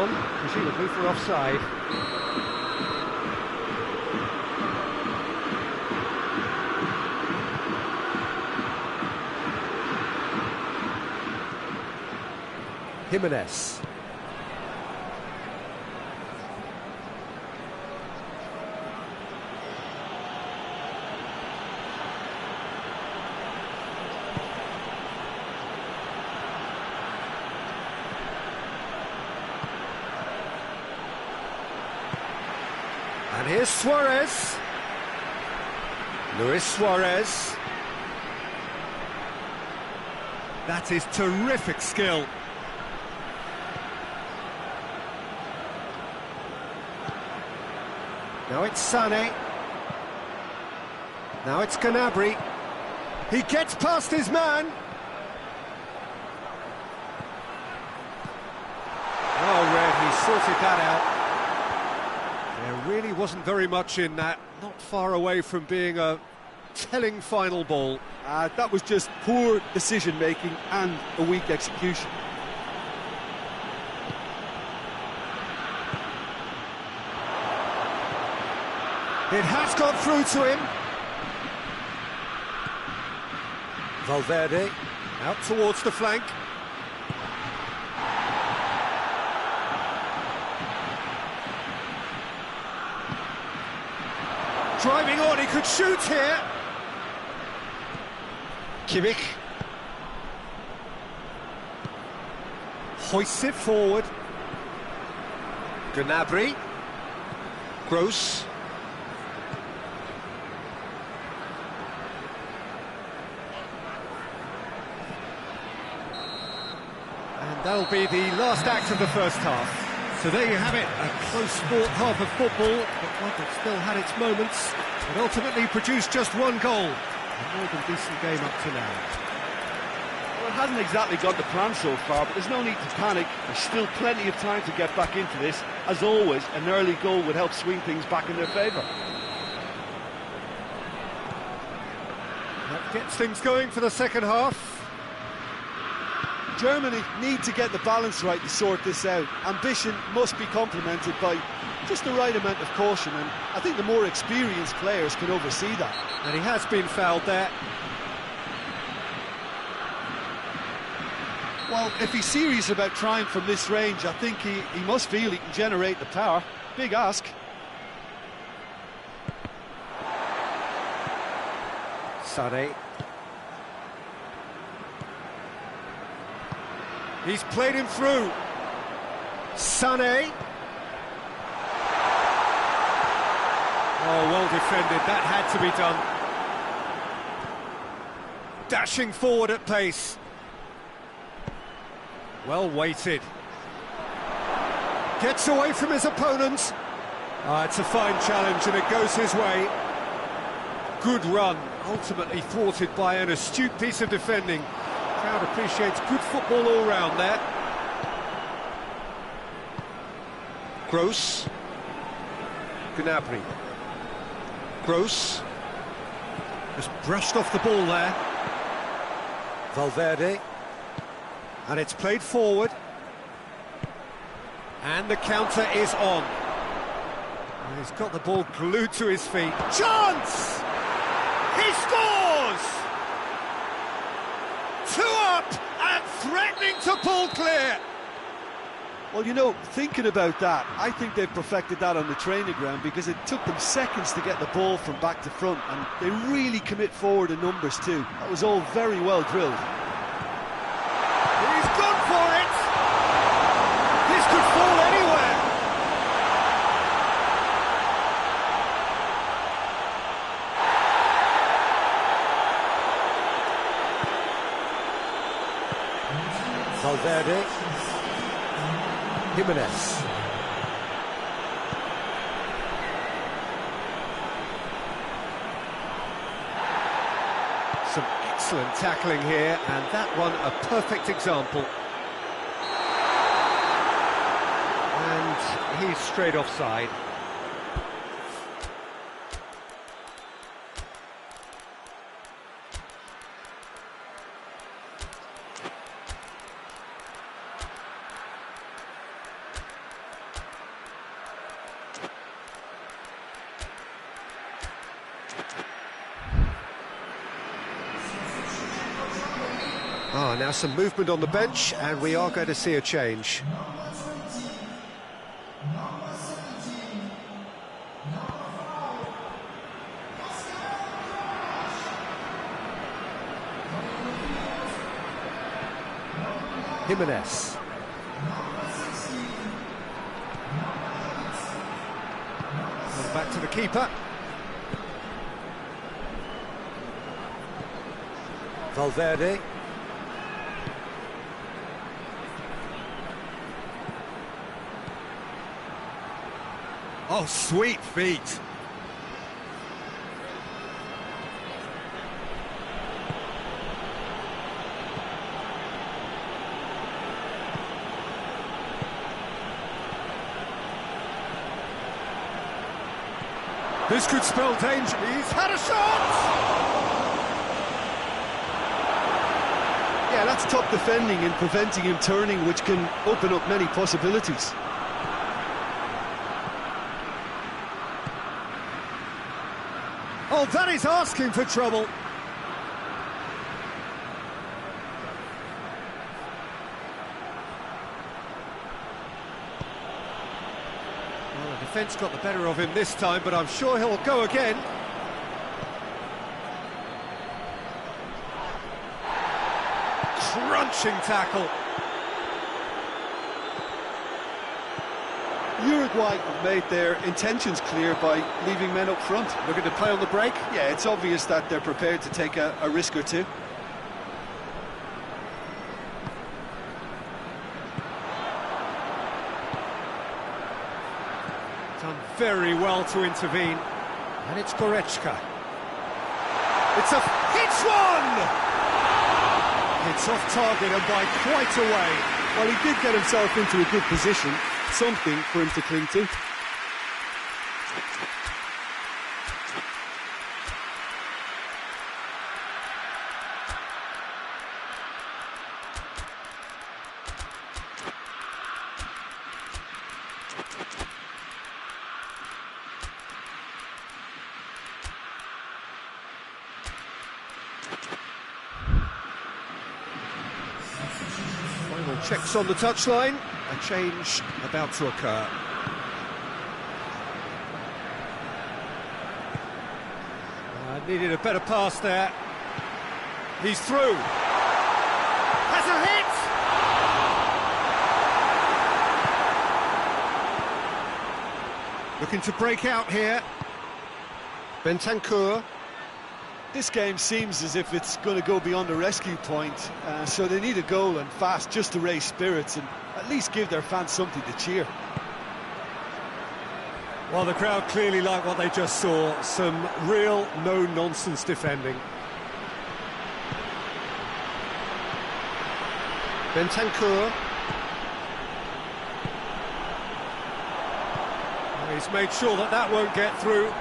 on, presumably for offside. Jimenez. And here's Suarez. Luis Suarez. That is terrific skill. Now it's Sané. Now it's Gnabry. He gets past his man. Oh, Red, he sorted that out. There really wasn't very much in that. Not far away from being a telling final ball. That was just poor decision-making and a weak execution. It has got through to him. Valverde out towards the flank. Driving on, he could shoot here. Kimmich hoists it forward. Gnabry. Gross. And that'll be the last act of the first half. So there you have it, a close sport half of football, but one that still had its moments, but ultimately produced just one goal. A more than decent game up to now. Well, it hasn't exactly got the plan so far, but there's no need to panic. There's still plenty of time to get back into this. As always, an early goal would help swing things back in their favour. That gets things going for the second half. Germany need to get the balance right to sort this out. Ambition must be complemented by just the right amount of caution, and I think the more experienced players can oversee that. And he has been fouled there. Well, if he's serious about trying from this range, I think he must feel he can generate the power. Big ask. Sané. He's played him through. Sané. Oh, well defended. That had to be done. Dashing forward at pace. Well weighted. Gets away from his opponents. It's a fine challenge and it goes his way. Good run, ultimately thwarted by an astute piece of defending. Crowd appreciates good football all round there. Gross. Gnabry. Gross. Just brushed off the ball there. Valverde. And it's played forward. And the counter is on. And he's got the ball glued to his feet. Chance! He scores! 2 up and threatening to pull clear. Well, you know, thinking about that, I think they've perfected that on the training ground because it took them seconds to get the ball from back to front, and they really commit forward in numbers too. That was all very well drilled. He's gone for it! This could fall anywhere! Valverde. Jimenez. Some excellent tackling here, and that one a perfect example. And he's straight offside. Ah, now some movement on the bench, and we are going to see a change. Jimenez. And back to the keeper. Valverde. Oh, sweet feet. This could spell danger. He's had a shot! Yeah, that's top defending and preventing him turning, which can open up many possibilities. Oh, that is asking for trouble. Well, the defence got the better of him this time, but I'm sure he'll go again. Crunching tackle. Uruguay have made their intentions clear by leaving men up front. Looking to play on the break. Yeah, it's obvious that they're prepared to take a risk or two. Done very well to intervene. And it's Goretzka. It's one! It's off target and by quite a way. Well, he did get himself into a good position, something for him to cling to. Final checks on the touchline. A change about to occur. Needed a better pass there. He's through. Has a hit! Looking to break out here. Bentancur. This game seems as if it's going to go beyond the rescue point, so they need a goal and fast just to raise spirits and at least give their fans something to cheer. Well, the crowd clearly like what they just saw. Some real no-nonsense defending. Bentancur. Well, he's made sure that that won't get through.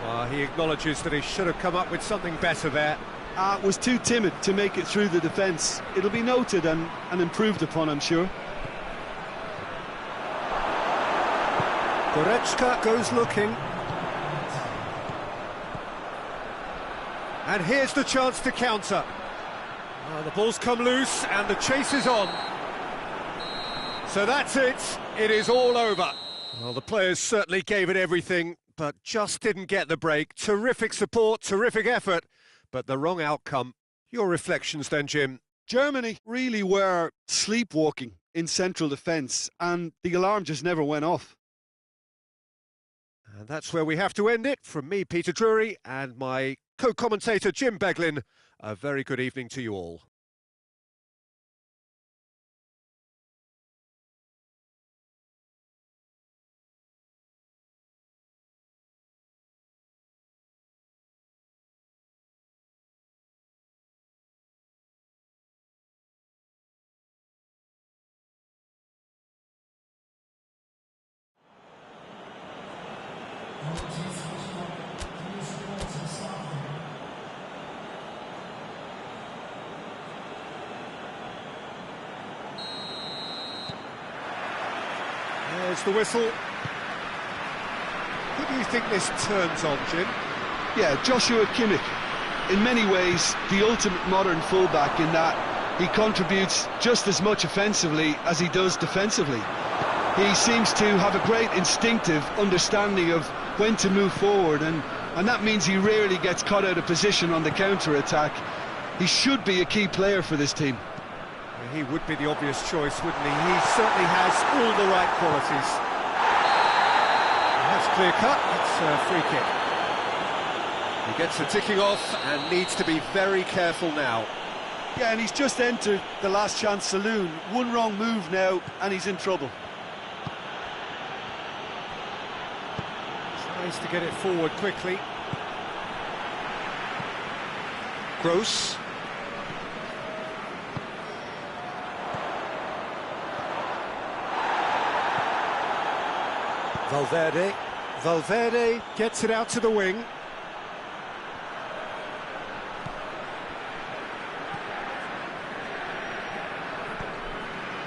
Well, he acknowledges that he should have come up with something better there. Was too timid to make it through the defence. It'll be noted and improved upon, I'm sure. Goretzka goes looking. And here's the chance to counter. The ball's come loose and the chase is on. So that's it. It is all over. Well, the players certainly gave it everything, but just didn't get the break. Terrific support, terrific effort, but the wrong outcome. Your reflections then, Jim? Germany really were sleepwalking in central defence, and the alarm just never went off. And that's where we have to end it. From me, Peter Drury, and my co-commentator, Jim Beglin, a very good evening to you all. There's the whistle. Who do you think this turns on, Jim? Yeah, Joshua Kimmich. in many ways, the ultimate modern fullback in that he contributes just as much offensively as he does defensively. He seems to have a great instinctive understanding of when to move forward, and that means he rarely gets caught out of position on the counter-attack. He should be a key player for this team. He would be the obvious choice, wouldn't he? He certainly has all the right qualities. That's clear cut, it's a free kick. He gets the ticking off and needs to be very careful now. Yeah, and he's just entered the last chance saloon. One wrong move now, and he's in trouble. Tries to get it forward quickly. Gross. Valverde gets it out to the wing.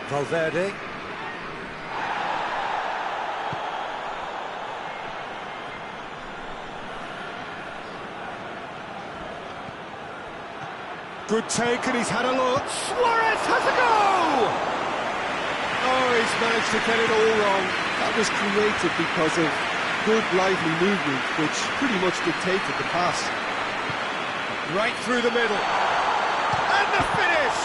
Valverde. Good take, and he's had a look. Suarez has a go! Oh, he's managed to get it all wrong. That was created because of good, lively movement, which pretty much dictated the pass. Right through the middle. And the finish!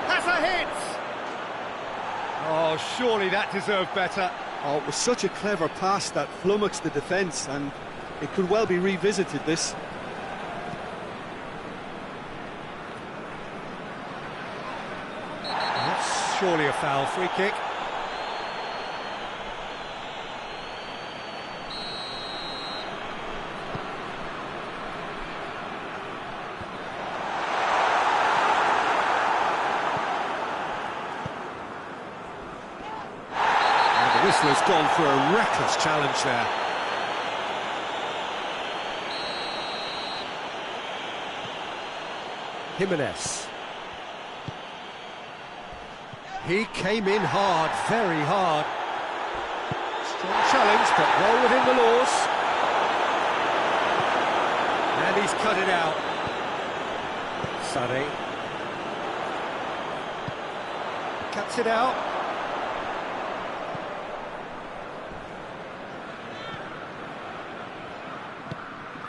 Has a hit! Oh, surely that deserved better. Oh, it was such a clever pass that flummoxed the defence, and it could well be revisited, this. That's surely a foul. Free kick. The whistler's gone for a reckless challenge there. Jimenez. He came in hard, very hard. Strong challenge, but well within the laws. And he's cut it out. Sade. Cuts it out.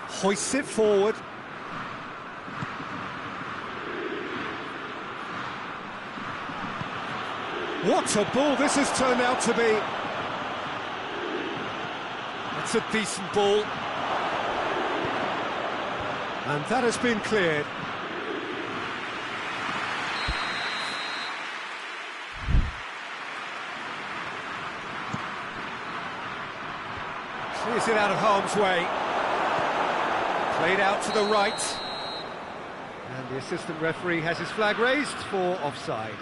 Hoists it forward. What a ball this has turned out to be. It's a decent ball. And that has been cleared. Clears it out of harm's way. Played out to the right. And the assistant referee has his flag raised for offside.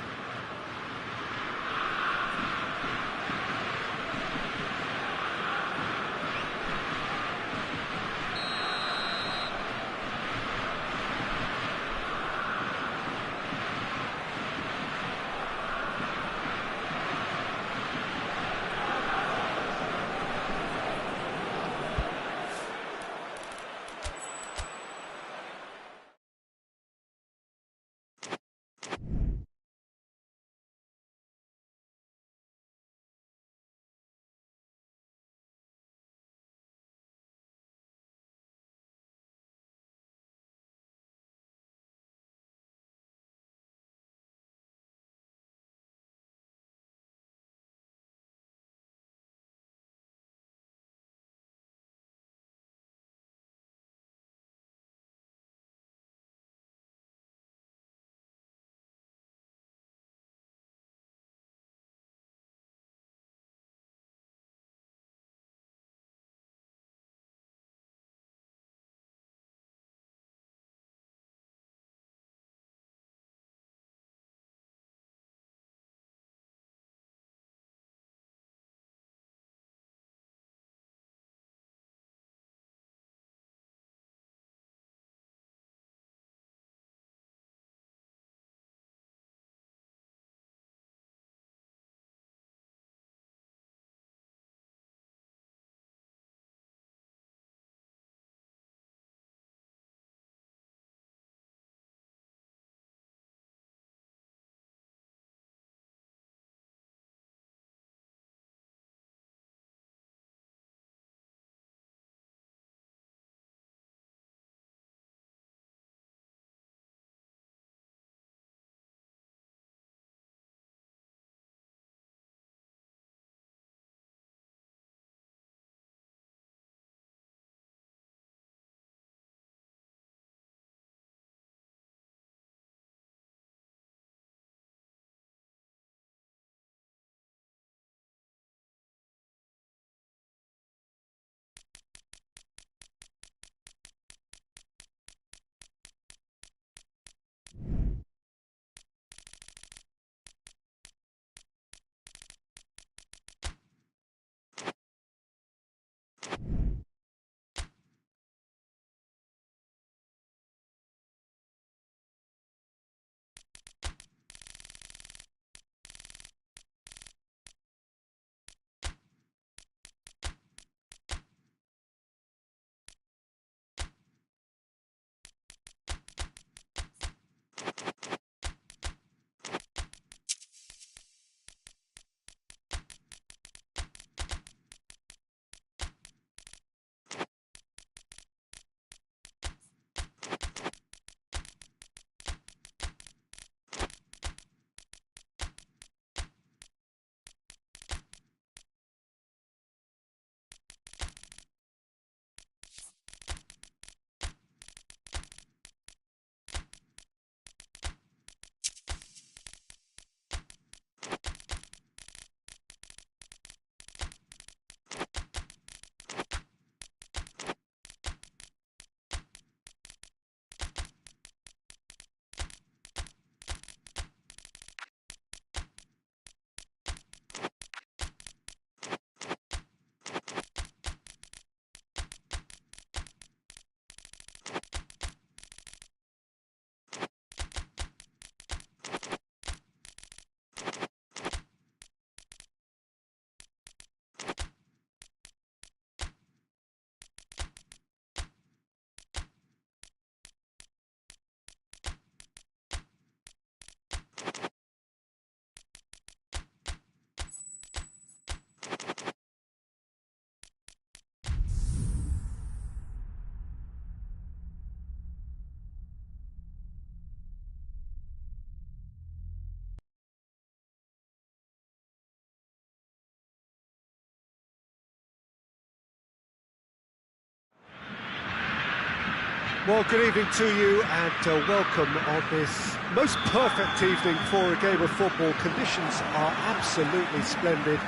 Well, good evening to you and welcome on this most perfect evening for a game of football. Conditions are absolutely splendid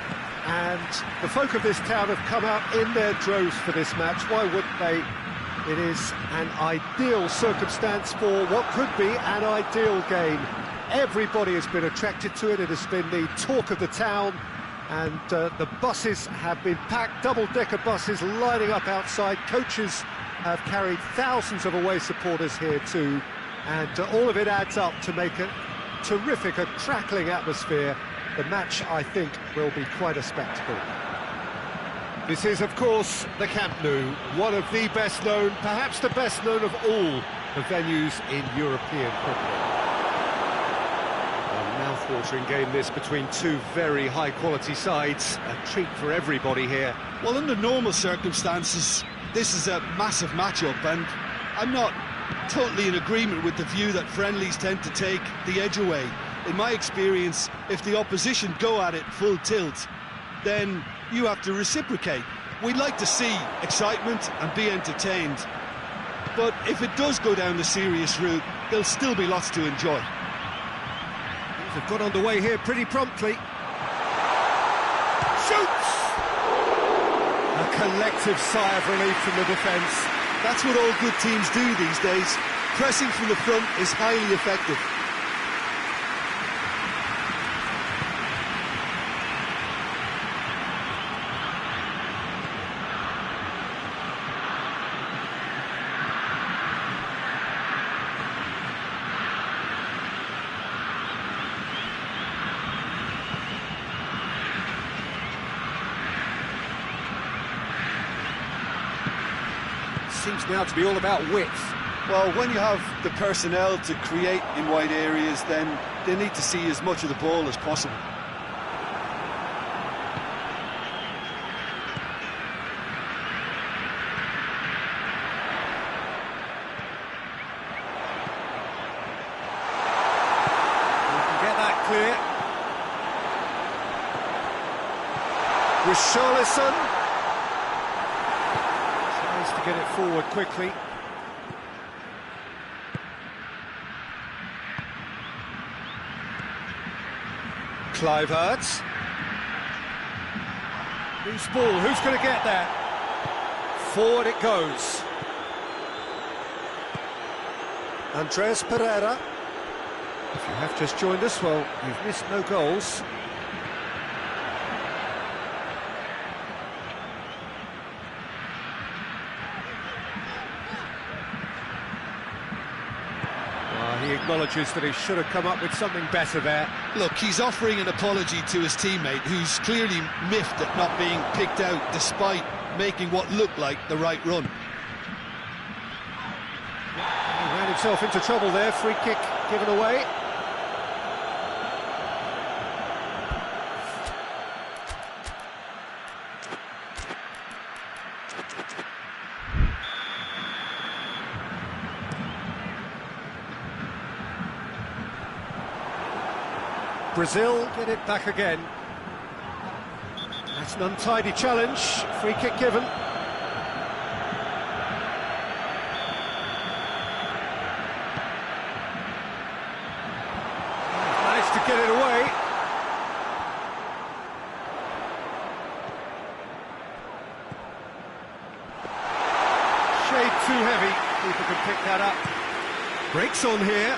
and the folk of this town have come out in their droves for this match. Why wouldn't they? It is an ideal circumstance for what could be an ideal game. Everybody has been attracted to it. It has been the talk of the town, and the buses have been packed, double-decker buses lining up outside. Coaches have carried thousands of away supporters here too, and all of it adds up to make a terrific, a crackling atmosphere. The match, I think, will be quite a spectacle. This is, of course, the Camp Nou, one of the best known, perhaps the best known of all the venues in European football. A mouth-watering game this between two very high-quality sides, a treat for everybody here. Well, under normal circumstances, this is a massive matchup, and I'm not totally in agreement with the view that friendlies tend to take the edge away. In my experience, if the opposition go at it full tilt, then you have to reciprocate. We'd like to see excitement and be entertained, but if it does go down the serious route, there'll still be lots to enjoy. Things have got underway here pretty promptly. Shoots! A collective sigh of relief from the defence. That's what all good teams do these days. Pressing from the front is highly effective. Seems now to be all about width. Well, when you have the personnel to create in wide areas, then they need to see as much of the ball as possible. We can get that clear. Richarlison to get it forward quickly. Kluivert. Loose ball, who's going to get there? Forward it goes. Andres Pereira. If you have just joined us, well, you've missed no goals. He acknowledges that he should have come up with something better there. Look, he's offering an apology to his teammate, who's clearly miffed at not being picked out despite making what looked like the right run. He ran himself into trouble there, free kick given away. Brazil get it back again. That's an untidy challenge. Free kick given. Managed to get it away. Shade too heavy. Keeper can pick that up. Breaks on here.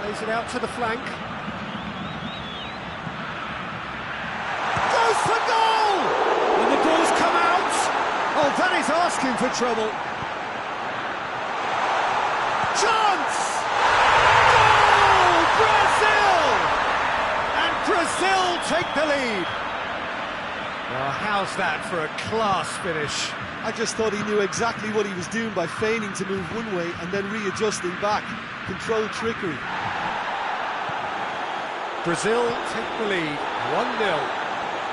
Plays it out to the flank. Goes for goal! And the ball's come out. Oh, that is asking for trouble. Chance! Goal! Brazil! And Brazil take the lead. Well, how's that for a class finish? I just thought he knew exactly what he was doing by feigning to move one way and then readjusting back. Controlled trickery. Brazil take the lead, 1-0.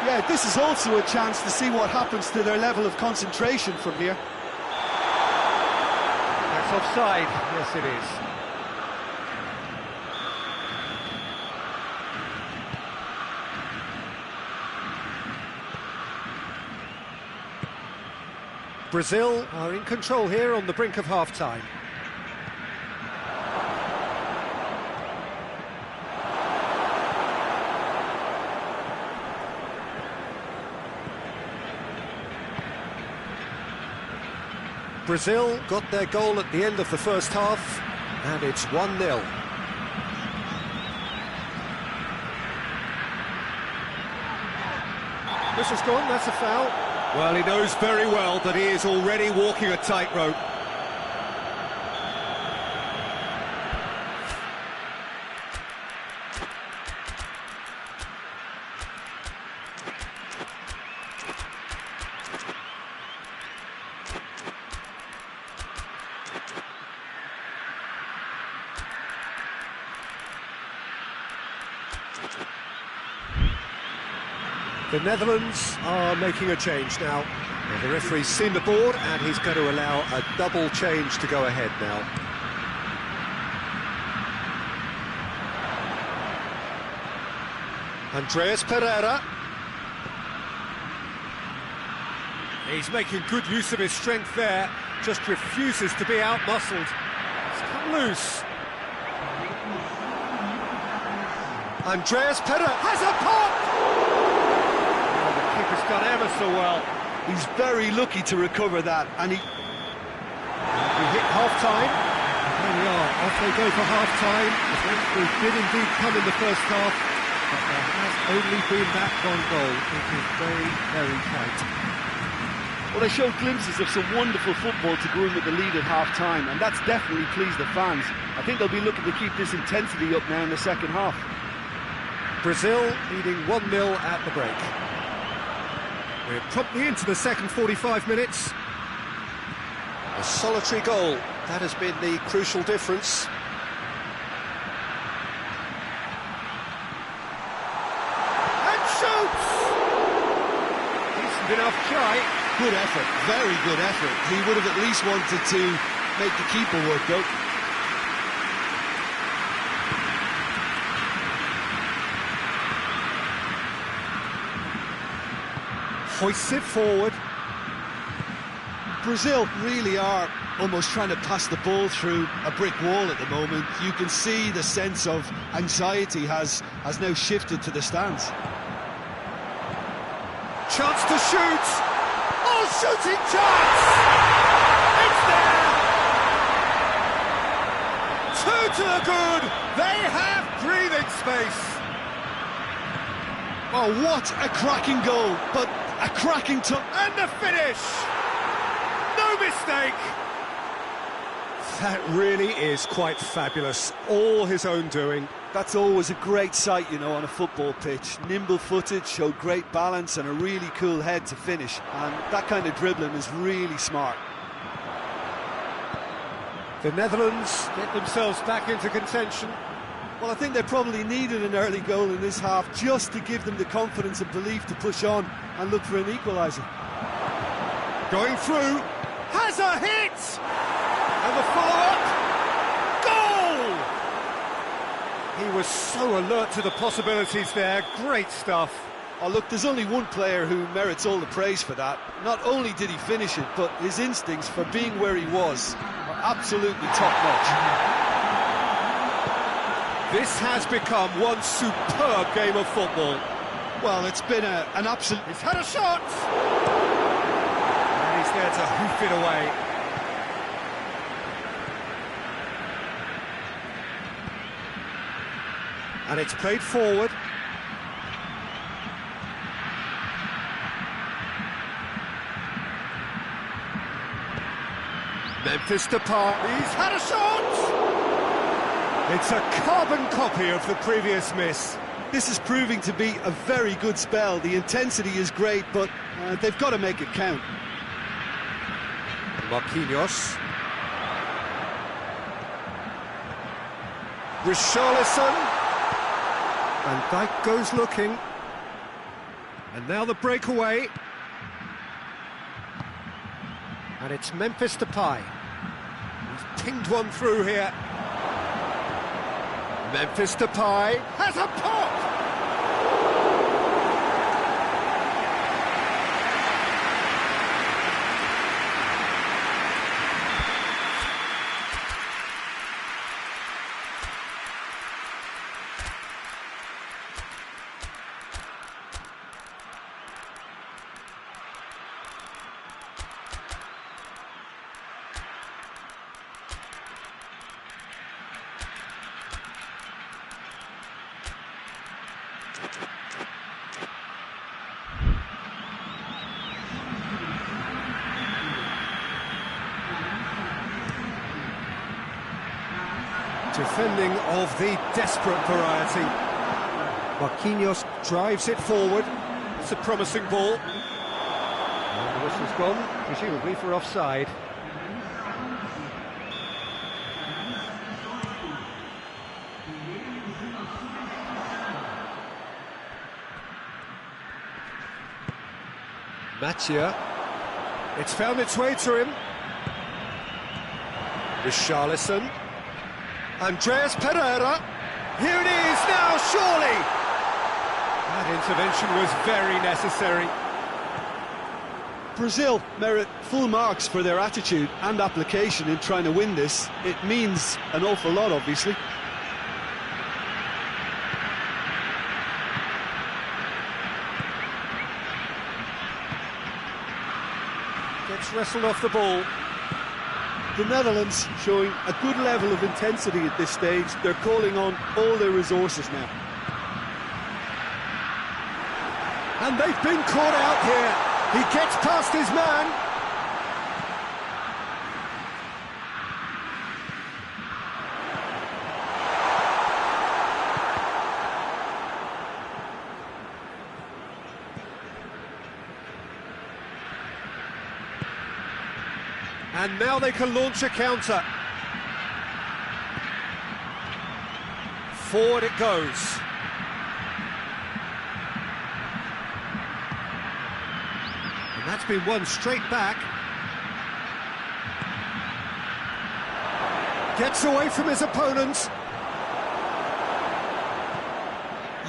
Yeah, this is also a chance to see what happens to their level of concentration from here. That's offside, yes it is. Brazil are in control here on the brink of half-time. Brazil got their goal at the end of the first half, and it's 1-0. This has gone, that's a foul. Well, he knows very well that he is already walking a tightrope. The Netherlands are making a change now. The referee's seen the board and he's going to allow a double change to go ahead now. Andreas Pereira. He's making good use of his strength there, just refuses to be out-muscled. It's come loose. Andreas Pereira has a pop! Keeper's done ever so well. He's very lucky to recover that, and he hit half-time. There we are, off they go for half-time. The breakthrough did indeed come in the first half, but there has only been that one goal. It is very, very tight. Well, they showed glimpses of some wonderful football to go in with the lead at half-time, and that's definitely pleased the fans. I think they'll be looking to keep this intensity up now in the second half. Brazil leading 1-0 at the break. We're promptly into the second 45 minutes. A solitary goal, that has been the crucial difference. And shoots! Decent enough try. Good effort, very good effort. He would have at least wanted to make the keeper work, though. Hoists it forward. Brazil really are almost trying to pass the ball through a brick wall at the moment. You can see the sense of anxiety has now shifted to the stands. Chance to shoot! Oh, shooting chance! It's there! 2 to the good! They have breathing space! Oh, what a cracking goal, but a cracking touch. And the finish! No mistake! That really is quite fabulous. All his own doing. That's always a great sight, you know, on a football pitch. Nimble-footed, showed great balance and a really cool head to finish. And that kind of dribbling is really smart. The Netherlands get themselves back into contention. Well, I think they probably needed an early goal in this half just to give them the confidence and belief to push on and look for an equaliser. Going through, has a hit! And the follow-up, goal! He was so alert to the possibilities there, great stuff. Oh, look, there's only one player who merits all the praise for that. Not only did he finish it, but his instincts for being where he was are absolutely top-notch. This has become one superb game of football. Well, it's been an absolute... He's had a shot! And he's there to hoof it away. And it's played forward. Memphis Depay. He's had a shot! It's a carbon copy of the previous miss. This is proving to be a very good spell. The intensity is great, but they've got to make it count. Marquinhos. Richarlison. Van Dijk goes looking. And now the breakaway. And it's Memphis Depay. He's pinged one through here. Memphis Depay has a pop! Defending of the desperate variety. Marquinhos drives it forward. It's a promising ball. And the whistle's gone, presumably for offside. Mathieu. It's found its way to him. Richarlison. Andreas Pereira. Here it is now, surely! That intervention was very necessary. Brazil merit full marks for their attitude and application in trying to win this. It means an awful lot, obviously. Gets wrestled off the ball. The Netherlands showing a good level of intensity at this stage. They're calling on all their resources now. And they've been caught out here. He gets past his man. And now they can launch a counter. Forward it goes. And that's been won straight back. Gets away from his opponents.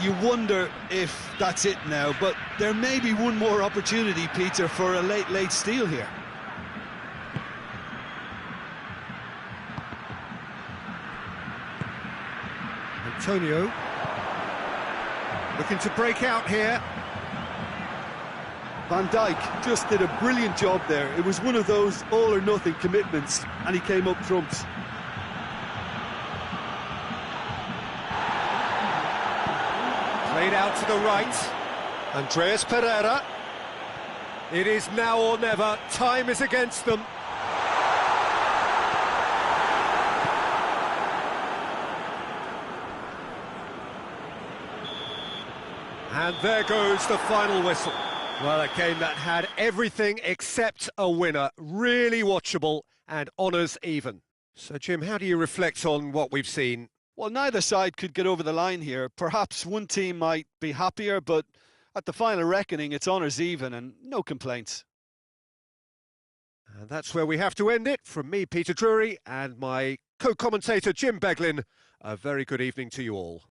You wonder if that's it now, but there may be one more opportunity, Peter, for a late steal here. Antonio looking to break out here. Van Dijk just did a brilliant job there. It was one of those all-or-nothing commitments, and he came up trumps. Played out to the right. Andreas Pereira. It is now or never. Time is against them. And there goes the final whistle. Well, a game that had everything except a winner. Really watchable and honours even. So, Jim, how do you reflect on what we've seen? Well, neither side could get over the line here. Perhaps one team might be happier, but at the final reckoning, it's honours even and no complaints. And that's where we have to end it. From me, Peter Drury, and my co-commentator, Jim Beglin, a very good evening to you all.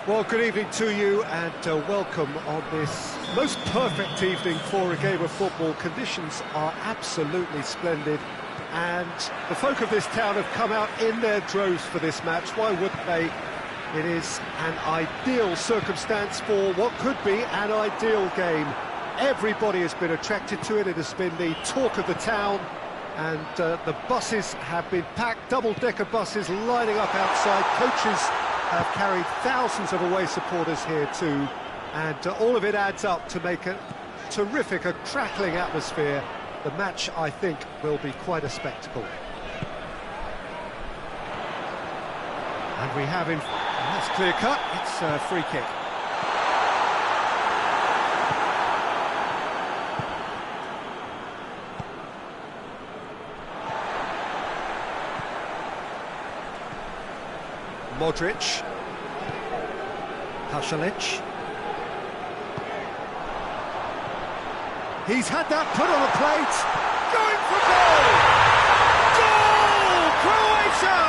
Well, good evening to you and welcome on this most perfect evening for a game of football. Conditions are absolutely splendid and the folk of this town have come out in their droves for this match. Why wouldn't they? It is an ideal circumstance for what could be an ideal game. Everybody has been attracted to it. It has been the talk of the town, and the buses have been packed, double-decker buses lining up outside. Coaches have carried thousands of away supporters here too, and all of it adds up to make a terrific, a crackling atmosphere. The match, I think, will be quite a spectacle. And we have that's clear cut, it's a free kick. Modric, Pasalic. He's had that put on a plate, going for goal! Goal! Croatia!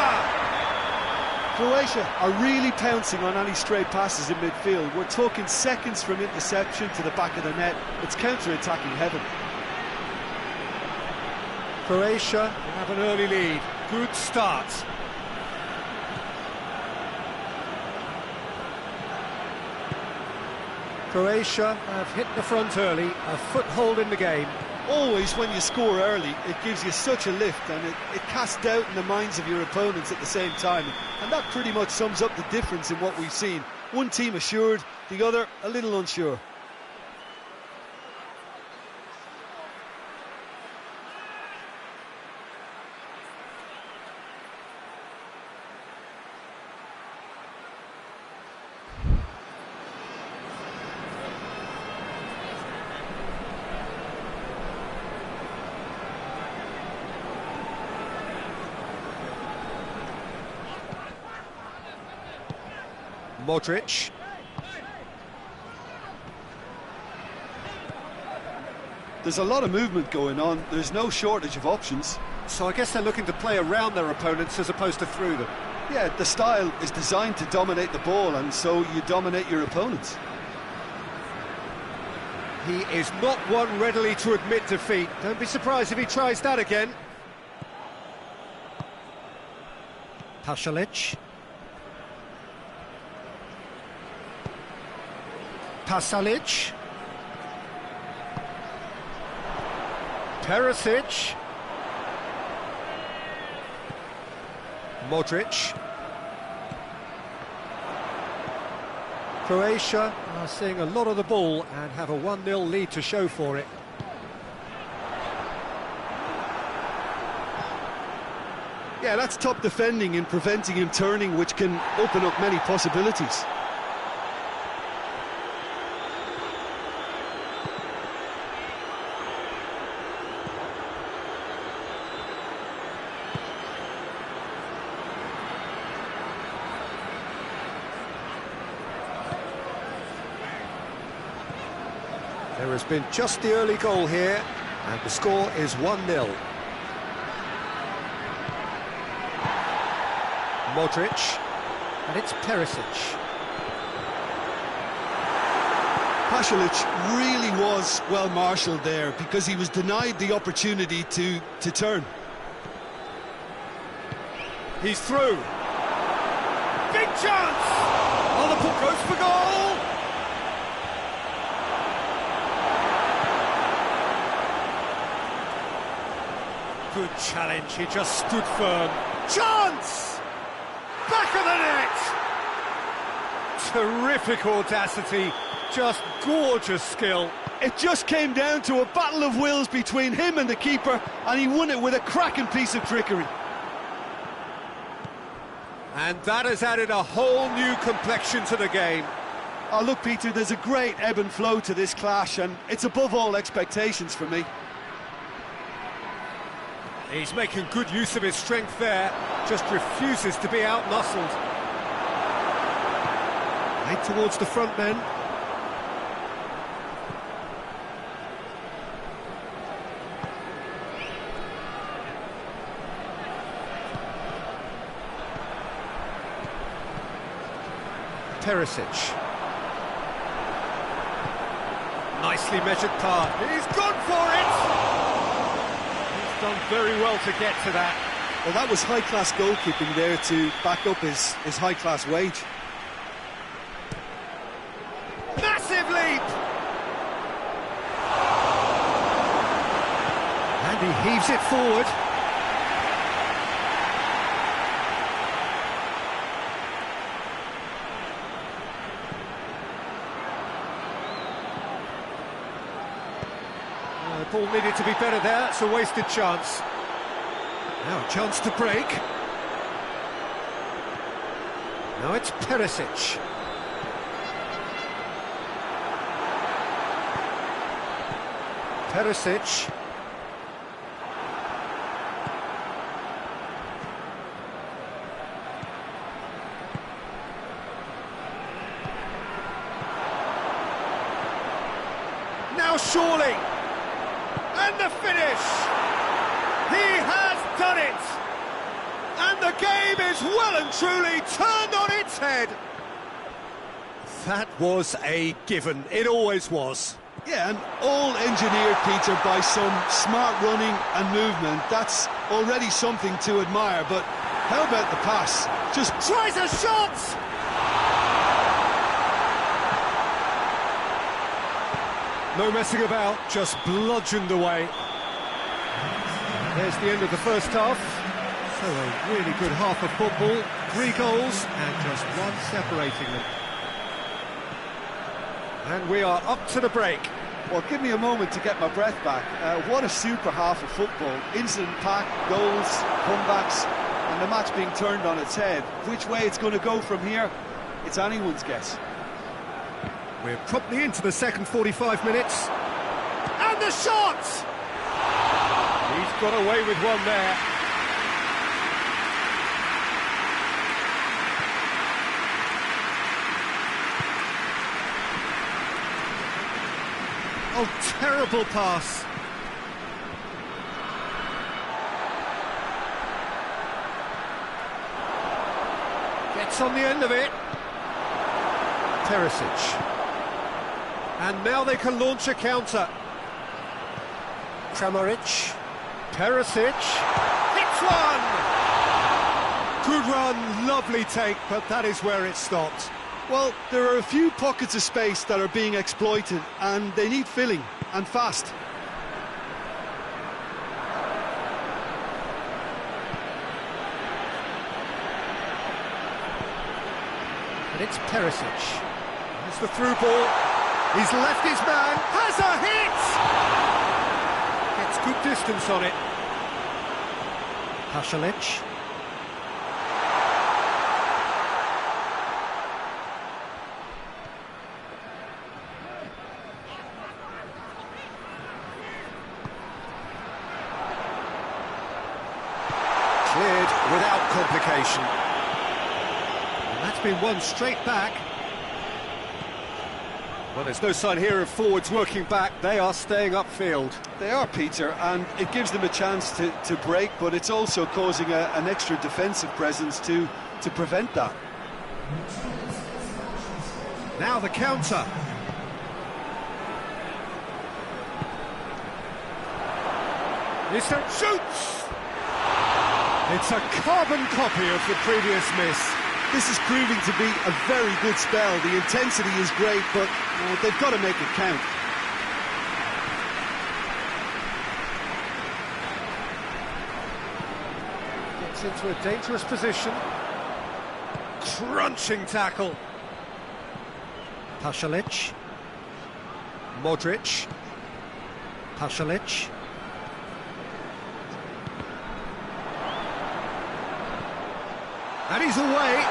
Croatia are really pouncing on any stray passes in midfield. We're talking seconds from interception to the back of the net. It's counter-attacking heaven. Croatia have an early lead. Good start. Croatia have hit the front early, a foothold in the game. Always when you score early, it gives you such a lift and it casts doubt in the minds of your opponents at the same time. And that pretty much sums up the difference in what we've seen. One team assured, the other a little unsure. Modric. There's a lot of movement going on. There's no shortage of options. So I guess they're looking to play around their opponents as opposed to through them. Yeah, the style is designed to dominate the ball, and so you dominate your opponents. He is not one readily to admit defeat. Don't be surprised if he tries that again. Pasalic. Pasalic. Perisic. Modric. Croatia are seeing a lot of the ball and have a 1-0 lead to show for it. Yeah, that's top defending and preventing him turning, which can open up many possibilities. There has been just the early goal here, and the score is 1-0. Modric, and it's Perisic. Pasalic really was well marshalled there because he was denied the opportunity to turn. He's through. Big chance! Oh, the puck goes for goal! Good challenge, he just stood firm. Chance! Back of the net! Terrific audacity, just gorgeous skill. It just came down to a battle of wills between him and the keeper, and he won it with a cracking piece of trickery. And that has added a whole new complexion to the game. Oh, look, Peter, there's a great ebb and flow to this clash, and it's above all expectations for me. He's making good use of his strength there, just refuses to be out-muscled. Right towards the front men. Perisic. Nicely measured pass. He's gone for it! He's done very well to get to that. Well, that was high-class goalkeeping there to back up his high-class wage. Massive leap! And he heaves it forward. The ball needed to be better there, it's a wasted chance. Now a chance to break. Now it's Perisic. Perisic. Now surely. And the finish! He has done it! And the game is well and truly turned on its head! That was a given, it always was. Yeah, and all engineered, Peter, by some smart running and movement. That's already something to admire, but how about the pass? Just tries a shot! No messing about, just bludgeoned away. There's the end of the first half. So a really good half of football, 3 goals and just one separating them. And we are up to the break. Well, give me a moment to get my breath back. What a super half of football. Incident-packed, goals, comebacks, and the match being turned on its head. Which way it's going to go from here, it's anyone's guess. We're promptly into the second 45 minutes. And the shot! He's got away with one there. Oh, terrible pass. Gets on the end of it. Perisic. And now they can launch a counter. Kramaric. Perisic. Hits one! Good run, lovely take, but that is where it stopped. Well, there are a few pockets of space that are being exploited, and they need filling, and fast. And it's Perisic. There's the through ball. He's left his man. Has a hit! Gets good distance on it. Pasalic. Cleared without complication. And that's been won straight back. Well, there's no sign here of forwards working back. They are staying upfield. They are, Peter, and it gives them a chance to break, but it's also causing an extra defensive presence to prevent that. Now the counter. He shoots! It's a carbon copy of the previous miss. This is proving to be a very good spell. The intensity is great, but they've got to make it count. Gets into a dangerous position. Crunching tackle. Pasalic. Modric. Pasalic. And he's away.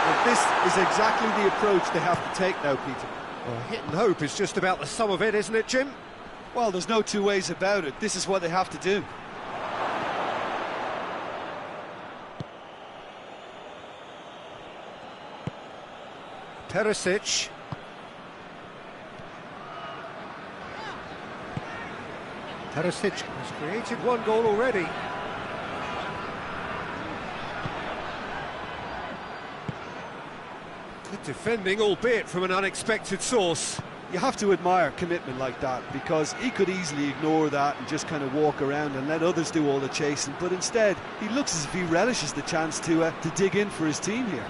Well, this is exactly the approach they have to take now, Peter. Well, hit and hope is just about the sum of it, isn't it, Jim? Well, there's no two ways about it. This is what they have to do. Perisic. Perisic has created one goal already. Defending, albeit from an unexpected source. You have to admire commitment like that, because he could easily ignore that and just kind of walk around and let others do all the chasing, but instead he looks as if he relishes the chance to dig in for his team here.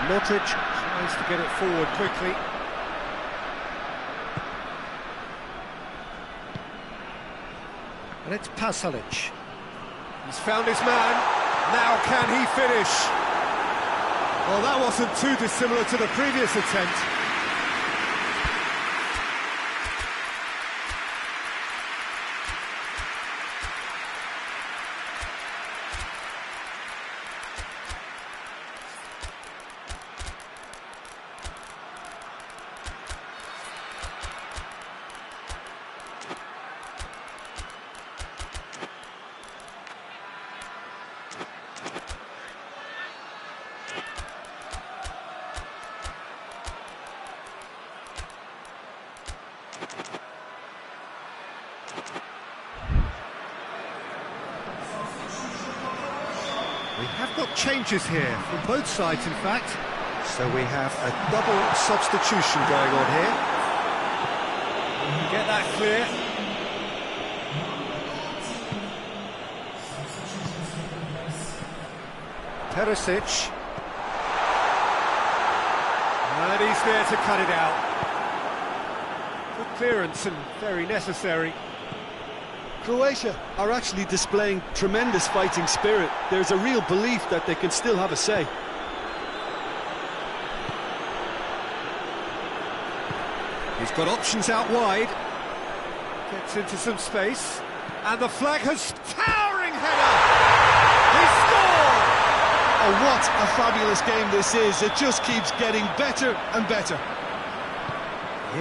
Modric tries to get it forward quickly. And it's Pasalic. He's found his man. Now can he finish? Well, that wasn't too dissimilar to the previous attempt. We have got changes here from both sides, in fact. So we have a double substitution going on here. Get that clear. Perisic. And he's there to cut it out. Good clearance and very necessary. Croatia are actually displaying tremendous fighting spirit. There's a real belief that they can still have a say. He's got options out wide. Gets into some space. And the flag has... Towering header! He scored! Oh, what a fabulous game this is. It just keeps getting better and better.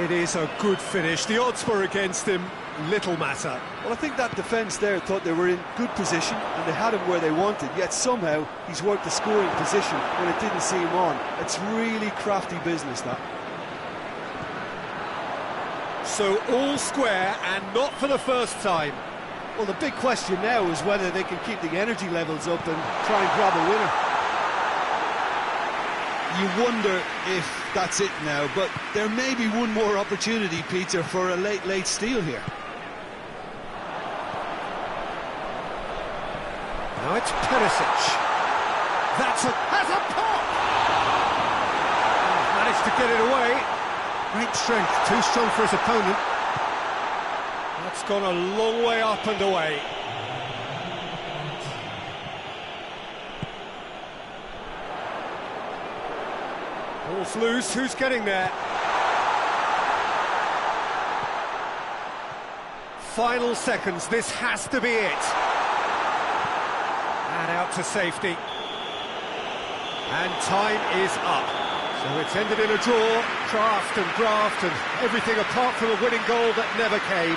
It is a good finish. The odds were against him. Little matter. Well, I think that defence there thought they were in good position and they had him where they wanted, yet somehow he's worked the scoring position when it didn't see him on. It's really crafty business, that. So all square, and not for the first time. Well, the big question now is whether they can keep the energy levels up and try and grab a winner. You wonder if that's it now, but there may be one more opportunity, Peter, for a late steal here. Now it's Perisic. Has a pop! Managed to get it away. Great strength, too strong for his opponent. That's gone a long way up and away. Ball's loose, who's getting there? Final seconds, this has to be it. And out to safety. And time is up. So it's ended in a draw, craft and graft and everything apart from a winning goal that never came.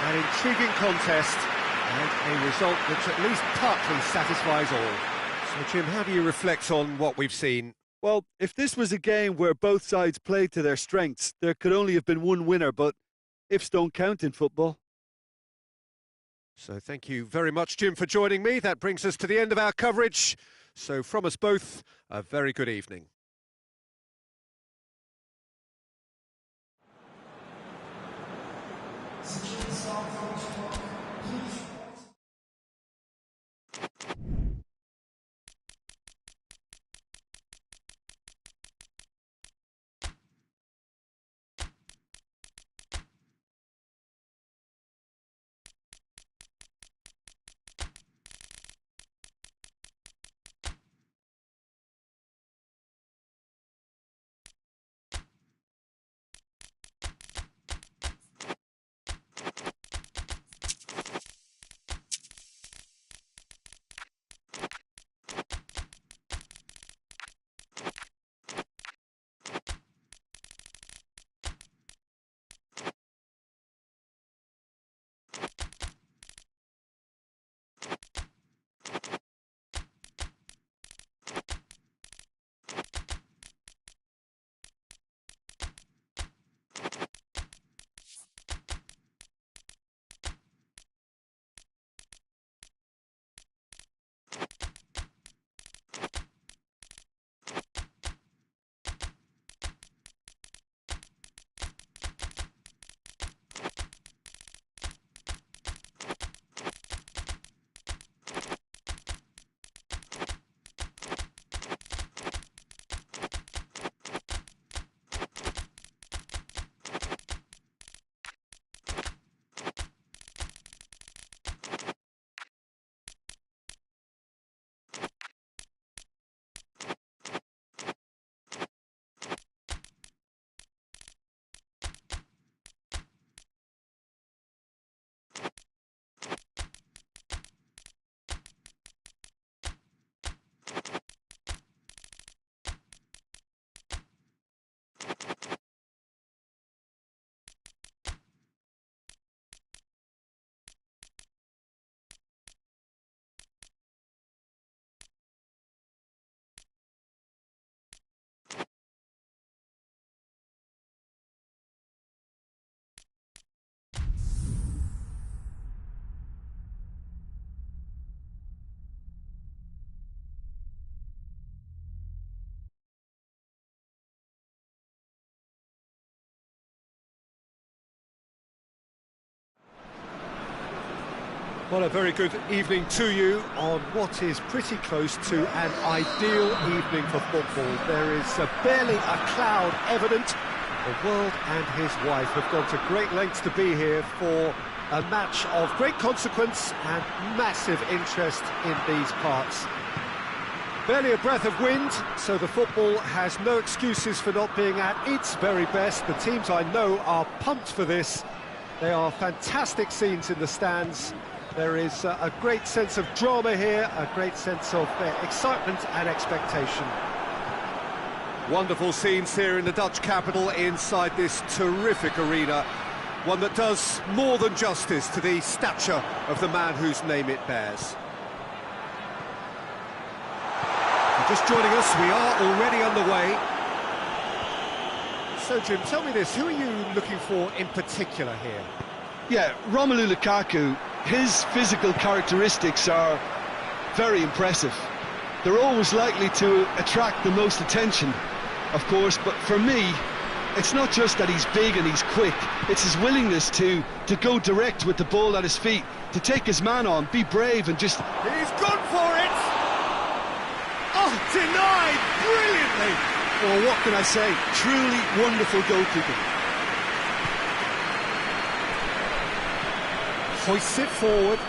An intriguing contest and a result which at least partly satisfies all. So Jim, how do you reflect on what we've seen? Well, if this was a game where both sides played to their strengths, there could only have been one winner, but ifs don't count in football. So thank you very much, Jim, for joining me. That brings us to the end of our coverage. So from us both, a very good evening. Well, a very good evening to you on what is pretty close to an ideal evening for football. There is barely a cloud evident. The world and his wife have gone to great lengths to be here for a match of great consequence and massive interest in these parts. Barely a breath of wind, so the football has no excuses for not being at its very best. The teams I know are pumped for this. They are fantastic scenes in the stands. There is a great sense of drama here, a great sense of excitement and expectation. Wonderful scenes here in the Dutch capital inside this terrific arena. One that does more than justice to the stature of the man whose name it bears. Just joining us, we are already underway. So, Jim, tell me this, who are you looking for in particular here? Yeah, Romelu Lukaku, his physical characteristics are very impressive. They're always likely to attract the most attention, of course, but for me, it's not just that he's big and he's quick, it's his willingness to go direct with the ball at his feet, to take his man on, be brave and just... He's gone for it! Oh, denied brilliantly! Well, what can I say? Truly wonderful goalkeeping. Hoists it forward.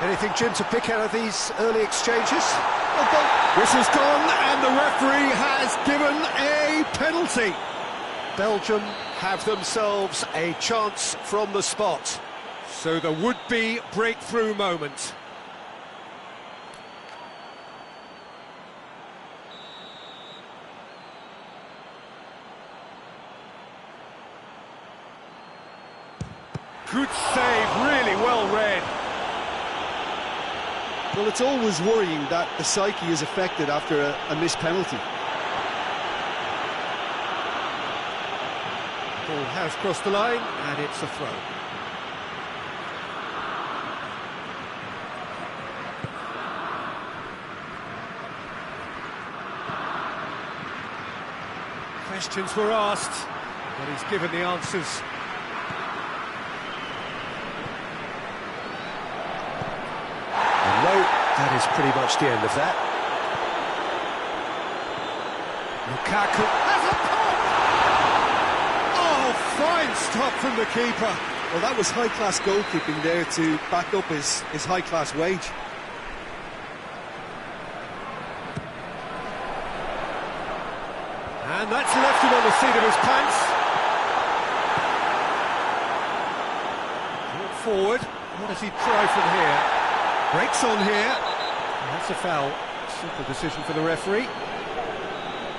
Anything, Jim, to pick out of these early exchanges? Whistle's gone, and the referee has given a penalty. Belgium have themselves a chance from the spot. So the would-be breakthrough moment. Good save, really well read. Well, it's always worrying that the psyche is affected after a missed penalty. Ball has crossed the line, and it's a throw. Questions were asked, but he's given the answers. That is pretty much the end of that. Lukaku has a pop! Oh, fine stop from the keeper. Well, that was high-class goalkeeping there to back up his high-class wage. And that's left him on the seat of his pants. Brought forward. What does he try from here? Breaks on here. That's a foul. Simple decision for the referee.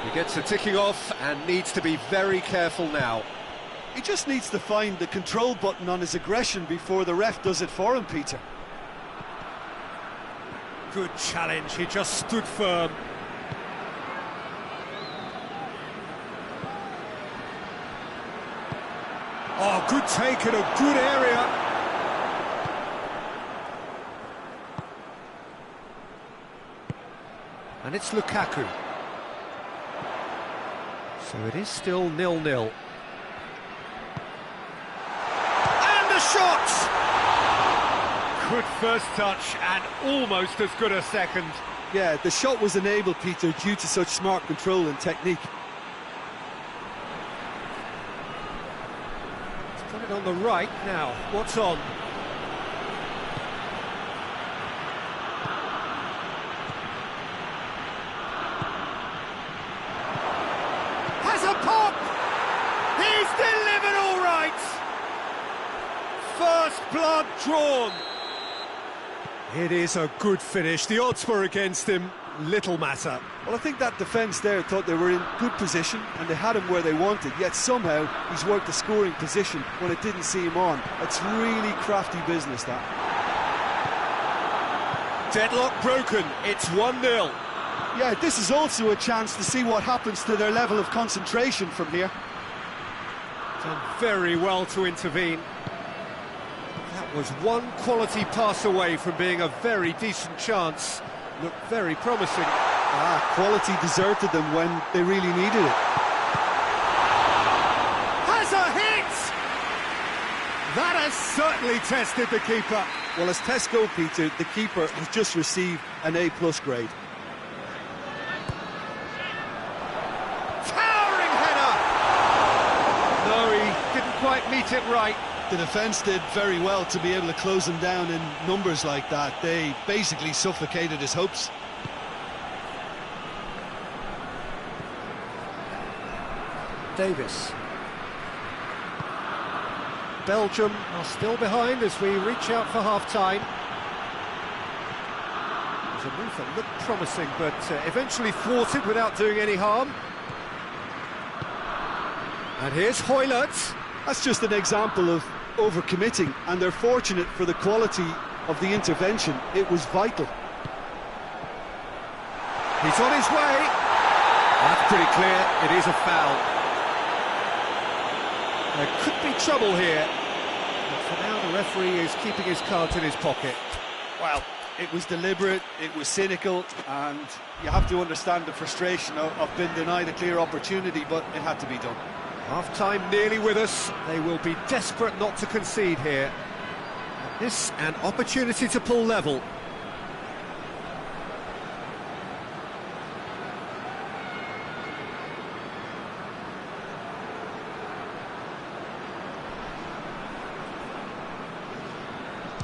He gets a ticking off and needs to be very careful now. He just needs to find the control button on his aggression before the ref does it for him, Peter. Good challenge. He just stood firm. Oh, good take in a good area. And it's Lukaku. So it is still 0-0. And the shot! Good first touch and almost as good a second. Yeah, the shot was enabled, Peter, due to such smart control and technique. He's got it on the right now. What's on? He's delivered all right! First blood drawn. It is a good finish. The odds were against him. Little matter. Well, I think that defence there thought they were in good position and they had him where they wanted, yet somehow he's worked the scoring position when it didn't see him on. It's really crafty business, that. Deadlock broken. It's 1-0. Yeah, this is also a chance to see what happens to their level of concentration from here. Done very well to intervene. That was one quality pass away from being a very decent chance. Looked very promising. Quality deserted them when they really needed it. Has a hit! That has certainly tested the keeper. Well, as tests go, Peter, the keeper has just received an A+ grade. Towering header! No, he didn't quite meet it right. The defence did very well to be able to close him down in numbers like that. They basically suffocated his hopes. Davis. Belgium are still behind as we reach out for half-time. It was a move that looked promising, but eventually thwarted without doing any harm. And here's Hoylert. That's just an example of overcommitting, and they're fortunate for the quality of the intervention. It was vital. He's on his way. That's pretty clear. It is a foul. There could be trouble here. But for now, the referee is keeping his cards in his pocket. Well, it was deliberate, it was cynical, and you have to understand the frustration of being denied a clear opportunity, but it had to be done. Half-time nearly with us. They will be desperate not to concede here. This an opportunity to pull level.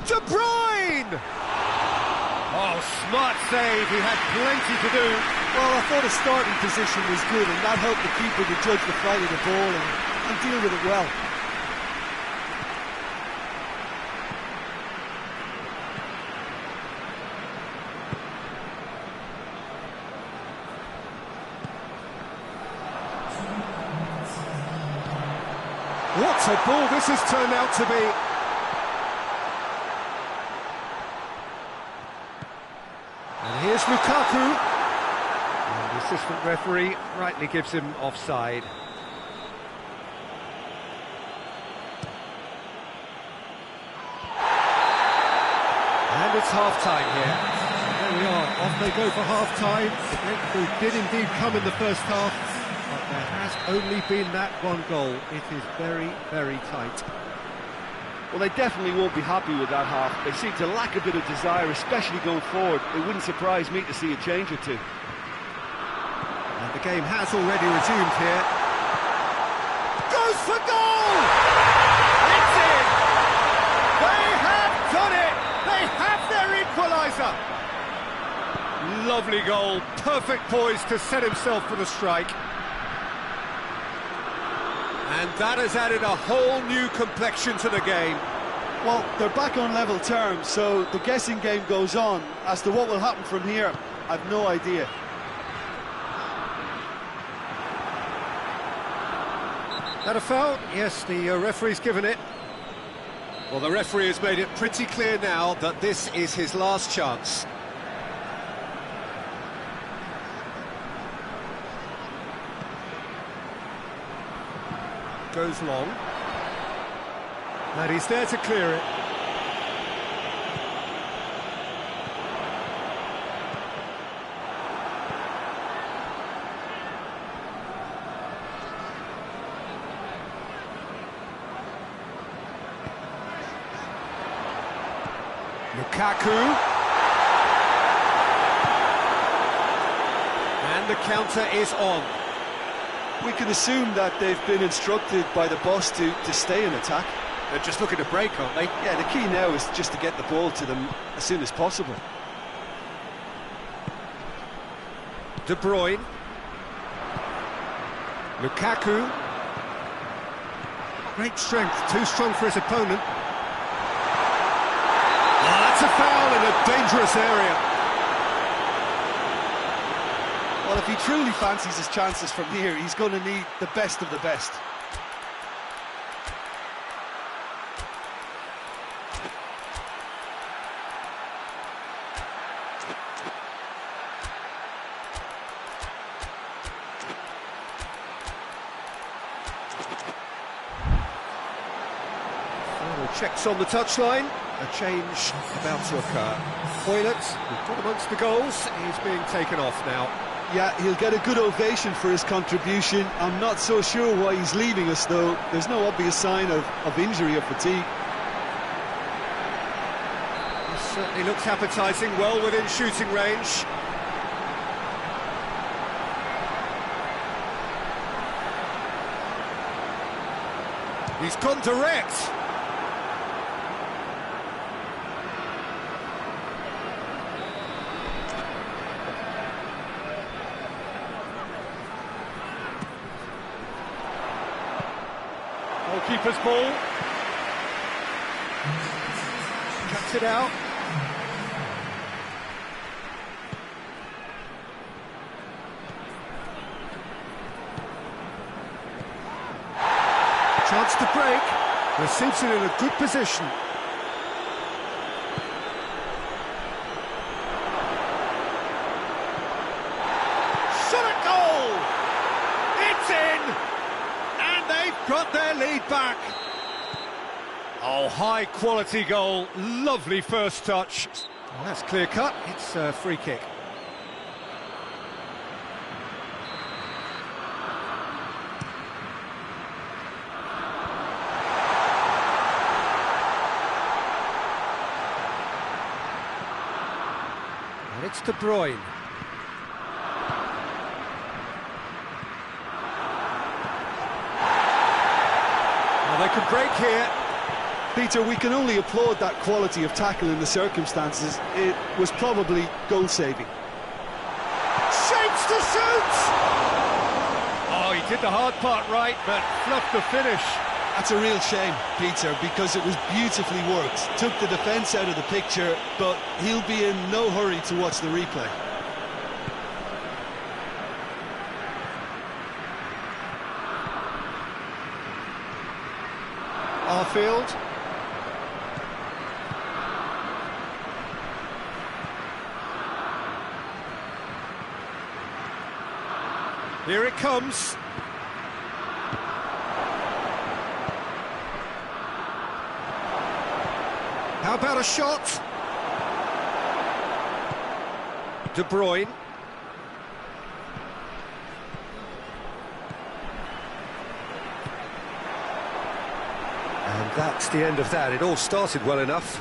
De Bruyne! Oh, smart save. He had plenty to do. Well, I thought his starting position was good, and that helped the keeper to judge the flight of the ball and deal with it well. What a ball this has turned out to be. And here's Lukaku. And the assistant referee rightly gives him offside. And it's half-time here. There we are, off they go for half-time. The breakthrough did indeed come in the first half, but there has only been that one goal. It is very, very tight. Well, they definitely won't be happy with that half. They seem to lack a bit of desire, especially going forward. It wouldn't surprise me to see a change or two. And the game has already resumed here. Goes for goal! It's in! They have done it! They have their equaliser! Lovely goal, perfect poise to set himself for the strike. And that has added a whole new complexion to the game. Well, they're back on level terms, so the guessing game goes on. As to what will happen from here, I've no idea. That a foul? Yes, the referee's given it. Well, the referee has made it pretty clear now that this is his last chance. Goes long. And he's there to clear it. Lukaku. And the counter is on. We can assume that they've been instructed by the boss to stay in attack. They're just looking to break, aren't they? Yeah, the key now is just to get the ball to them as soon as possible. De Bruyne. Lukaku. Great strength, too strong for his opponent. Oh, that's a foul in a dangerous area. Well, if he truly fancies his chances from here, he's going to need the best of the best. Checks on the touchline. a change about to occur. Hoylett, who's got amongst the goals, is being taken off now. Yeah, he'll get a good ovation for his contribution. I'm not so sure why he's leaving us, though. There's no obvious sign of injury or fatigue. He certainly looks appetising, well within shooting range. He's gone direct. Goalkeeper's ball. Cuts it out. Chance to break. Receives it in a good position. Shot at goal! It's in! And they've got their lead back. Oh, high quality goal. Lovely first touch. Well, that's clear cut. It's a free kick. And it's De Bruyne. Well, they could break here. Peter, we can only applaud that quality of tackle in the circumstances. It was probably goal-saving. Shapes to shoot! Oh, he did the hard part right, but fluffed the finish. That's a real shame, Peter, because it was beautifully worked. Took the defence out of the picture, but he'll be in no hurry to watch the replay. Arfield. Here it comes. How about a shot? De Bruyne. And that's the end of that. It all started well enough.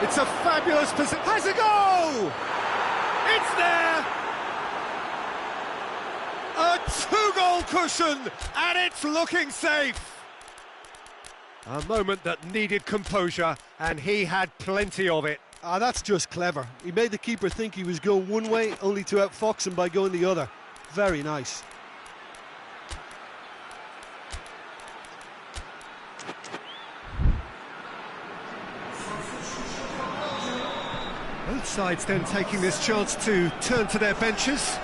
It's a fabulous position. Has a go! It's there! A two-goal cushion, and it's looking safe. A moment that needed composure, and he had plenty of it. Ah, that's just clever. He made the keeper think he was going one way, only to outfox him by going the other. Very nice. Both sides then taking this chance to turn to their benches.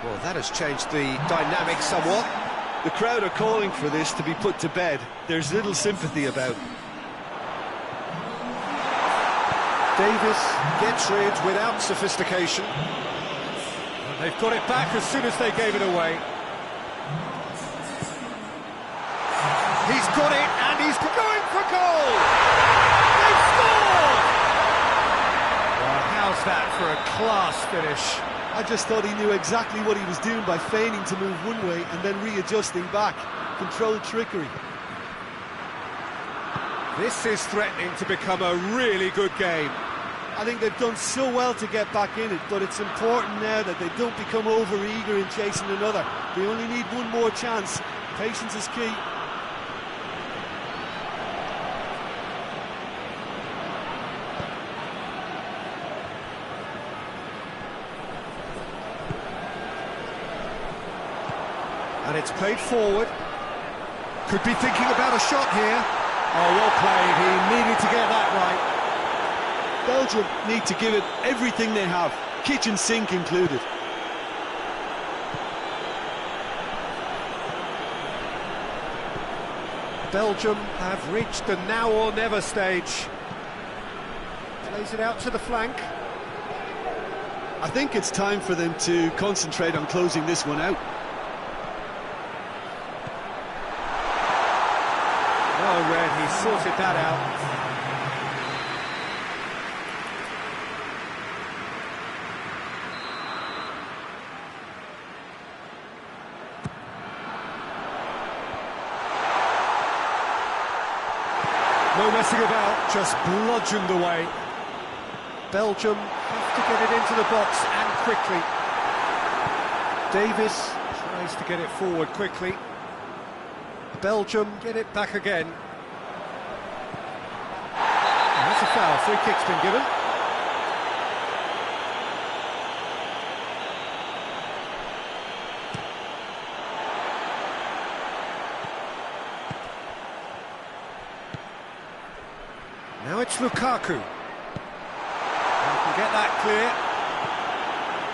Well, that has changed the dynamic somewhat. The crowd are calling for this to be put to bed. There's little sympathy about. Davis gets rid without sophistication. And they've got it back as soon as they gave it away. He's got it, and he's going for goal! They've scored! Well, how's that for a class finish? I just thought he knew exactly what he was doing by feigning to move one way and then readjusting back. Controlled trickery. This is threatening to become a really good game. I think they've done so well to get back in it, but it's important now that they don't become over-eager in chasing another. They only need one more chance. Patience is key. And it's played forward. Could be thinking about a shot here. Oh, well played. He needed to get that right. Belgium need to give it everything they have, kitchen sink included. Belgium have reached the now or never stage. Plays it out to the flank. I think it's time for them to concentrate on closing this one out. well read, he sorted that out. No messing about, just bludgeoned away. Belgium have to get it into the box and quickly. Davis tries to get it forward quickly. Belgium get it back again. And that's a foul, free kick's been given. Now it's Lukaku. Get that clear.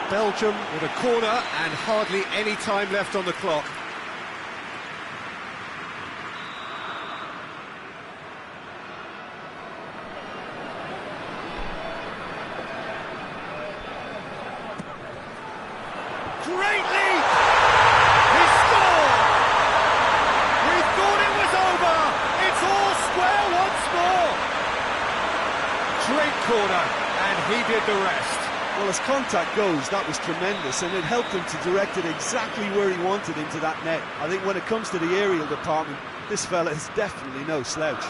Belgium with a corner and hardly any time left on the clock. Great lead! He scored! We thought it was over! It's all square once more! Great corner. And he did the rest. Well, as contact goes, that was tremendous, and it helped him to direct it exactly where he wanted into that net. I think when it comes to the aerial department, this fella is definitely no slouch.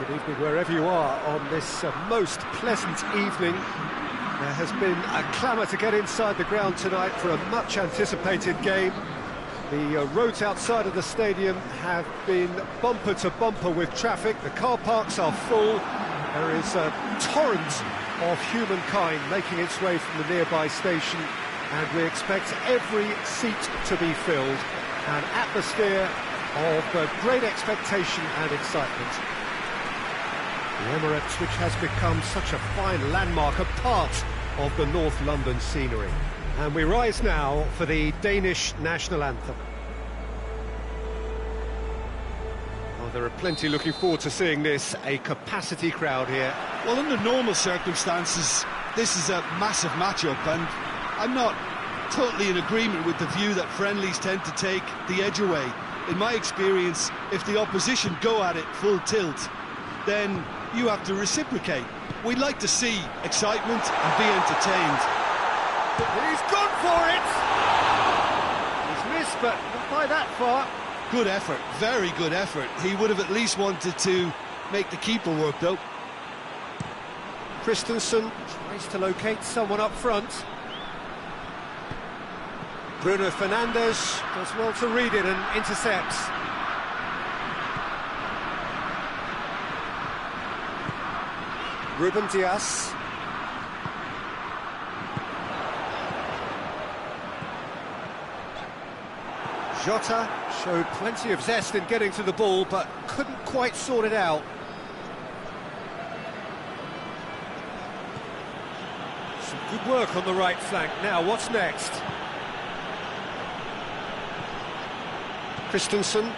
Good evening wherever you are on this most pleasant evening. There has been a clamour to get inside the ground tonight for a much anticipated game. The roads outside of the stadium have been bumper to bumper with traffic. The car parks are full. There is a torrent of humankind making its way from the nearby station, and we expect every seat to be filled. An atmosphere of great expectation and excitement. The Emirates, which has become such a fine landmark, a part of the North London scenery. And we rise now for the Danish national anthem. Oh, there are plenty looking forward to seeing this, a capacity crowd here. Well, under normal circumstances, this is a massive matchup, and I'm not totally in agreement with the view that friendlies tend to take the edge away. In my experience, if the opposition go at it full tilt, then you have to reciprocate. We'd like to see excitement and be entertained. He's gone for it! He's missed, but not by that far. Good effort, very good effort. He would have at least wanted to make the keeper work, though. Christensen tries to locate someone up front. Bruno Fernandes does well to read it and intercepts. Ruben Dias. Jota showed plenty of zest in getting to the ball, but couldn't quite sort it out. Some good work on the right flank. Now, what's next? Christensen.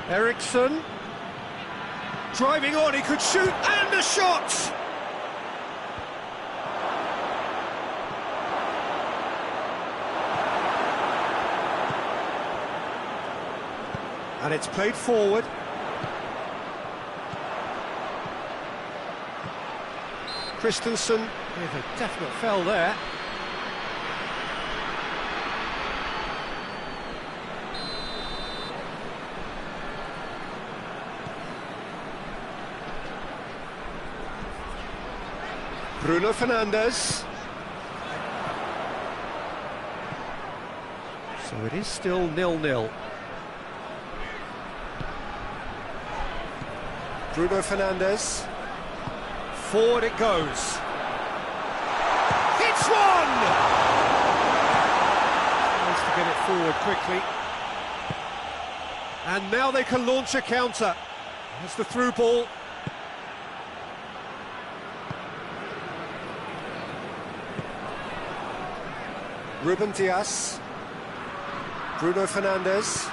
Eriksson. Driving on, he could shoot, and a shot! And it's played forward. Christensen with a definite foul there. Bruno Fernandes. So it is still 0-0. Bruno Fernandes. Forward it goes. Hits one! Tries to get it forward quickly. And now they can launch a counter. There's the through ball. Ruben Dias. Bruno Fernandes.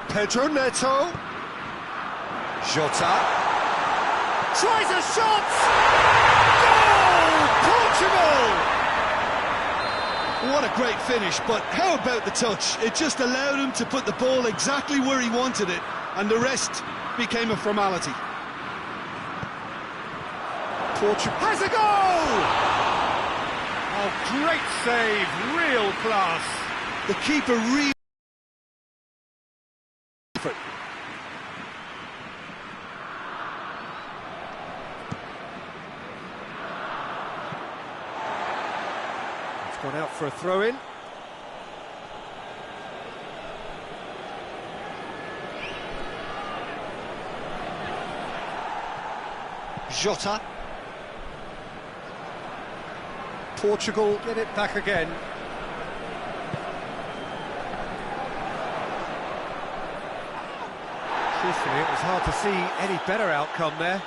Pedro Neto. Jota. Tries a shot! Goal! Portugal! What a great finish, but how about the touch? It just allowed him to put the ball exactly where he wanted it, and the rest became a formality. Portugal has a goal! Oh, great save, real class. The keeper really... It's gone out for a throw-in. Jota. Portugal get it back again. Truthfully, it was hard to see any better outcome there.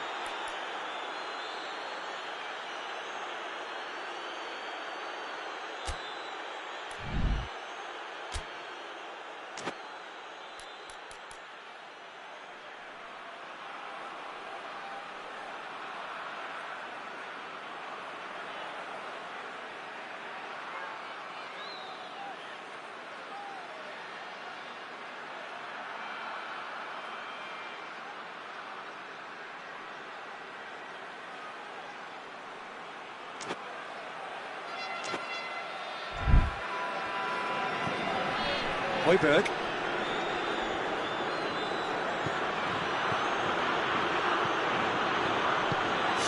Højbjerg.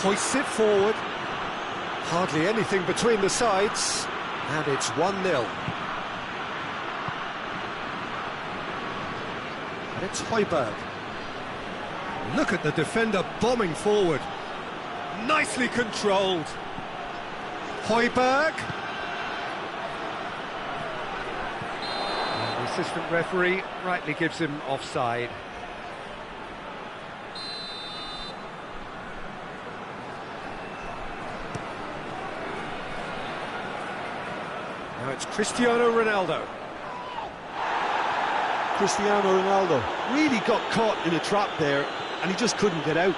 hoists it forward. Hardly anything between the sides, and it's 1-0. And it's Højbjerg. Look at the defender bombing forward. Nicely controlled. Højbjerg. And the assistant referee rightly gives him offside. Now it's Cristiano Ronaldo. Cristiano Ronaldo really got caught in a trap there, and he just couldn't get out.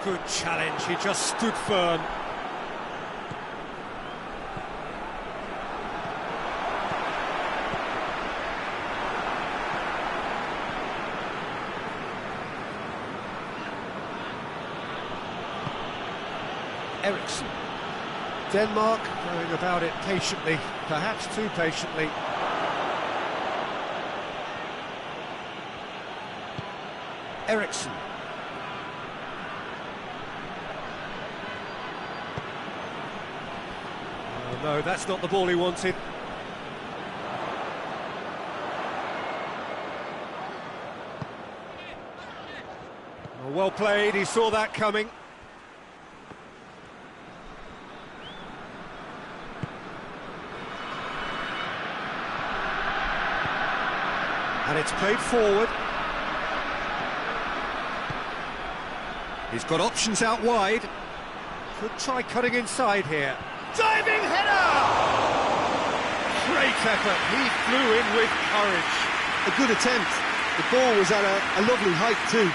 Good challenge, he just stood firm. Eriksen. Denmark going about it patiently, perhaps too patiently. Eriksen. Oh no, that's not the ball he wanted. Oh, well played, he saw that coming. And it's played forward. He's got options out wide. Could try cutting inside here. Diving header! Great effort, he flew in with courage. A good attempt. The ball was at a lovely height too.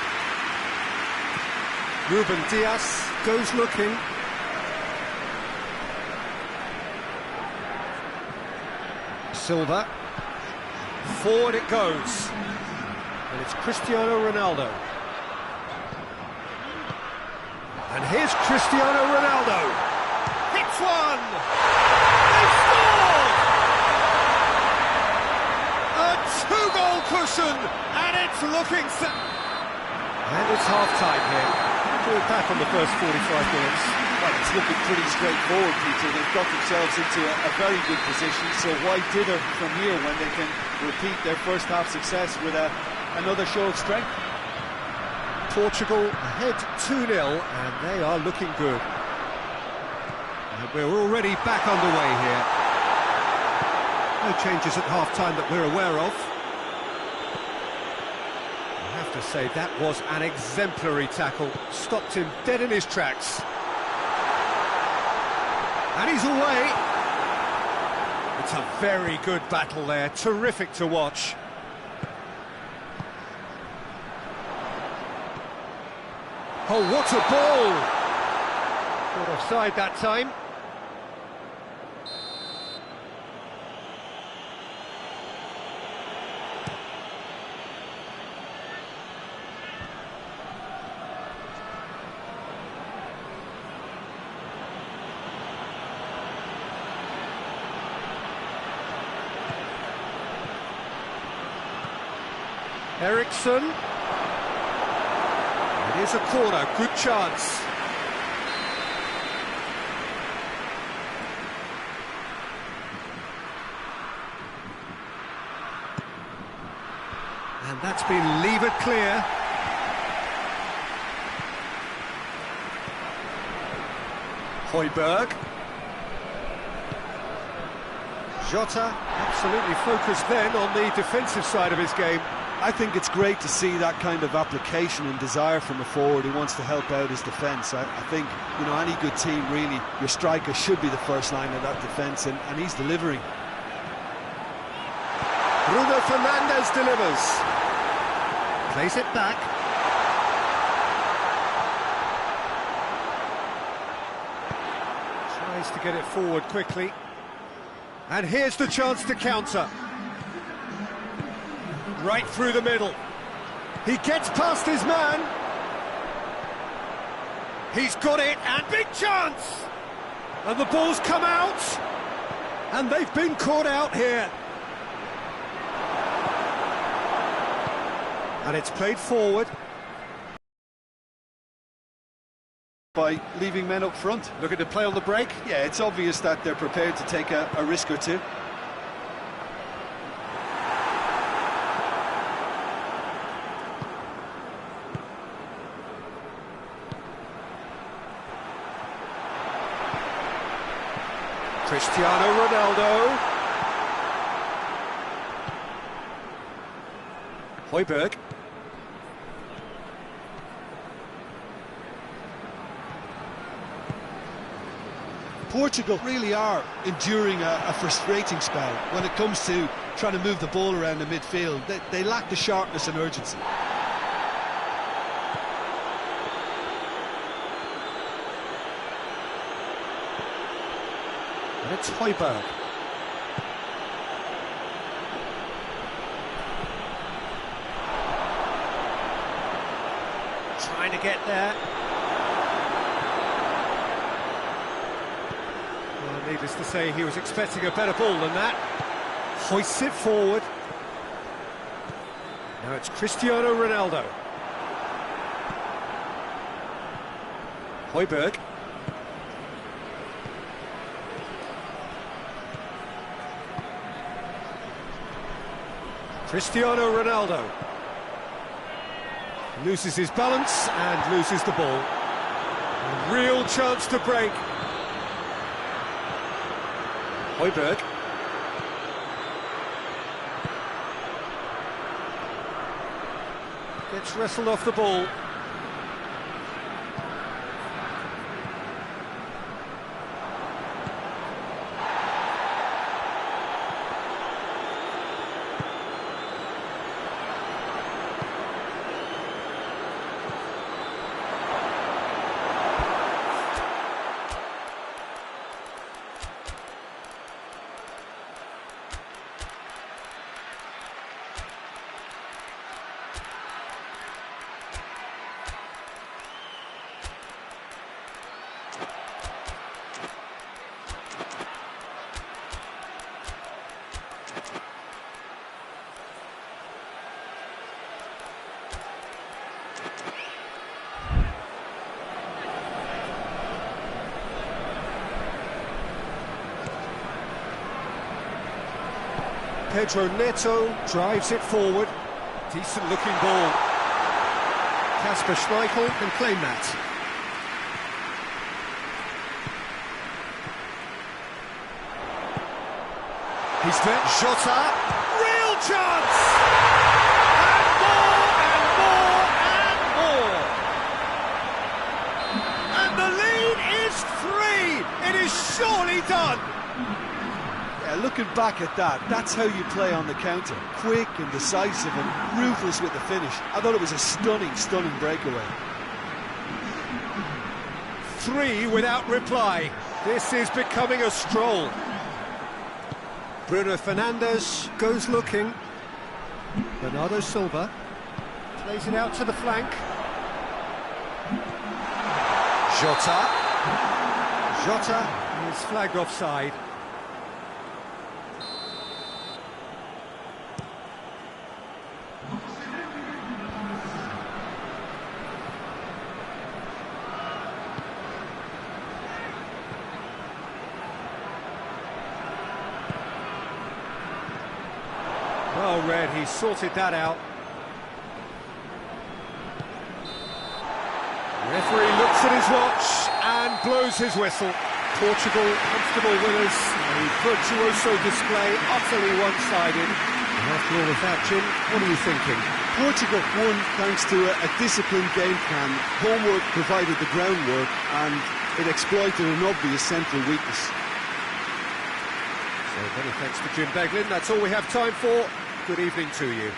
Ruben Dias goes looking. Silva. Forward it goes. And it's Cristiano Ronaldo. And here's Cristiano Ronaldo. Hits one! They scored! A two-goal cushion, and it's looking set. And it's half-time here. We're back on the first 45 minutes. Well, it's looking pretty straightforward, Peter. They've got themselves into a very good position, so why dither from here when they can repeat their first half success with another show of strength? Portugal ahead 2-0, and they are looking good. And we're already back underway here. No changes at half-time that we're aware of. I have to say, that was an exemplary tackle. Stopped him dead in his tracks. And he's away. It's a very good battle there, terrific to watch. Oh, what a ball! Got offside that time. Eriksen. It is a corner, good chance. And that's been levered clear. Højbjerg. Jota absolutely focused then on the defensive side of his game. I think it's great to see that kind of application and desire from a forward who wants to help out his defence. I think, you know, any good team, really, your striker should be the first line of that defence, and he's delivering. Bruno Fernandes delivers. Plays it back. Tries to get it forward quickly. And here's the chance to counter. Right through the middle. He gets past his man. He's got it, and big chance! And the ball's come out. And they've been caught out here. And it's played forward. By leaving men up front. Looking to play on the break. Yeah, it's obvious that they're prepared to take a risk or two. Cristiano Ronaldo. Højbjerg. Portugal really are enduring a frustrating spell when it comes to trying to move the ball around the midfield. They lack the sharpness and urgency. And it's Højbjerg. Trying to get there. Well, needless to say, he was expecting a better ball than that. Hoists it forward. Now it's Cristiano Ronaldo. Højbjerg. Cristiano Ronaldo loses his balance and loses the ball. A real chance to break. Højbjerg. Gets wrestled off the ball. Pedro Neto drives it forward. Decent looking ball. Kasper Schmeichel can claim that. He's there. Jota. Real chance! And more and more and more. And the lead is 3. It is surely done. Looking back at that, that's how you play on the counter. Quick and decisive and ruthless with the finish. I thought it was a stunning, stunning breakaway. 3 without reply. This is becoming a stroll. Bruno Fernandes goes looking. Bernardo Silva plays it out to the flank. Jota is flagged offside. Well read, he sorted that out. Referee looks at his watch and blows his whistle. Portugal, comfortable winners, a virtuoso display, utterly one-sided. After all of that, Jim, what are you thinking? Portugal won thanks to a disciplined game plan. Homework provided the groundwork and it exploited an obvious central weakness. So many thanks to Jim Beglin. That's all we have time for. Good evening to you.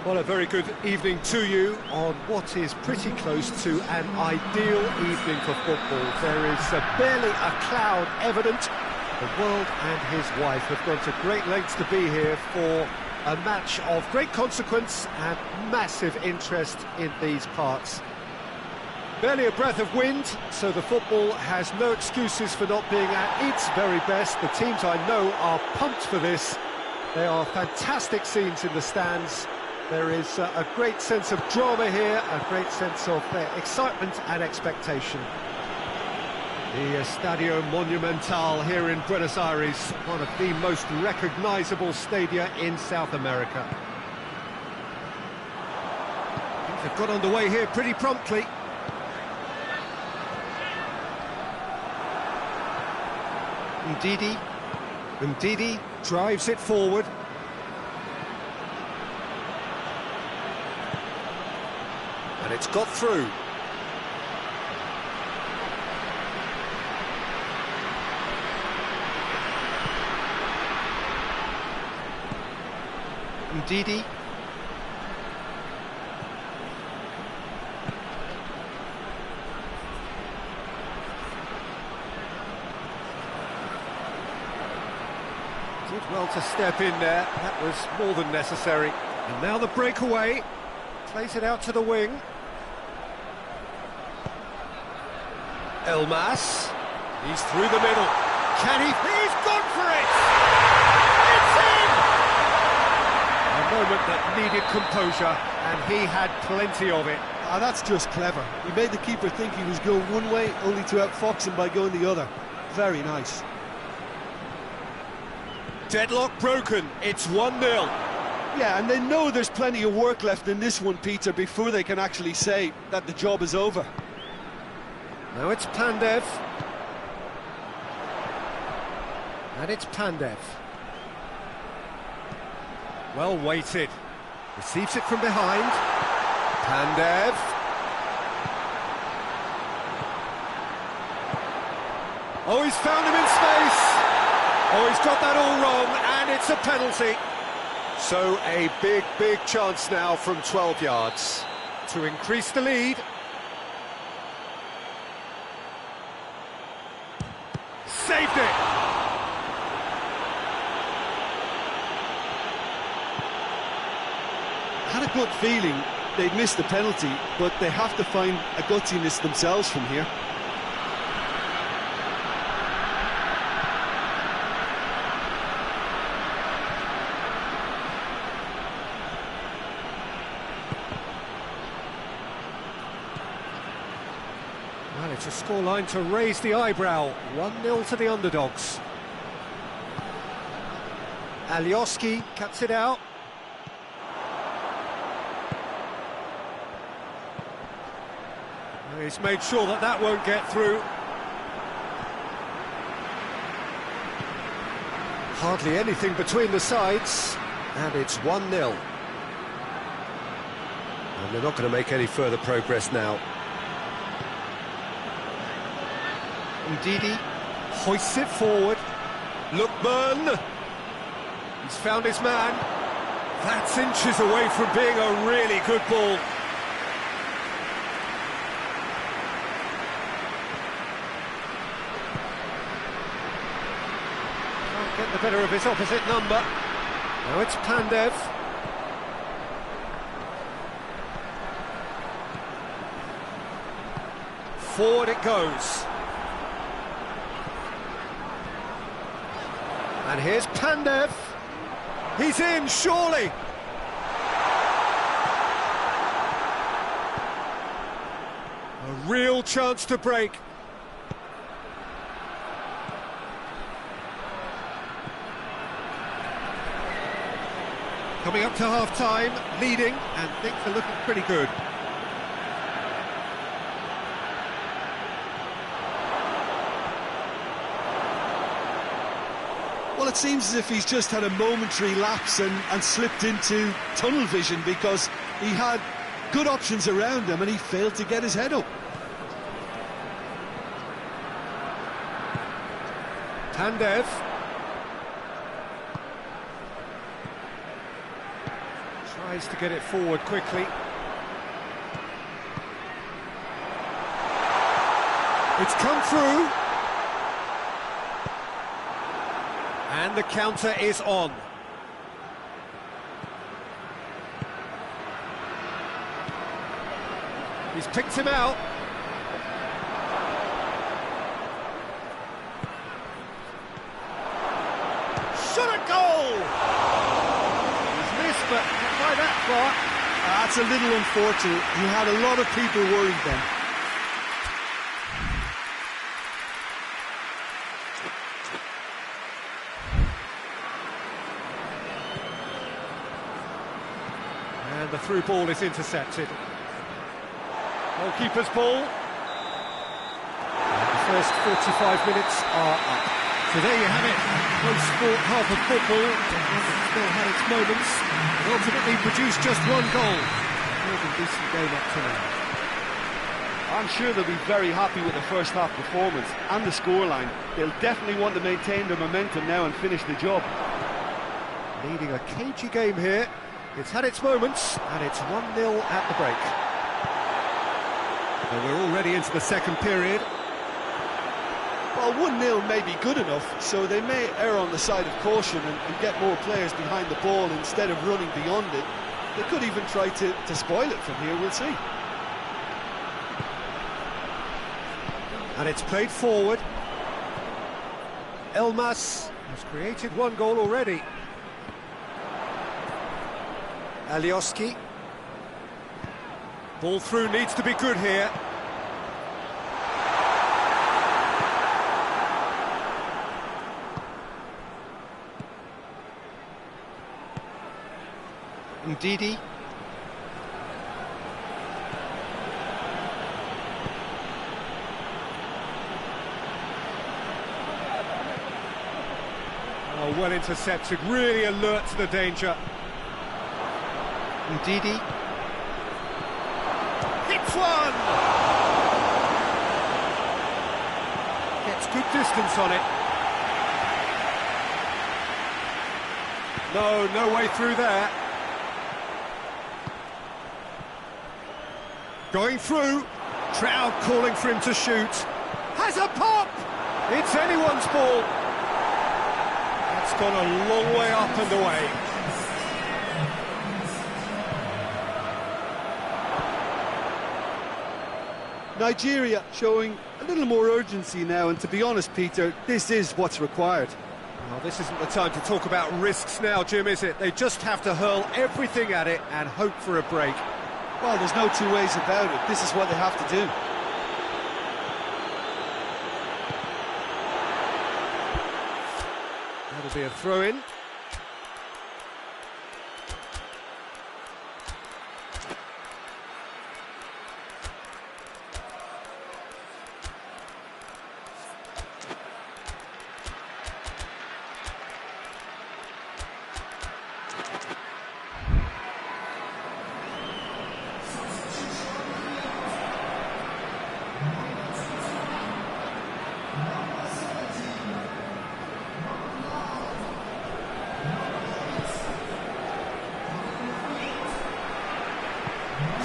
Well, a very good evening to you on what is pretty close to an ideal evening for football. There is barely a cloud evident. The world and his wife have gone to great lengths to be here for a match of great consequence and massive interest in these parts. Barely a breath of wind, so the football has no excuses for not being at its very best. The teams I know are pumped for this. There are fantastic scenes in the stands. There is a great sense of drama here, a great sense of excitement and expectation. The Estadio Monumental here in Buenos Aires, one of the most recognisable stadia in South America. Things have got underway here pretty promptly. Ndidi drives it forward. And it's got through. Ndidi. Did well to step in there, that was more than necessary. And now the breakaway, plays it out to the wing. Elmas, he's through the middle. Can he? He's gone for it! It's in! A moment that needed composure, and he had plenty of it. That's just clever. He made the keeper think he was going one way, only to outfox him by going the other. Very nice. Deadlock broken, it's 1-0. Yeah, and they know there's plenty of work left in this one, Peter, before they can actually say that the job is over. Now it's Pandev. And it's Pandev. Well weighted. Receives it from behind. Pandev. Oh, he's found him in space. Oh, he's got that all wrong, and it's a penalty. So a big chance now from 12 yards to increase the lead. Saved it! Had a good feeling they'd missed the penalty, but they have to find a gutsiness themselves from here. Well, it's a scoreline to raise the eyebrow. 1-0 to the underdogs. Alioski cuts it out. He's made sure that that won't get through. Hardly anything between the sides, and it's 1-0. And they're not going to make any further progress now. Ndidi hoists it forward. Lookman! He's found his man. That's inches away from being a really good ball. Can't get the better of his opposite number. Now it's Pandev. Forward it goes. And here's Pandev. He's in, surely. A real chance to break. Coming up to half-time, leading, and things are looking pretty good. Well, it seems as if he's just had a momentary lapse and slipped into tunnel vision, because he had good options around him and he failed to get his head up. Pandev Tries to get it forward quickly. It's come through. And the counter is on. He's picked him out. Shot a goal! He's missed, but not by that far. That's a little unfortunate. He had a lot of people worried then. And the through ball is intercepted. Goalkeeper's ball. The first 45 minutes are up. So there you have it. Close sport, half of football. It still had its moments. It ultimately produced just one goal. More than decent game up to now. I'm sure they'll be very happy with the first half performance and the scoreline. They'll definitely want to maintain their momentum now and finish the job. Leading a cagey game here. It's had its moments, and it's 1-0 at the break. And we're already into the second period. Well, 1-0 may be good enough, so they may err on the side of caution and get more players behind the ball instead of running beyond it. They could even try to spoil it from here, we'll see. And it's played forward. Elmas has created one goal already. Alioski. Ball through needs to be good here. Ndidi. Oh, well intercepted, really alert to the danger. Ndidi. Hits one! Gets good distance on it. No way through there. Going through. Crowd calling for him to shoot. Has a pop! It's anyone's ball. That's gone a long way up and away. Nigeria showing a little more urgency now, and to be honest, Peter, this is what's required. Well, this isn't the time to talk about risks now, Jim, is it? They just have to hurl everything at it and hope for a break. Well, there's no two ways about it. This is what they have to do. That'll be a throw-in.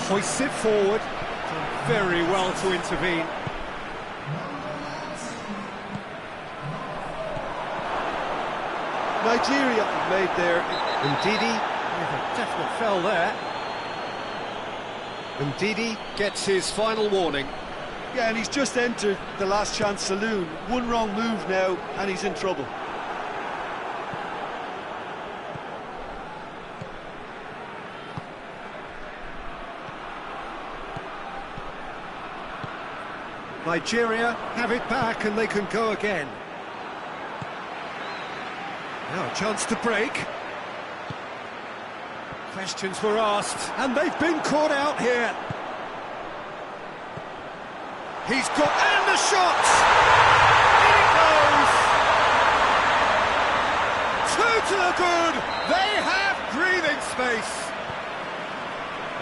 Hoists it forward. Done very well to intervene. Nigeria made their... Ndidi. With a definite foul there. Ndidi. Gets his final warning. Yeah, and he's just entered the last chance saloon. One wrong move now, and he's in trouble. Nigeria have it back and they can go again. Now a chance to break. Questions were asked, and they've been caught out here. He's got... and the shot! In it goes! Two to the good! They have breathing space!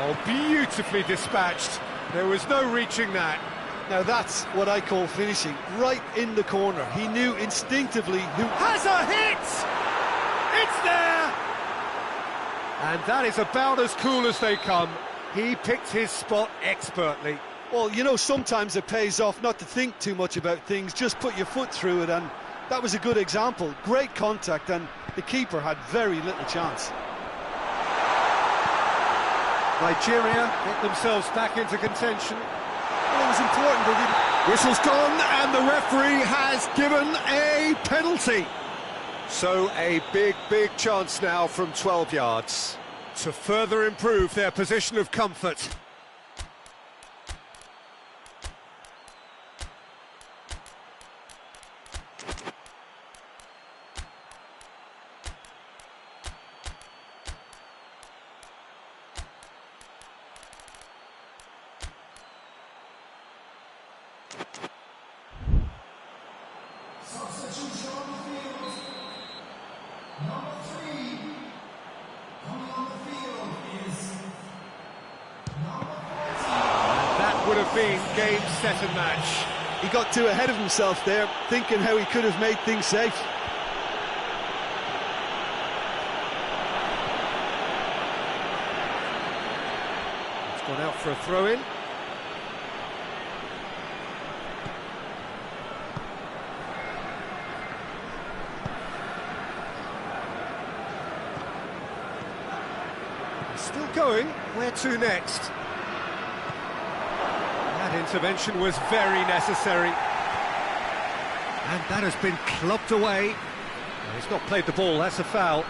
Oh, beautifully dispatched. There was no reaching that. Now that's what I call finishing, right in the corner. He knew instinctively who... Has a hit! It's there! And that is about as cool as they come. He picked his spot expertly. Well, you know, sometimes it pays off not to think too much about things, just put your foot through it, and that was a good example. Great contact, and the keeper had very little chance. Nigeria get themselves back into contention. Well, it was important they didn't... Whistle's gone, and the referee has given a penalty. So a big chance now from 12 yards to further improve their position of comfort. Would have been game, set and match. He got too ahead of himself there, thinking how he could have made things safe. It's gone out for a throw-in. Still going. Where to next? That intervention was very necessary. And that has been clubbed away. Well, he's not played the ball, that's a foul.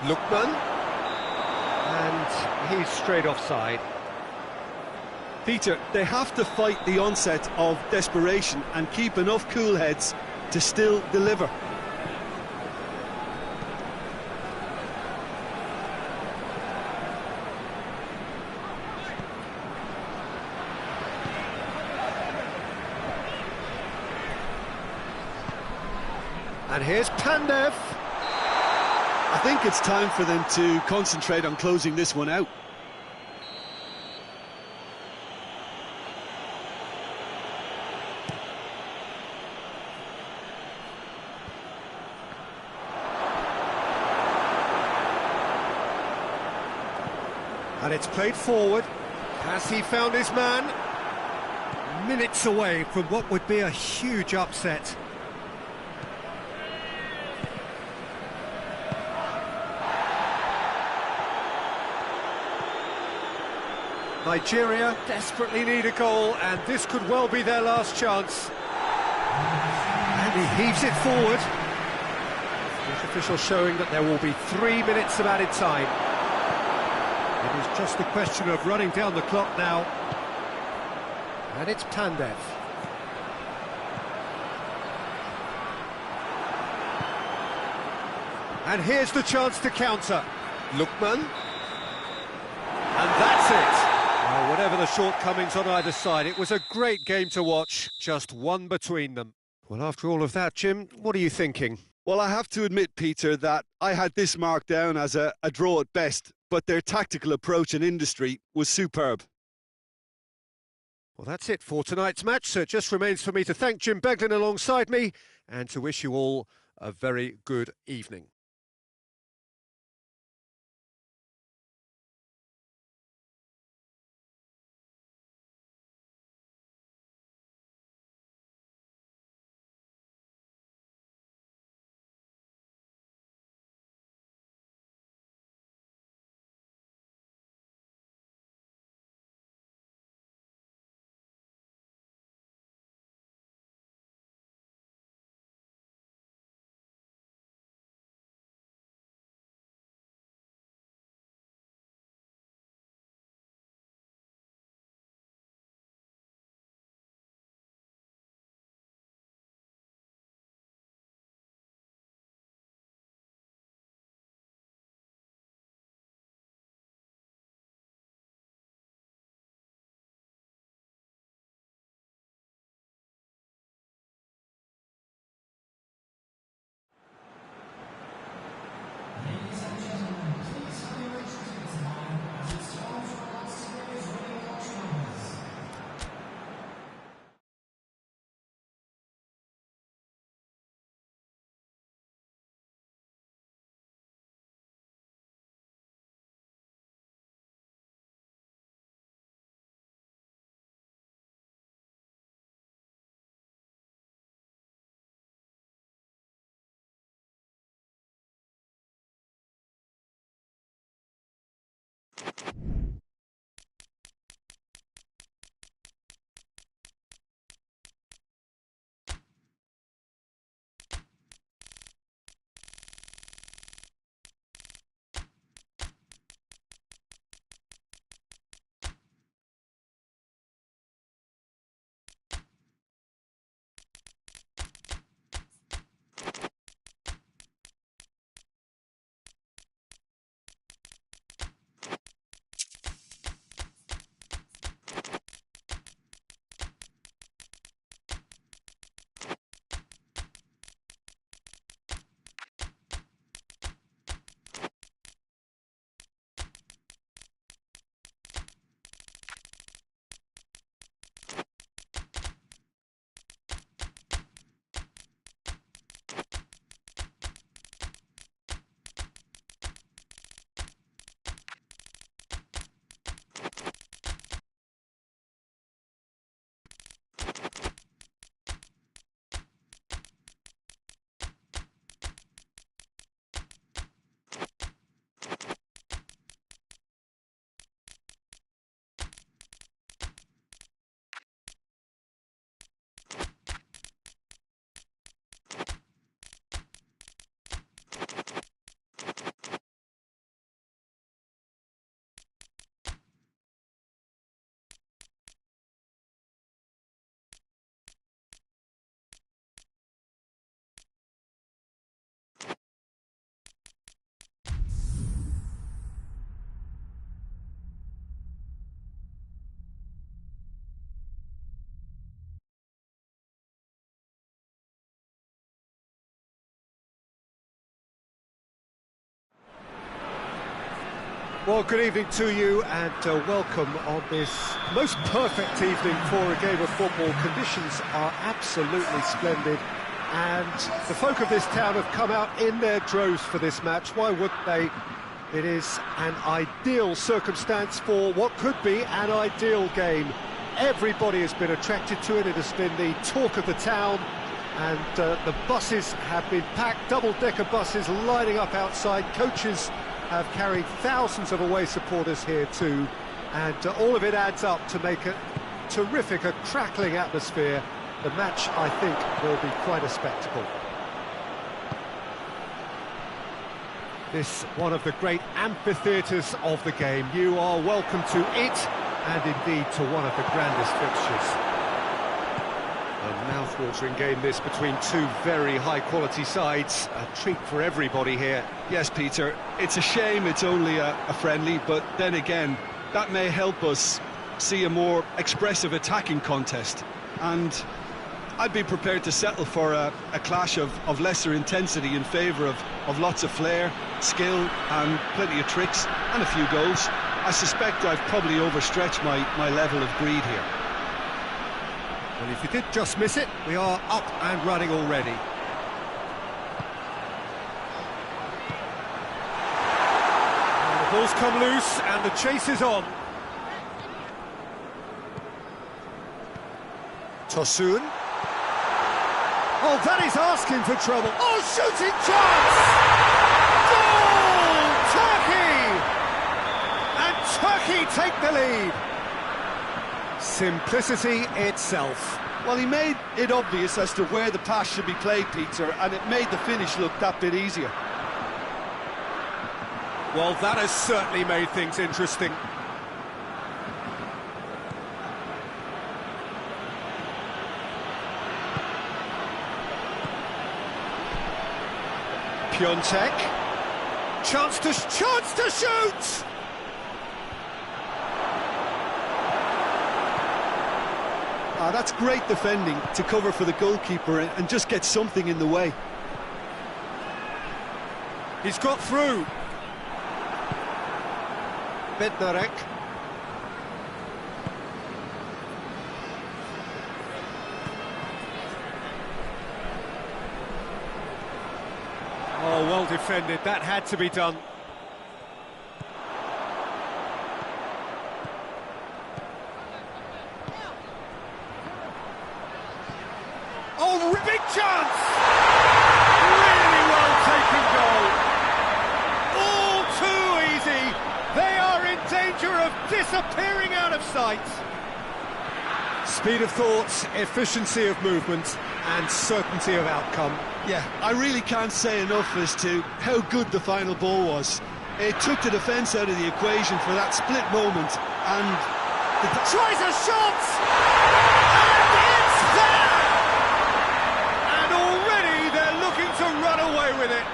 Lookman. And he's straight offside. Peter, they have to fight the onset of desperation and keep enough cool heads to still deliver. And here's Pandev. I think it's time for them to concentrate on closing this one out. And it's played forward. Has he found his man? Minutes away from what would be a huge upset. Nigeria desperately need a goal, and this could well be their last chance. And he heaves it forward. The official showing that there will be 3 minutes of added time. It is just a question of running down the clock now. And it's Pandev. And here's the chance to counter. Lookman. And that's it. Well, whatever the shortcomings on either side, it was a great game to watch, just one between them. Well, after all of that, Jim, what are you thinking? Well, I have to admit, Peter, that I had this marked down as a draw at best, but their tactical approach and industry was superb. Well, that's it for tonight's match, so it just remains for me to thank Jim Beglin alongside me and to wish you all a very good evening. Well, good evening to you and welcome on this most perfect evening for a game of football. Conditions are absolutely splendid and the folk of this town have come out in their droves for this match. Why wouldn't they? It is an ideal circumstance for what could be an ideal game. Everybody has been attracted to it. It has been the talk of the town and the buses have been packed, double-decker buses lining up outside. Coaches have carried thousands of away supporters here too, and all of it adds up to make a terrific, a crackling atmosphere. The match, I think, will be quite a spectacle. This one of the great amphitheatres of the game. You are welcome to it, and indeed to one of the grandest fixtures. A mouth-watering game this between two very high-quality sides. A treat for everybody here. Yes, Peter, it's a shame it's only a friendly, but then again, that may help us see a more expressive attacking contest. And I'd be prepared to settle for a clash of lesser intensity in favour of lots of flair, skill and plenty of tricks and a few goals. I suspect I've probably overstretched my level of greed here. Well, if you did just miss it, we are up and running already. And the ball's come loose and the chase is on. Tosun. Oh, that is asking for trouble. Oh, shooting chance! Goal! Turkey! And Turkey take the lead. Simplicity itself. Well, he made it obvious as to where the pass should be played, Peter, and it made the finish look that bit easier. Well, that has certainly made things interesting. Piontek. Chance to shoot! That's great defending to cover for the goalkeeper and just get something in the way. He's got through. Bednarek. Oh, well defended. That had to be done. Oh, big chance! Really well taken goal. All too easy. They are in danger Speed of thought, efficiency of movement, and certainty of outcome. Yeah, I really can't say enough as to how good the final ball was. It took the defence out of the equation for that split moment, and... Tries a shot! And it's there! And already they're looking to run away with it.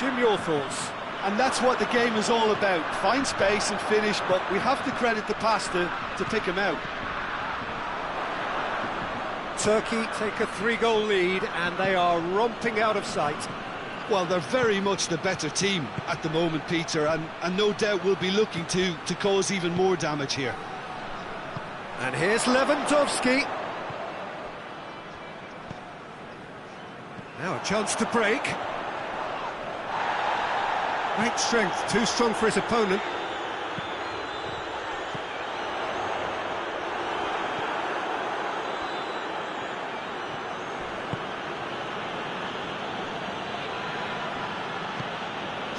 Jim, your thoughts? And that's what the game is all about. Find space and finish, but we have to credit the pass to pick him out. Turkey take a 3-goal lead, and they are romping out of sight. Well, they're very much the better team at the moment, Peter, and no doubt will be looking to cause even more damage here. And here's Lewandowski. Now a chance to break. Great strength, too strong for his opponent.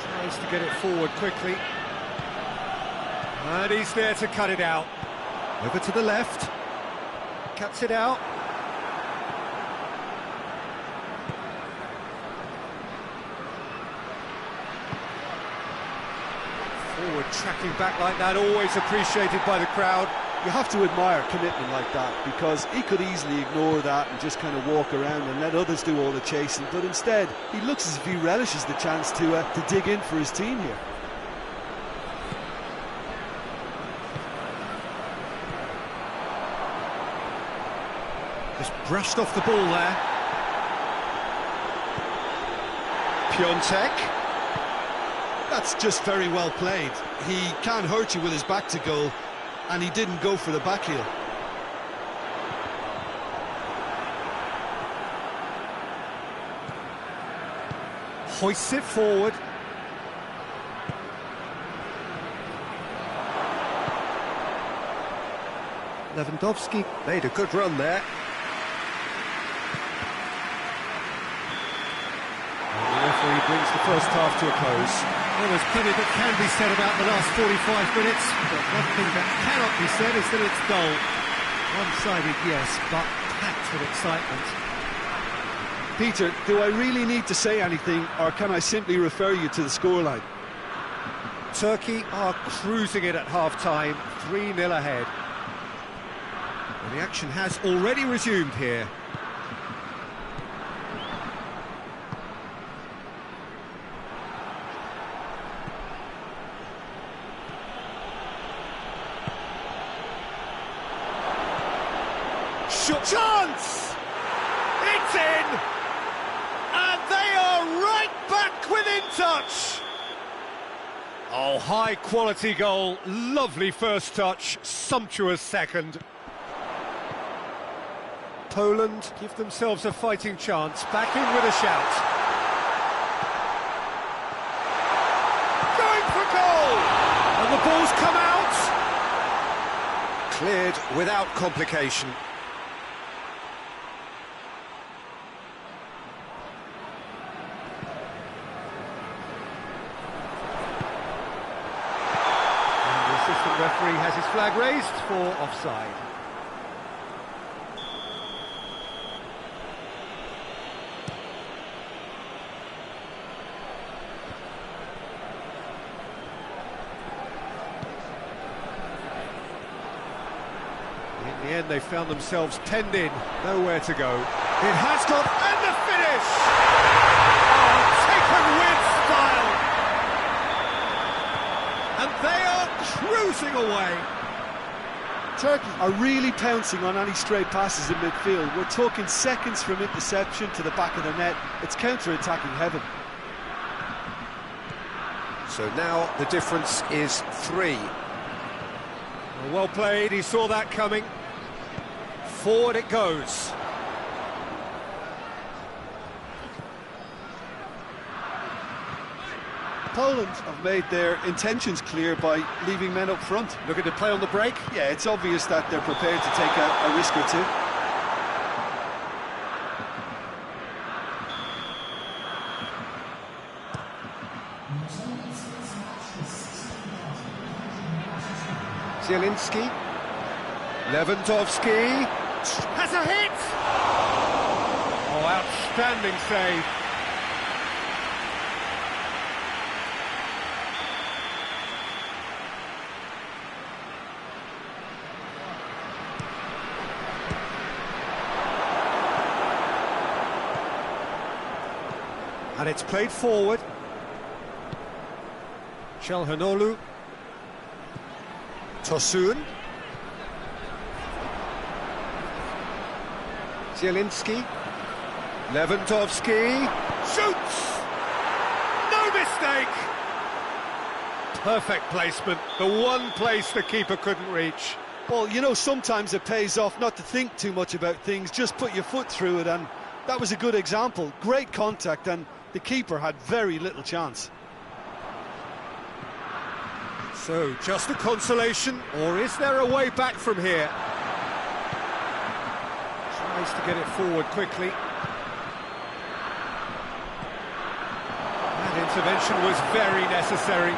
Tries to get it forward quickly. And he's there to cut it out. Over to the left. Cuts it out. Forward tracking back like that, always appreciated by the crowd. You have to admire commitment like that, because he could easily ignore that and just kind of walk around and let others do all the chasing, but instead he looks as if he relishes the chance to dig in for his team here. Just brushed off the ball there. Piontek. That's just very well played. He can't hurt you with his back to goal, and he didn't go for the back heel. Hoists it forward. Lewandowski made a good run there. And the referee brings the first half to a close. Well, there's plenty that can be said about the last 45 minutes, but one thing that cannot be said is that it's dull. One-sided, yes, but packed with excitement. Peter, do I really need to say anything, or can I simply refer you to the scoreline? Turkey are cruising it at half-time, 3-0 ahead. And the action has already resumed here. Chance! It's in! And they are right back within touch! Oh, high-quality goal, lovely first touch, sumptuous second. Poland give themselves a fighting chance, back in with a shout. Going for goal! And the ball's come out! Cleared without complication. The referee has his flag raised for offside. In the end, they found themselves penned in, nowhere to go. It has gone, and the finish! Oh, taken with style! And they are cruising away. Turkey are really pouncing on any stray passes in midfield. We're talking seconds from interception to the back of the net. It's counter-attacking heaven. So now the difference is 3. Well played, he saw that coming. Forward it goes. Poland have made their intentions clear by leaving men up front. Looking to play on the break. Yeah, it's obvious that they're prepared to take a risk or two. Zielinski. Lewandowski has a hit! Oh, outstanding save. And it's played forward. Çalhanoğlu. Tosun. Zielinski. Lewandowski. Shoots! No mistake! Perfect placement. The one place the keeper couldn't reach. Well, you know, sometimes it pays off not to think too much about things, just put your foot through it, and that was a good example. Great contact, and the keeper had very little chance. So, just a consolation, or is there a way back from here? Tries to get it forward quickly. That intervention was very necessary.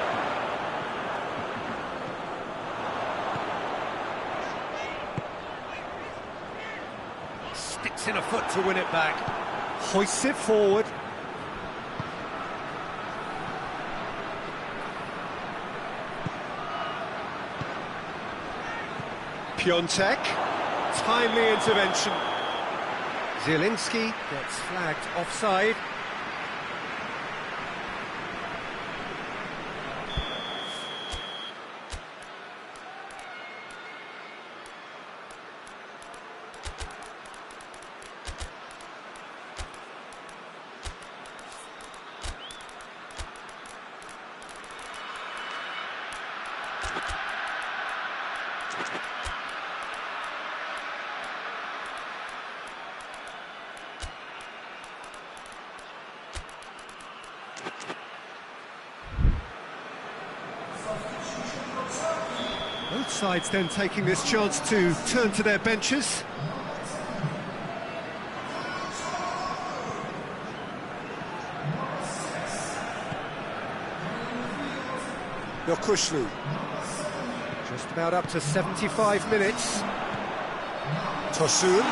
Sticks in a foot to win it back. Hoists it forward. Piontek, timely intervention. Zielinski gets flagged offside. Both sides then taking this chance to turn to their benches. Yokushlu. Just about up to 75 minutes. Tosun.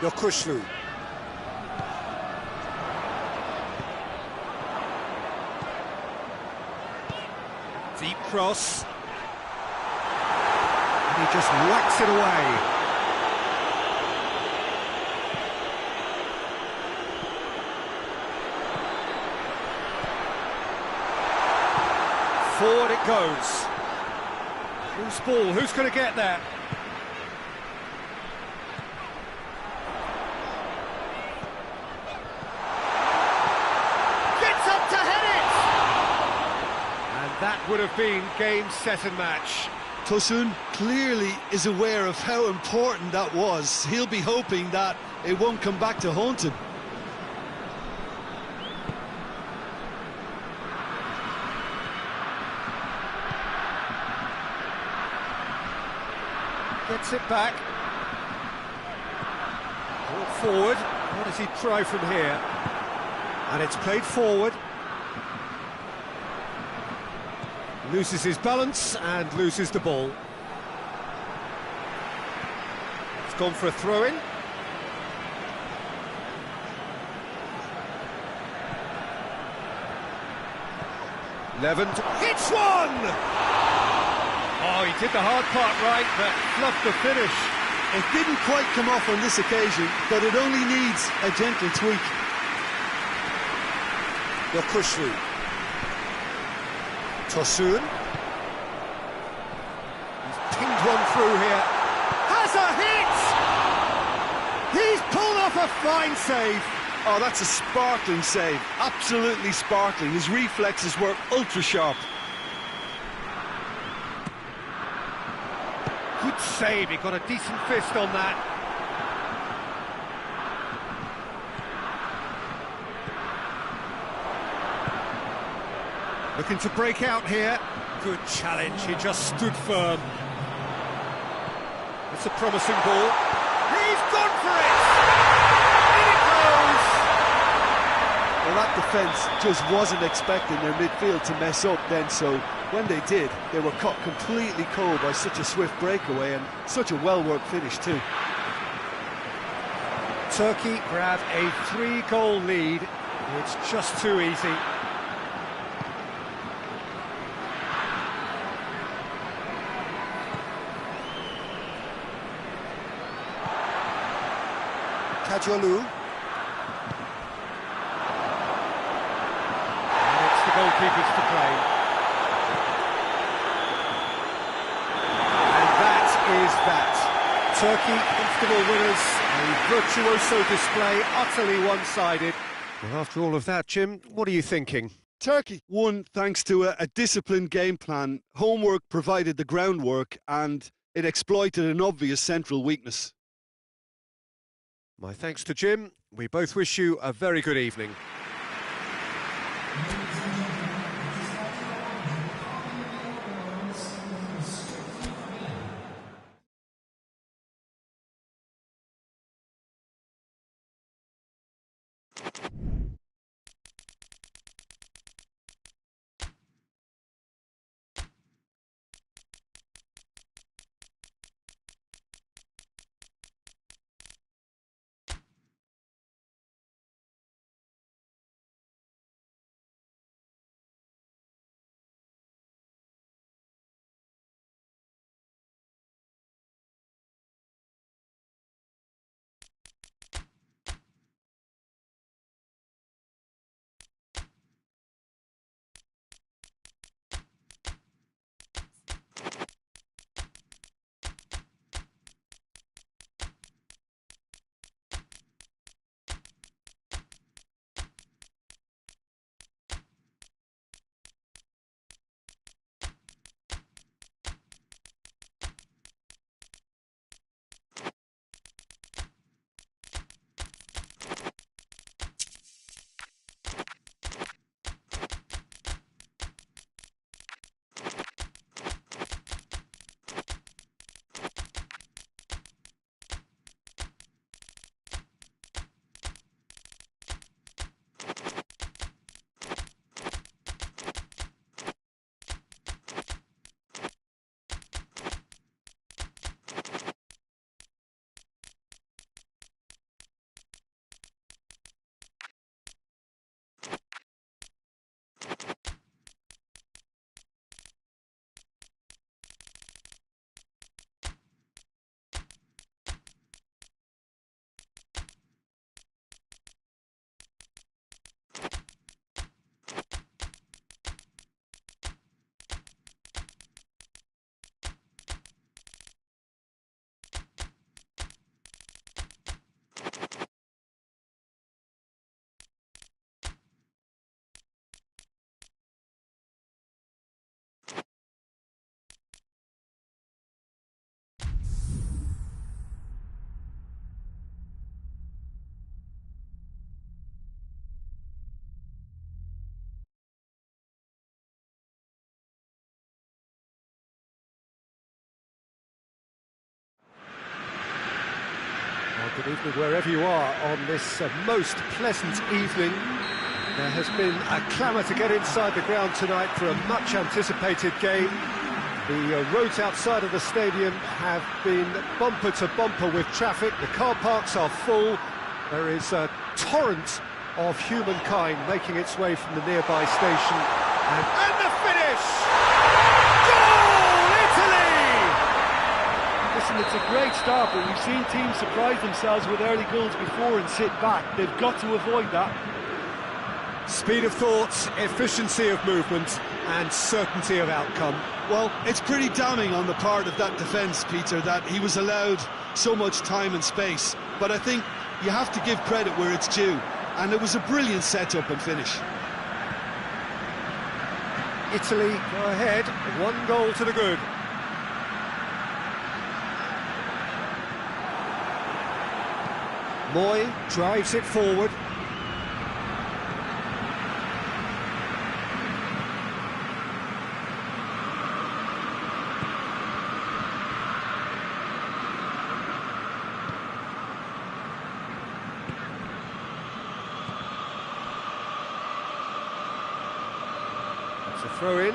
Yokushlu. Deep cross. And he just whacks it away. Forward it goes. Loose ball, who's going to get there? Gets up to head it! And that would have been game, set and match. Tosun clearly is aware of how important that was. He'll be hoping that it won't come back to haunt him. Gets it back. Ball forward. What does he try from here? And it's played forward. Loses his balance and loses the ball. It's gone for a throw-in. Levant hits one! Oh, he did the hard part right, but fluffed the finish. It didn't quite come off on this occasion, but it only needs a gentle tweak. Yokushlu. Tosun. He's pinged one through here. Has a hit! He's pulled off a fine save. Oh, that's a sparkling save. Absolutely sparkling. His reflexes were ultra sharp. Good save, he got a decent fist on that. Looking to break out here. Good challenge, he just stood firm. It's a promising ball. He's gone for it! In it goes! Well, that defence just wasn't expecting their midfield to mess up then, so when they did, they were caught completely cold by such a swift breakaway and such a well-worked finish too. Turkey grab a 3-goal lead. It's just too easy. Kajolu. It's the goalkeepers to play. And that is that. Turkey, comfortable winners, a virtuoso display, utterly one-sided. Well, after all of that, Jim, what are you thinking? Turkey won thanks to a disciplined game plan. Homework provided the groundwork and it exploited an obvious central weakness. My thanks to Jim. We both wish you a very good evening. Well, good evening wherever you are on this most pleasant evening. There has been a clamour to get inside the ground tonight for a much-anticipated game. The roads outside of the stadium have been bumper to bumper with traffic. The car parks are full. There is a torrent of humankind making its way from the nearby station. And the finish! Goal, Italy! Listen, it's a great start, but we've seen teams surprise themselves with early goals before and sit back. They've got to avoid that. Speed of thought, efficiency of movement, and certainty of outcome. Well, it's pretty damning on the part of that defence, Peter, that he was allowed so much time and space. But I think you have to give credit where it's due, and it was a brilliant setup and finish. Italy go ahead, 1 goal to the good. Moy drives it forward. Throw in.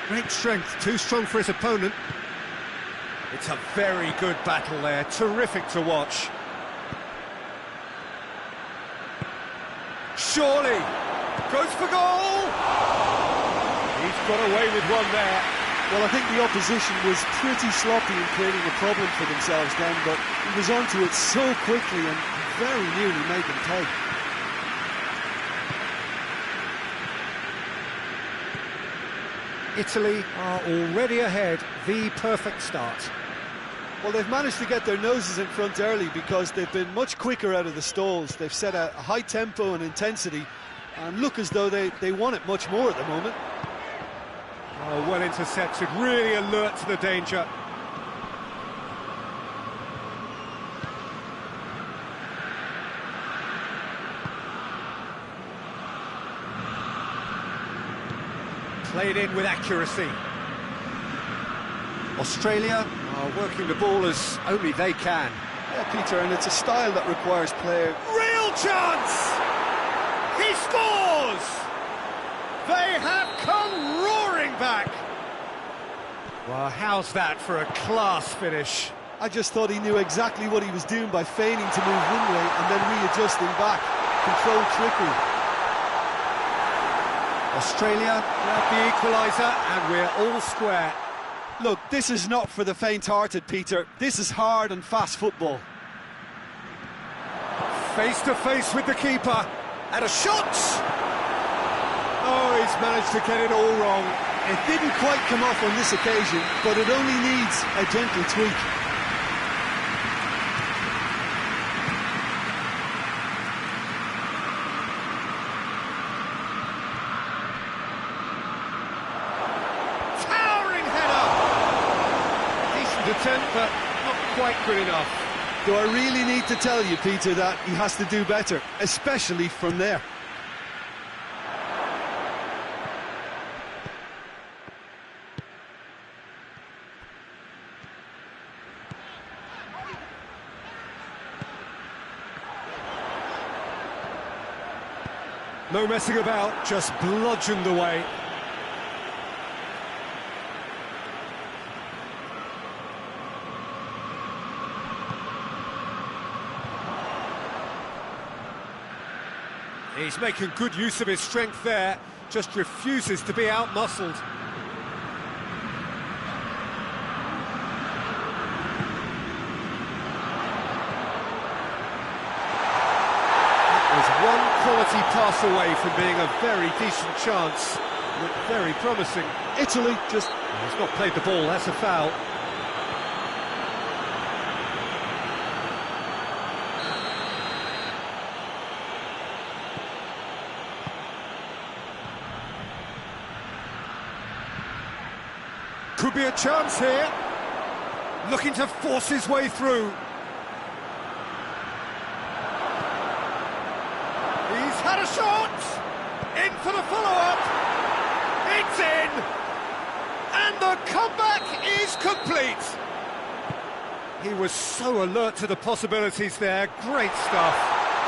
Great strength, too strong for his opponent. It's a very good battle there, terrific to watch. Surely, goes for goal! He's got away with one there. Well, I think the opposition was pretty sloppy in creating a problem for themselves then, but he was onto it so quickly and very nearly made them pay. Italy are already ahead, the perfect start. Well, they've managed to get their noses in front early because they've been much quicker out of the stalls. They've set a high tempo and intensity and look as though they want it much more at the moment. Oh, well intercepted, really alert to the danger. Played in with accuracy. Australia are working the ball as only they can. Yeah, Peter, and it's a style that requires player. Real chance! He scores! They have come roaring back! Well, how's that for a class finish? I just thought he knew exactly what he was doing by feigning to move one way and then readjusting back. Controlled trickery. Australia grab the equaliser and we're all square. Look, this is not for the faint-hearted, Peter. This is hard and fast football. Face to face with the keeper, and a shot! Oh, he's managed to get it all wrong. It didn't quite come off on this occasion, but it only needs a gentle tweak. Attempt, but not quite good enough. Do I really need to tell you, Peter, that he has to do better, especially from there? No messing about, just bludgeoned away. He's making good use of his strength there, just refuses to be out-muscled. That was one quality pass away from being a very decent chance. Looked very promising. Italy just... He's not played the ball, that's a foul. Could be a chance here. Looking to force his way through. He's had a shot. In for the follow-up. It's in. And the comeback is complete. He was so alert to the possibilities there. Great stuff.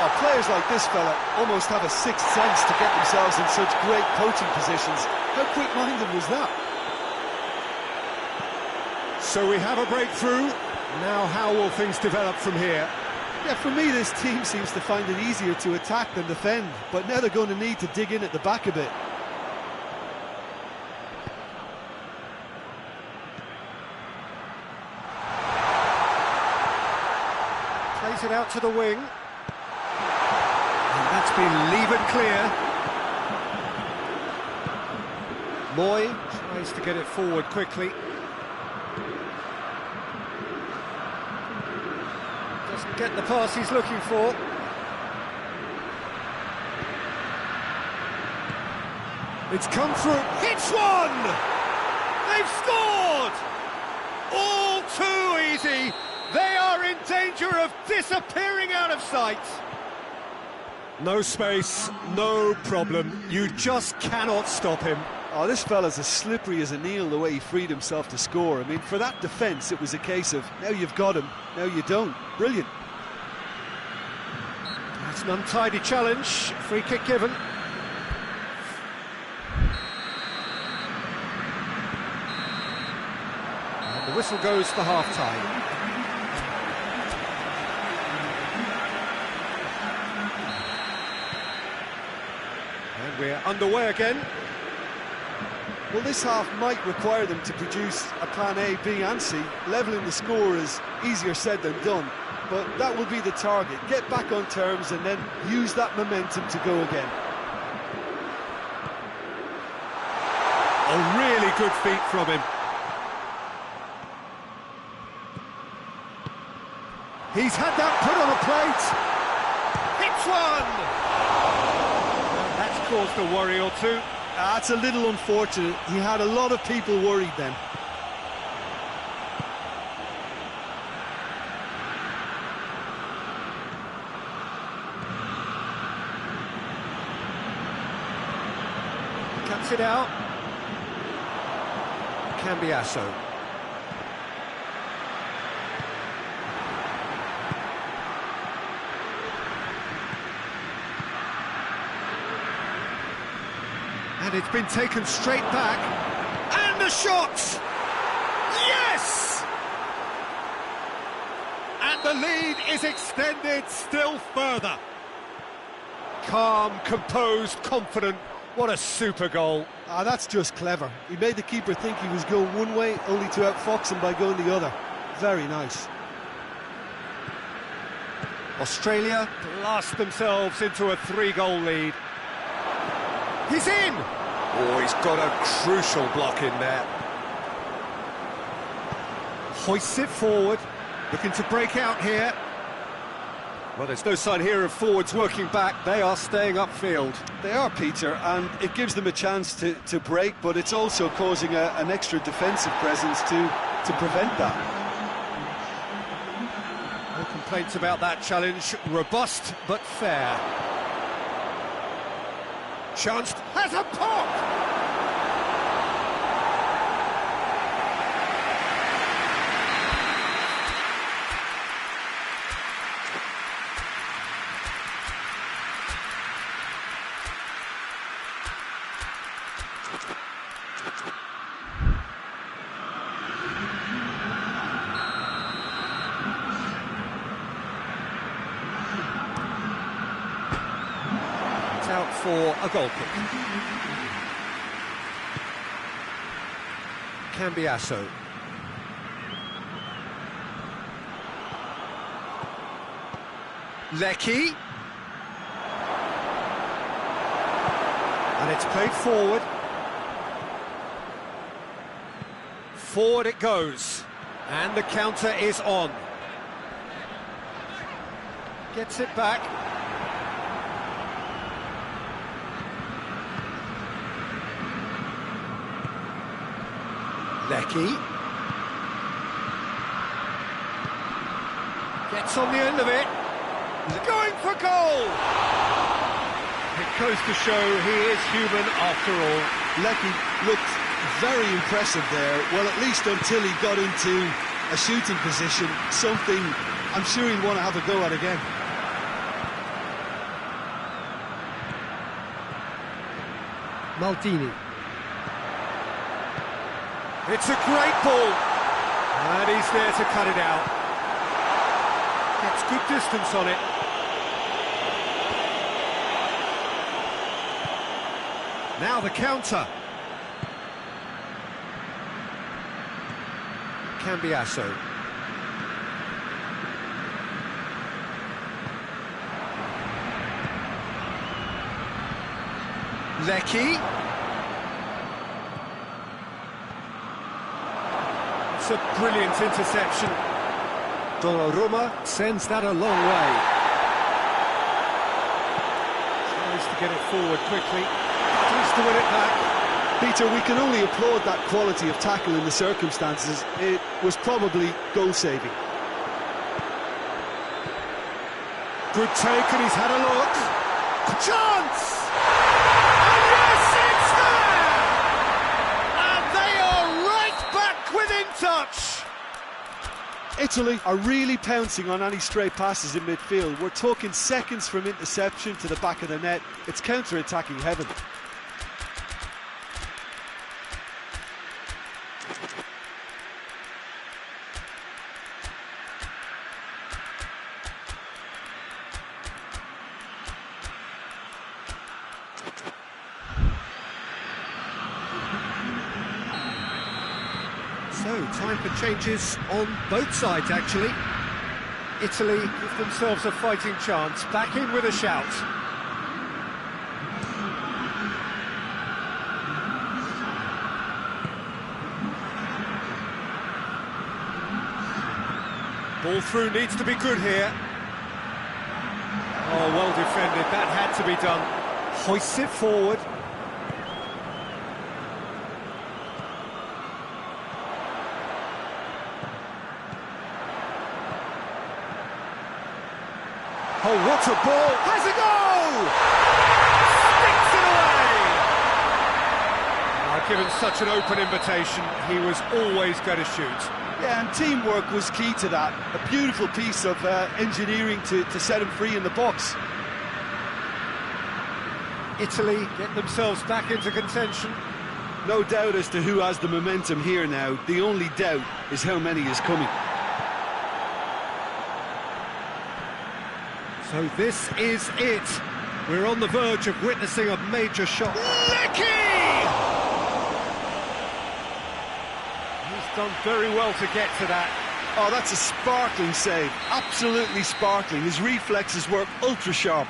Oh, players like this fella almost have a sixth sense to get themselves in such great coaching positions. How quick-minded was that? So we have a breakthrough. Now how will things develop from here? Yeah, for me this team seems to find it easier to attack than defend, but now they're going to need to dig in at the back a bit. Plays it out to the wing. And that's been levered clear. Moy tries to get it forward quickly. Doesn't get the pass he's looking for. It's come through. Hits one! They've scored! All too easy. They are in danger of disappearing out of sight. No space, no problem. You just cannot stop him. Oh, this fella's as slippery as a needle the way he freed himself to score. I mean, for that defence, it was a case of, now you've got him, now you don't. Brilliant. An untidy challenge, free kick given. And the whistle goes for half-time. And we're underway again. Well, this half might require them to produce a plan A, B and C. Levelling the score is easier said than done, but that will be the target. Get back on terms and then use that momentum to go again. A really good feat from him. He's had that put on a plate. Hits one! Well, that's caused a worry or two. That's a little unfortunate. He had a lot of people worried then. Cuts it out. Cambiasso. And it's been taken straight back. And the shot! Yes! And the lead is extended still further. Calm, composed, confident. What a super goal. That's just clever. He made the keeper think he was going one way, only to outfox him by going the other. Very nice. Australia blast themselves into a 3-goal lead. He's in! Oh, he's got a crucial block in there. Hoists it forward, looking to break out here. Well, there's no sign here of forwards working back. They are staying upfield. They are, Peter, and it gives them a chance to break, but it's also causing an extra defensive presence to prevent that. No complaints about that challenge. Robust, but fair. Chance has a pop! Out for a goal kick. Cambiasso. Leckie. And it's played forward. Forward it goes. And the counter is on. Gets it back. Leckie gets on the end of it, going for goal! It goes to show he is human after all. Leckie looked very impressive there, well, at least until he got into a shooting position, something I'm sure he'll want to have a go at again. Maldini. It's a great ball, and he's there to cut it out. Gets good distance on it. Now the counter. Cambiasso. Leckie. It's a brilliant interception. Donnarumma sends that a long way. Tries to get it forward quickly. Tries to win it back. Peter, we can only applaud that quality of tackle in the circumstances. It was probably goal-saving. Good take, and he's had a look. Chance! And yes, it's there! And they are right back within touch. Italy are really pouncing on any stray passes in midfield. We're talking seconds from interception to the back of the net. It's counter-attacking heaven. So, time for changes on both sides, actually. Italy give themselves a fighting chance, back in with a shout. Ball through needs to be good here. Oh, well defended, that had to be done. Hoists it forward. Oh, what a ball! Has a goal! Sticks it away! Given such an open invitation, he was always going to shoot. Yeah, and teamwork was key to that. A beautiful piece of engineering to set him free in the box. Italy get themselves back into contention. No doubt as to who has the momentum here now. The only doubt is how many is coming. So this is it. We're on the verge of witnessing a major shot. Lecky! He's done very well to get to that. Oh, that's a sparkling save. Absolutely sparkling. His reflexes were ultra sharp.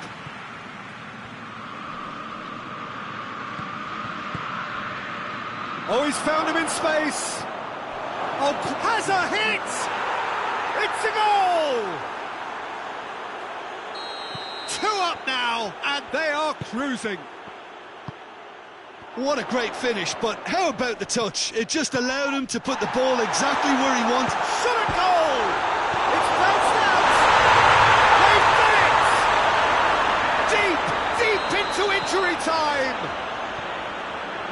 Oh, he's found him in space. Oh, has a hit! It's a goal! 2 up now, and they are cruising. What a great finish, but how about the touch? It just allowed him to put the ball exactly where he wanted. Shot a goal! It's bounced out! They've done it! Deep into injury time!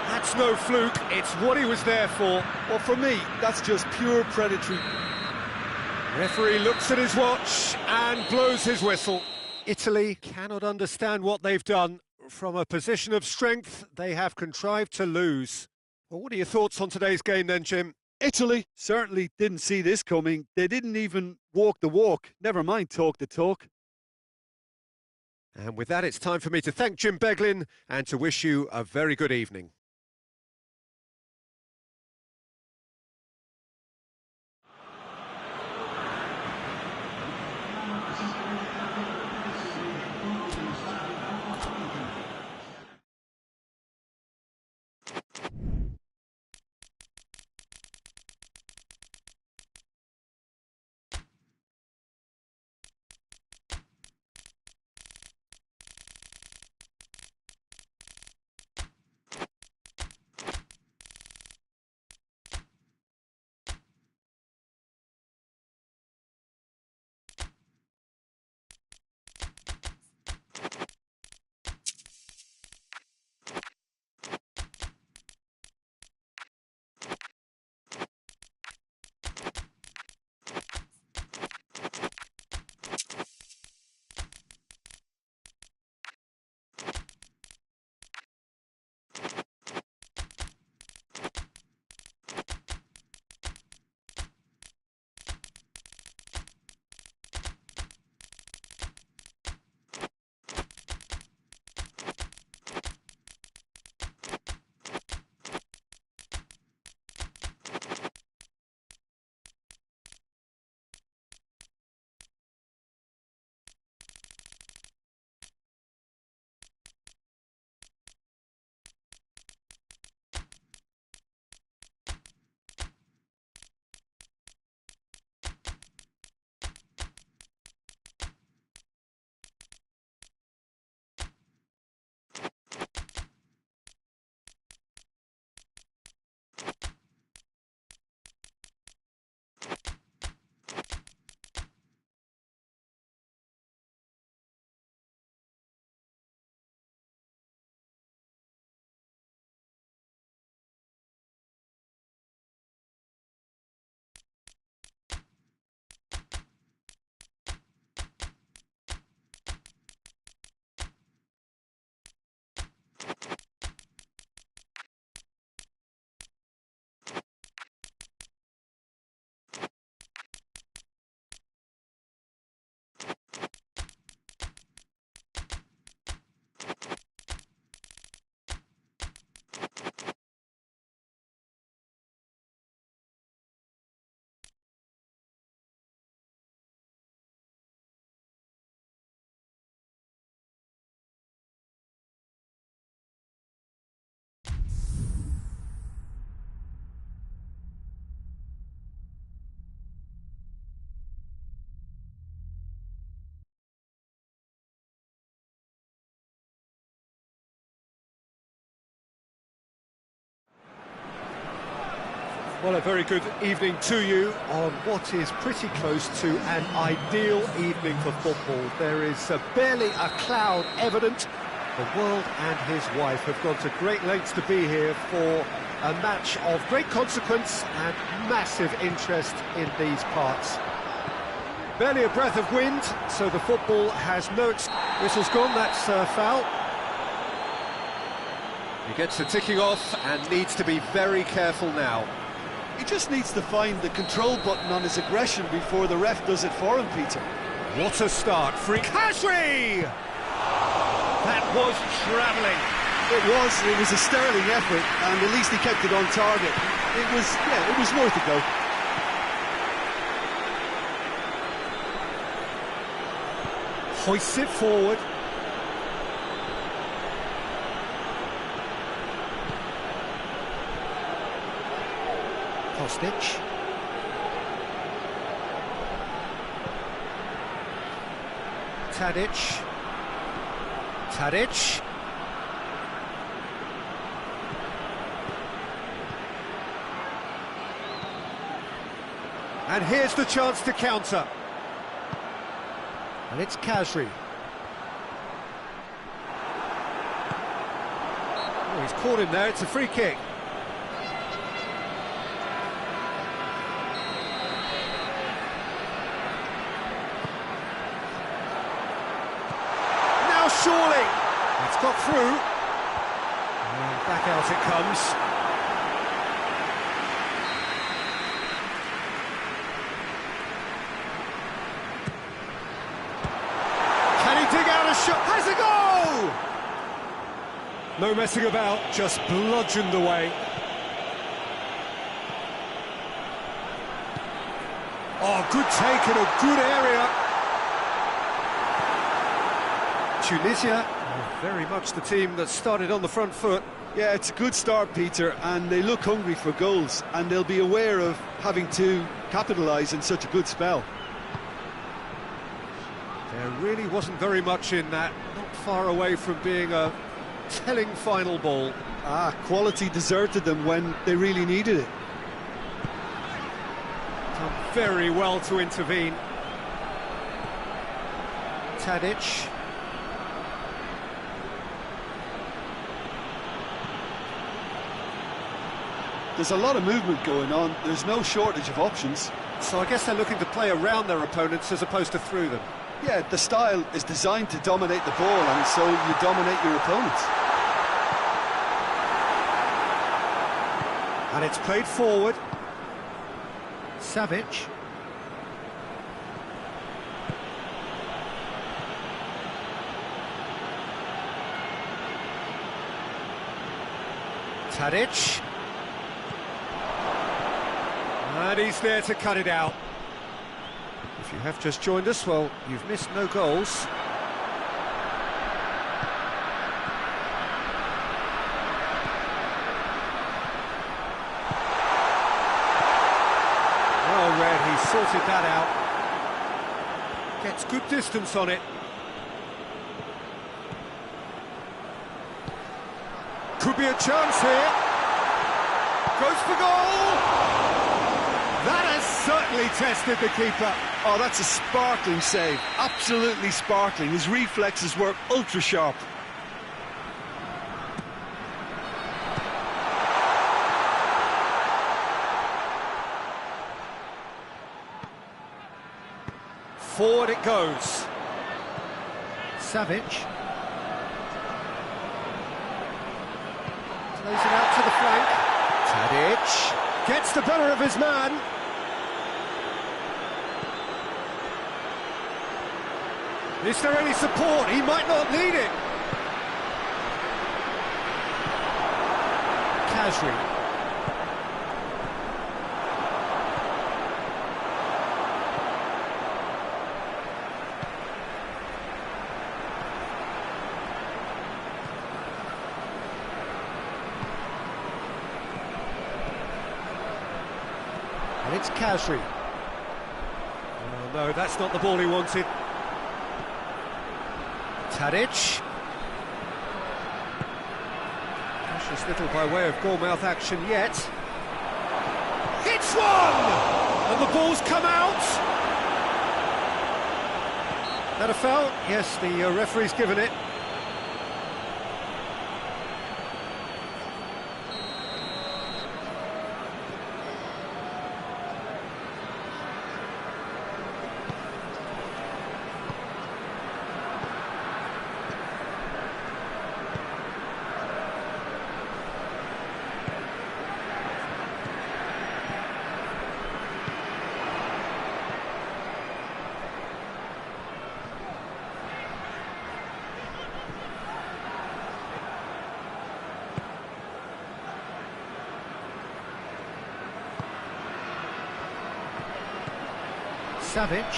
That's no fluke, it's what he was there for. Well, for me, that's just pure predatory. Referee looks at his watch and blows his whistle. Italy cannot understand what they've done. From a position of strength, they have contrived to lose. Well, what are your thoughts on today's game then, Jim? Italy certainly didn't see this coming. They didn't even walk the walk, never mind talk the talk. And with that, it's time for me to thank Jim Beglin and to wish you a very good evening. Well, a very good evening to you on what is pretty close to an ideal evening for football. There is barely a cloud evident. The world and his wife have gone to great lengths to be here for a match of great consequence and massive interest in these parts. Barely a breath of wind, so the football has no... Whistle's gone, that's foul. He gets the ticking off and needs to be very careful now. He just needs to find the control button on his aggression before the ref does it for him, Peter. What a start, free Kcm5! That was travelling. It was a sterling effort, and at least he kept it on target. It was worth a go. Hoists it forward. Kostic. Tadic. And here's the chance to counter. And it's Kcm5. Oh, he's caught him there, it's a free kick. Now surely! It's got through. And back out it comes. Dig out a shot, has a goal! No messing about, just bludgeoned away. Oh, good take in a good area. Tunisia, very much the team that started on the front foot. Yeah, it's a good start, Peter, and they look hungry for goals, and they'll be aware of having to capitalise in such a good spell. There really wasn't very much in that, not far away from being a telling final ball. Quality deserted them when they really needed it. Done very well to intervene. Tadic. There's a lot of movement going on, there's no shortage of options. So I guess they're looking to play around their opponents as opposed to through them. Yeah, the style is designed to dominate the ball, and so you dominate your opponents. And it's played forward. Savic. Tadic. And he's there to cut it out. If you have just joined us, well, you've missed no goals. Well read, he sorted that out. Gets good distance on it. Could be a chance here. Goes for goal! That has certainly tested the keeper. Oh, that's a sparkling save. Absolutely sparkling. His reflexes were ultra sharp. Forward it goes. Savic. Plays it out to the flank. Tadic gets the better of his man. Is there any support? He might not need it. Kcm5. And it's Kcm5. Oh no, that's not the ball he wanted. Tadic. Precious little by way of goal-mouth action yet. This one! And the ball's come out. That a foul? Yes, the referee's given it. Savic.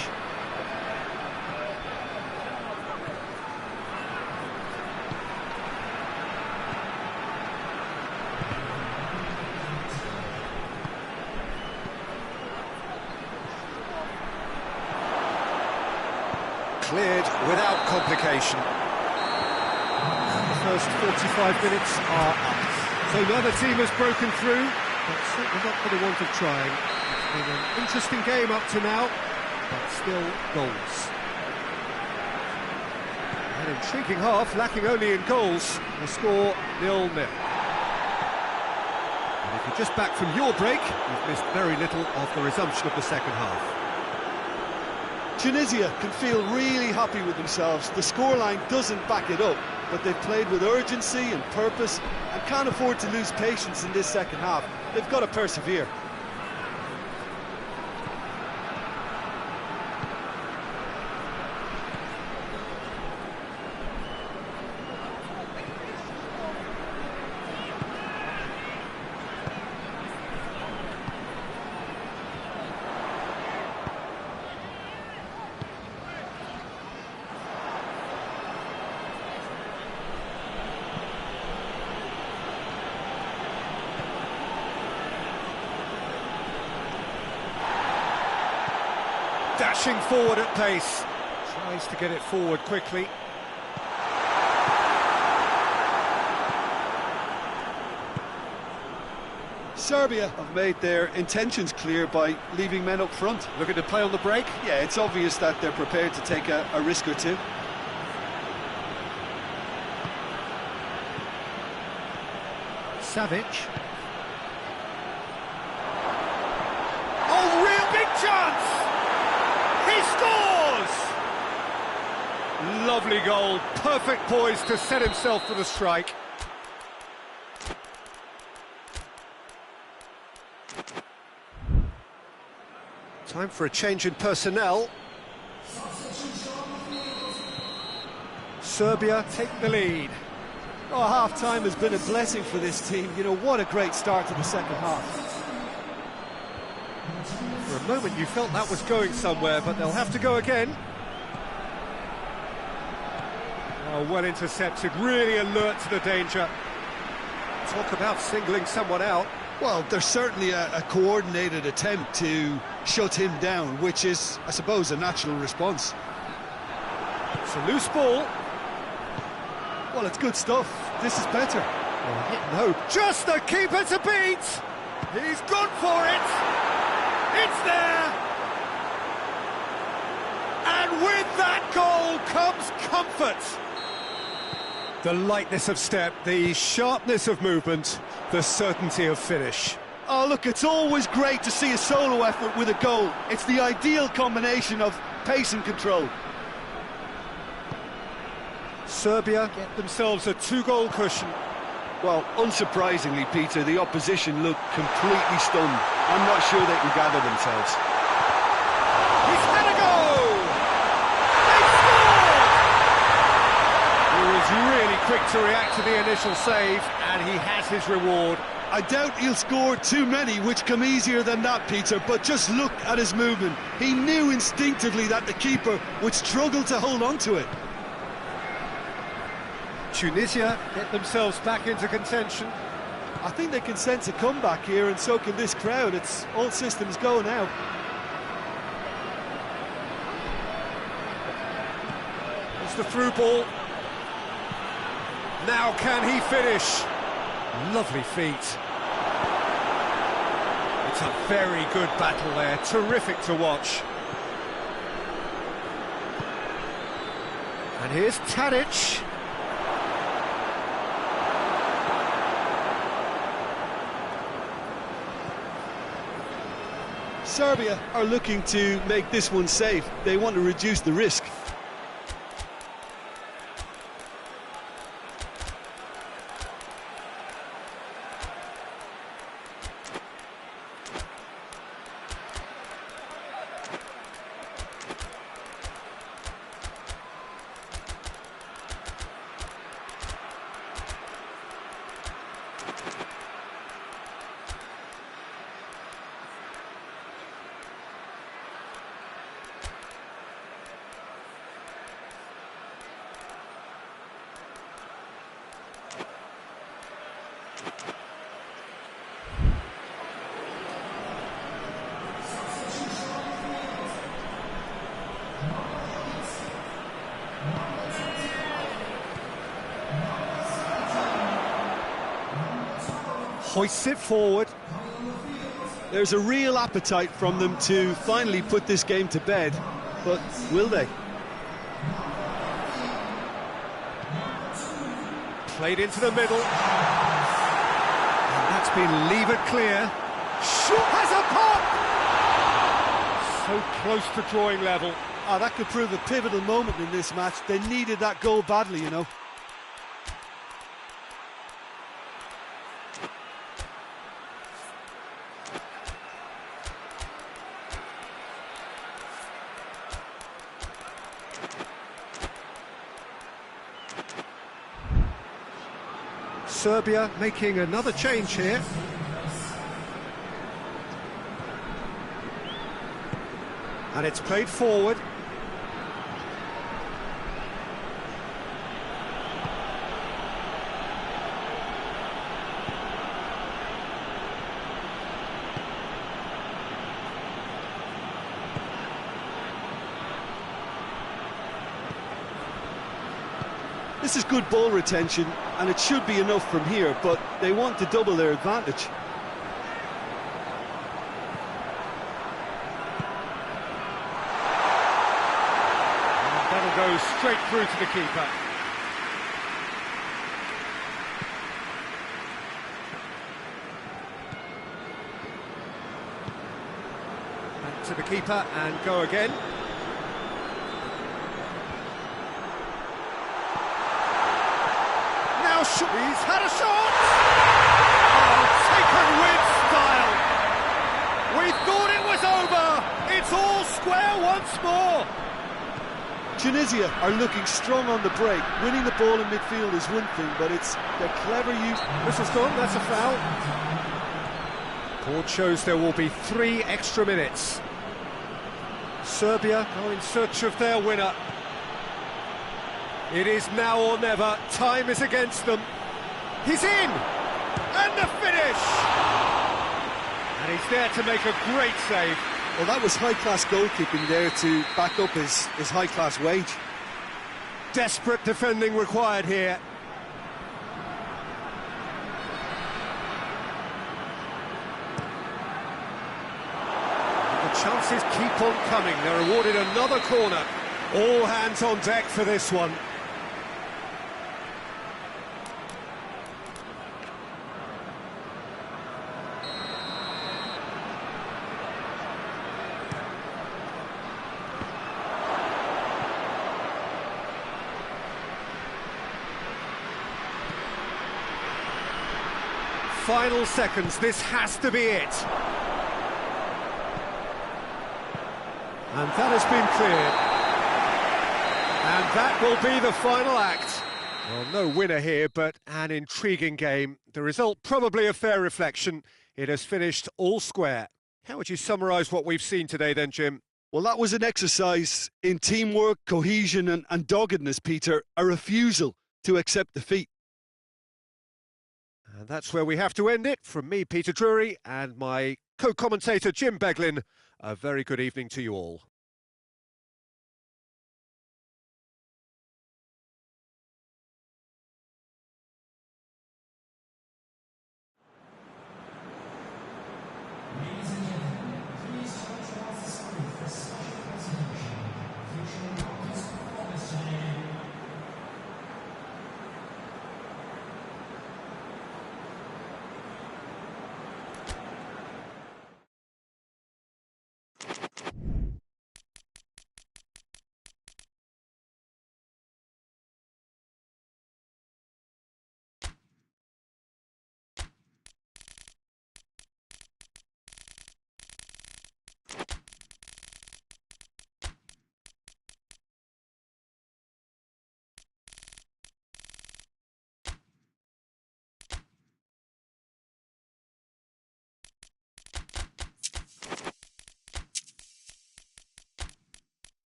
Cleared without complication. The first 45 minutes are up. So neither team has broken through, but certainly not for the want of trying. It's been an interesting game up to now, but still goals. An intriguing half, lacking only in goals. The score 0-0. And if you're just back from your break, you've missed very little of the resumption of the second half. Tunisia can feel really happy with themselves. The scoreline doesn't back it up, but they've played with urgency and purpose and can't afford to lose patience in this second half. They've got to persevere. Dashing forward at pace, tries to get it forward quickly. Serbia have made their intentions clear by leaving men up front. Looking to play on the break. Yeah, it's obvious that they're prepared to take a risk or two. Savic. Oh, real big chance! He scores! Lovely goal, perfect poise to set himself for the strike. Time for a change in personnel. Serbia take the lead. Oh, half-time has been a blessing for this team. You know, what a great start to the second half. For a moment you felt that was going somewhere, but they'll have to go again. Oh, well intercepted, really alert to the danger. Talk about singling someone out. Well, there's certainly a coordinated attempt to shut him down, which is, I suppose, a natural response. It's a loose ball. Well, it's good stuff. This is better. No, just the keeper to beat! He's gone for it! It's there! And with that goal comes comfort! The lightness of step, the sharpness of movement, the certainty of finish. Oh, look, it's always great to see a solo effort with a goal. It's the ideal combination of pace and control. Serbia get themselves a two-goal cushion. Well, unsurprisingly, Peter, the opposition look completely stunned. I'm not sure they can gather themselves. He's had a go! They scored! He was really quick to react to the initial save, and he has his reward. I doubt he'll score too many, which come easier than that, Peter, but just look at his movement. He knew instinctively that the keeper would struggle to hold on to it. Tunisia get themselves back into contention. I think they can sense a comeback here, and so can this crowd. It's all systems go now. It's the through ball. Now can he finish? Lovely feet. It's a very good battle there, terrific to watch. And here's Tadic. Serbia are looking to make this one safe. They want to reduce the risk. Hoists it forward. There's a real appetite from them to finally put this game to bed, but will they? Played into the middle. And that's been levered clear. Shot has a pop! So close to drawing level. Ah, that could prove a pivotal moment in this match. They needed that goal badly, you know. Serbia making another change here. And it's played forward. This is good ball retention, and it should be enough from here, but they want to double their advantage. And that'll go straight through to the keeper. Back to the keeper and go again. He's had a shot! Oh, taken with style! We thought it was over! It's all square once more! Tunisia are looking strong on the break. Winning the ball in midfield is one thing, but it's their clever use. Whistle's gone, that's a foul. Board shows there will be 3 extra minutes. Serbia are in search of their winner. It is now or never. Time is against them. He's in! And the finish! And he's there to make a great save. Well, that was high-class goalkeeping there to back up his high-class wage. Desperate defending required here. And the chances keep on coming. They're awarded another corner. All hands on deck for this one. Final seconds, this has to be it. And that has been cleared. And that will be the final act. Well, no winner here, but an intriguing game. The result probably a fair reflection. It has finished all square. How would you summarise what we've seen today then, Jim? Well, that was an exercise in teamwork, cohesion and doggedness, Peter. A refusal to accept defeat. And that's where we have to end it. From me, Peter Drury, and my co-commentator, Jim Beglin, a very good evening to you all. Ladies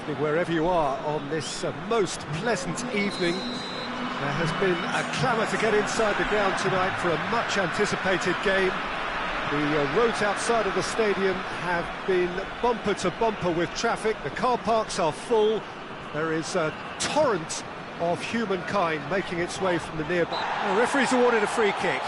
evening, wherever you are on this most pleasant evening. There has been a clamour to get inside the ground tonight for a much-anticipated game. The roads outside of the stadium have been bumper to bumper with traffic. The car parks are full. There is a torrent of humankind making its way from the nearby. The referee's awarded a free kick.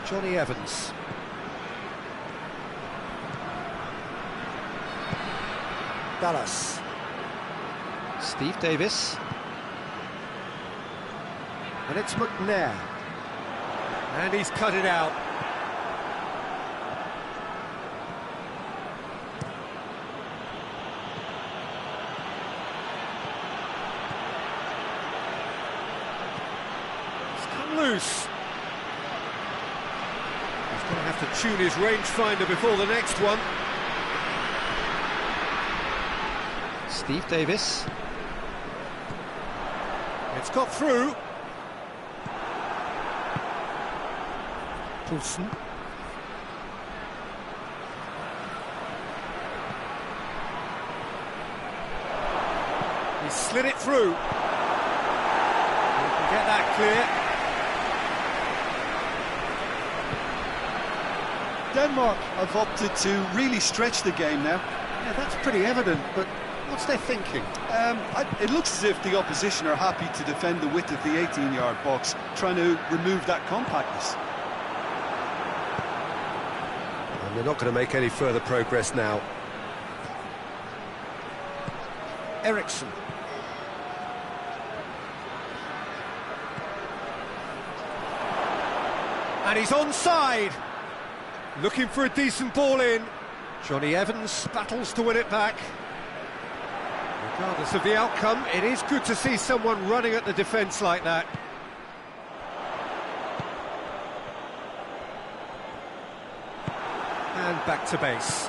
Johnny Evans. Dallas. Steve Davis. And it's McNair. And he's cut it out. It's come loose. He's going to have to tune his rangefinder before the next one. Steve Davis. It's got through. Poulsen. He slid it through. He can get that clear. Denmark have opted to really stretch the game now. Yeah, that's pretty evident, but what's their thinking? It looks as if the opposition are happy to defend the width of the 18-yard box, trying to remove that compactness. And they're not going to make any further progress now. Eriksson. And he's onside. Looking for a decent ball in. Johnny Evans battles to win it back. Regardless of the outcome, it is good to see someone running at the defence like that. And back to base.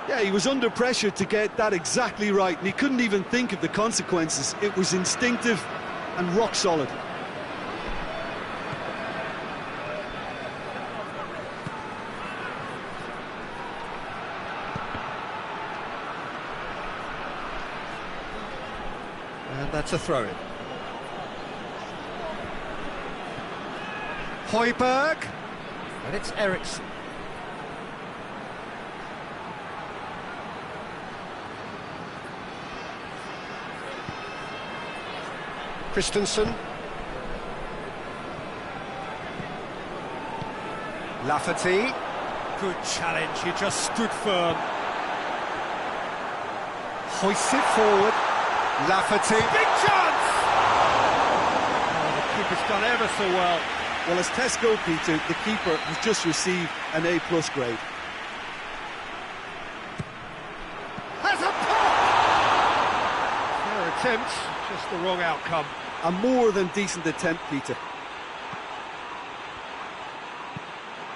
Yeah, he was under pressure to get that exactly right, and he couldn't even think of the consequences. It was instinctive and rock solid. And that's a throw-in. Højbjerg. And it's Eriksson. Christensen. Lafferty. Good challenge, he just stood firm. Hoists it forward. Lafferty. Big chance! Oh, the keeper's done ever so well. Well, as tests go, Peter, the keeper has just received an A+ grade. Has a pop! Fair attempt, just the wrong outcome. A more than decent attempt, Peter.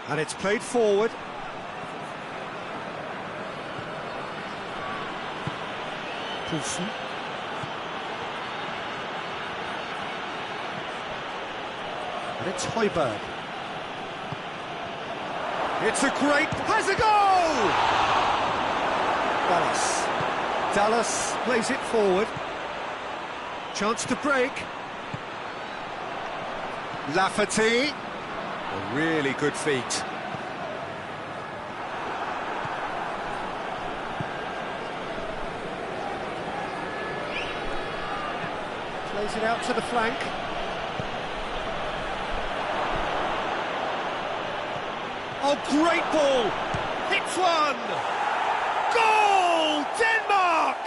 And it's played forward. Poulsen. And it's Højbjerg. It's a great... Has a goal! Dallas plays it forward. Chance to break. Lafferty. A really good feat. Plays it out to the flank. Oh, great ball! Hits one! Goal! Denmark!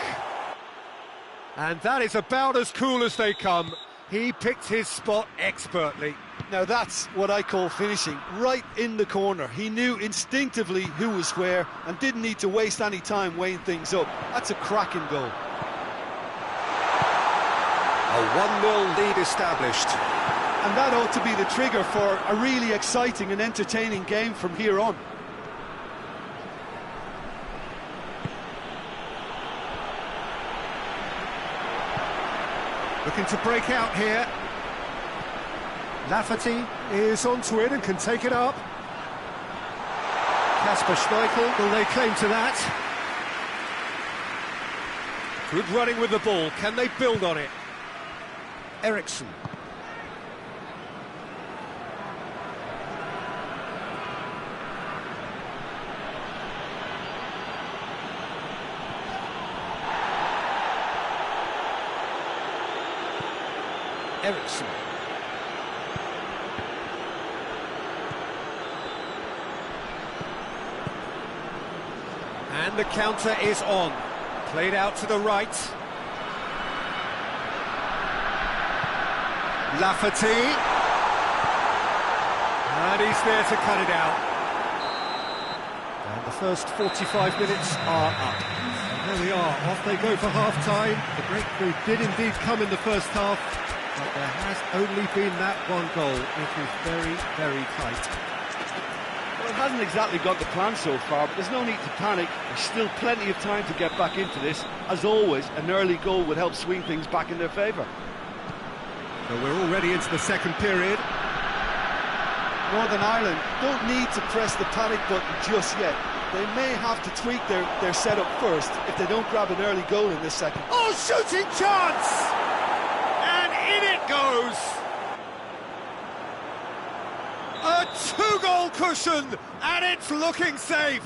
And that is about as cool as they come. He picked his spot expertly. Now that's what I call finishing, right in the corner. He knew instinctively who was where and didn't need to waste any time weighing things up. That's a cracking goal. A 1-0 lead established. And that ought to be the trigger for a really exciting and entertaining game from here on. The looking to break out here. Lafferty is onto it and can take it up. Kasper Schmeichel will lay claim to that. Good running with the ball. Can they build on it? Eriksson. Eriksson. And the counter is on. Played out to the right. Lafferty. And he's there to cut it out. And the first 45 minutes are up. And there we are, off they go for half-time. The breakthrough did indeed come in the first half, but there has only been that one goal. It is very, very tight. Well, it hasn't exactly got the plan so far, but there's no need to panic. There's still plenty of time to get back into this. As always, an early goal would help swing things back in their favour. So we're already into the second period. Northern Ireland don't need to press the panic button just yet. They may have to tweak their setup first if they don't grab an early goal in this second. Oh, shooting chance! And in it goes! A two-goal cushion, and it's looking safe.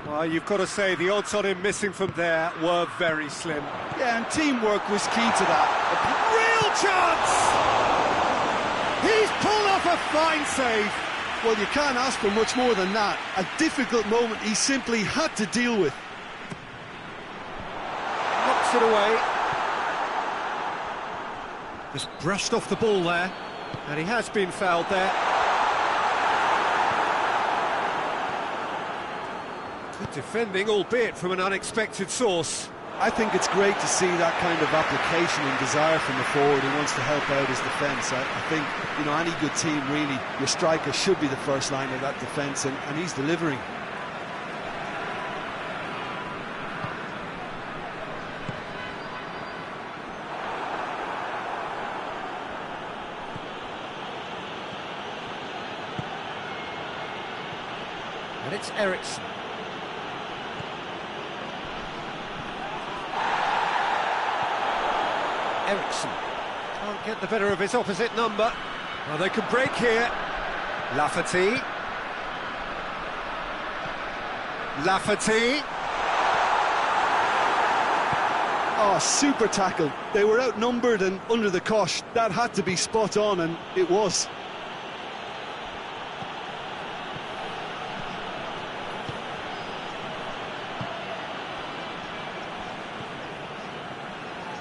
Well, you've got to say the odds on him missing from there were very slim. Yeah, and teamwork was key to that. Real chance! He's pulled off a fine save. Well, you can't ask for much more than that. A difficult moment he simply had to deal with. Knocks it away. Just brushed off the ball there. And he has been fouled there. Good defending, albeit from an unexpected source. I think it's great to see that kind of application and desire from the forward who wants to help out his defence. I think, you know, any good team, really, your striker should be the first line of that defence, and he's delivering. And it's Eriksson. Eriksson can't get the better of his opposite number. Well, they can break here. Lafferty. Lafferty. Oh, super tackle. They were outnumbered and under the cosh. That had to be spot on, and it was.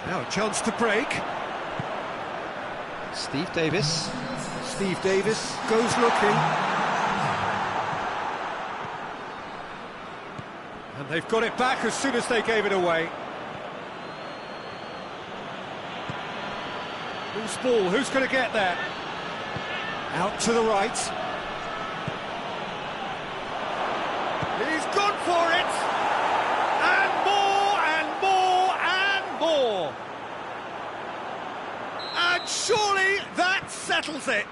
Now a chance to break. Steve Davis. Steve Davis goes looking. And they've got it back as soon as they gave it away. Who's ball? Who's going to get there? Out to the right. He's gone for it! And more and more and more! And surely that settles it!